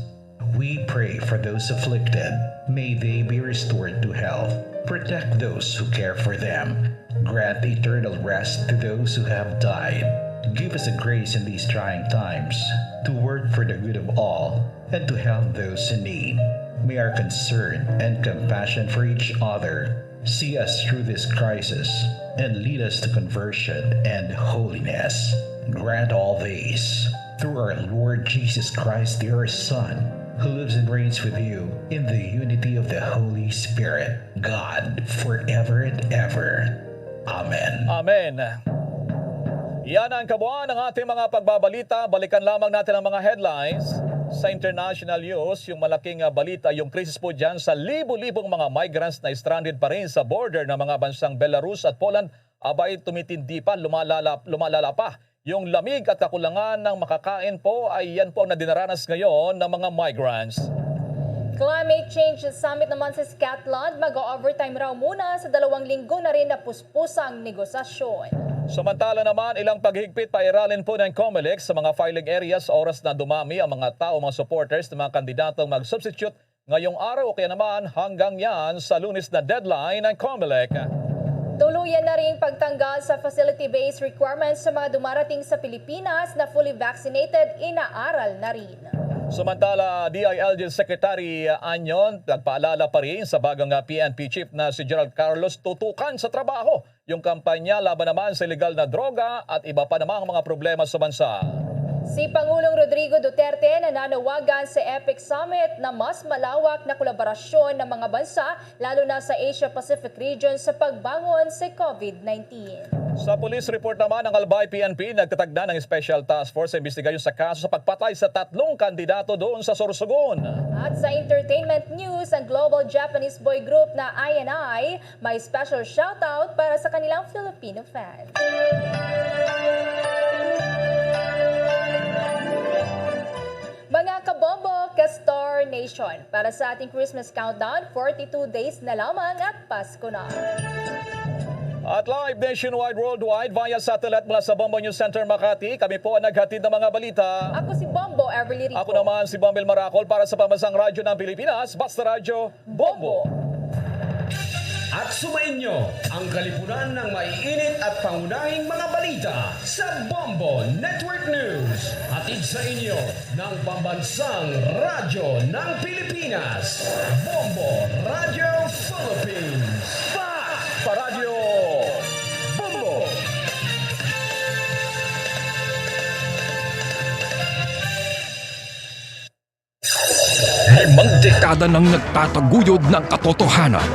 We pray for those afflicted. May they be restored to health. Protect those who care for them. Grant eternal rest to those who have died. Give us a grace in these trying times to work for the good of all and to help those in need. May our concern and compassion for each other see us through this crisis and lead us to conversion and holiness. Grant all these through our Lord Jesus Christ, your Son, who lives and reigns with you in the unity of the Holy Spirit, God, forever and ever. Amen. Amen. Yan ang kabuuan ng ating mga pagbabalita. Balikan lamang natin ang mga headlines. Sa international news, yung malaking balita, yung krisis po dyan sa libo-libong mga migrants na stranded pa rin sa border ng mga bansang Belarus at Poland, abay tumitindi pa, lumalala pa. Yung lamig at kakulangan ng makakain po ay yan po ang nadinaranas ngayon ng mga migrants. Climate Change Summit naman sa Scotland, mag-overtime raw muna sa 2 linggo na rin na puspusang negosasyon. Samantala naman, ilang paghigpit pairalin po ng COMELEC sa mga filing areas oras na dumami ang mga tao, mga supporters ng mga kandidatong mag-substitute ngayong araw o kaya naman hanggang yan sa Lunes na deadline ng COMELEC. Tuluyan na rin pagtanggal sa facility-based requirements sa mga dumarating sa Pilipinas na fully vaccinated, inaaral na rin. Samantala, DILG Secretary Anyon nagpaalala pa rin sa bagong PNP Chief na si Gerald Carlos tutukan sa trabaho yung kampanya laban naman sa illegal na droga at iba pa namang mga problema sa bansa. Si Pangulong Rodrigo Duterte nananawagan sa EPIC Summit na mas malawak na kolaborasyon ng mga bansa lalo na sa Asia-Pacific region sa pagbangon sa COVID-19. Sa police report naman ng Albay PNP, nagtatag na ng Special Task Force sa investigasyon sa kaso sa pagpatay sa 3 kandidato doon sa Sorsogon. At sa entertainment news, ang global Japanese boy group na INI may special shoutout para sa kanilang Filipino fans. Mga kabombo, ka-Star Nation, para sa ating Christmas countdown, 42 days na lamang at Pasko na. At live nationwide, worldwide, via satellite mula sa Bombo News Center, Makati, kami po ang naghatid ng mga balita. Ako si Bombo Everly Rico. Ako naman si Bombel Maracol para sa Pambansang Radyo ng Pilipinas, Basta Radyo, Bombo. At sumainyo ang kalipunan ng maiinit at pangunahing mga balita sa Bombo Network News. Hatid sa inyo ng Pambansang Radyo ng Pilipinas, Bombo Radio Philippines. Sa Radyo Bombo. Limang dekada nang nagtataguyod ng katotohanan.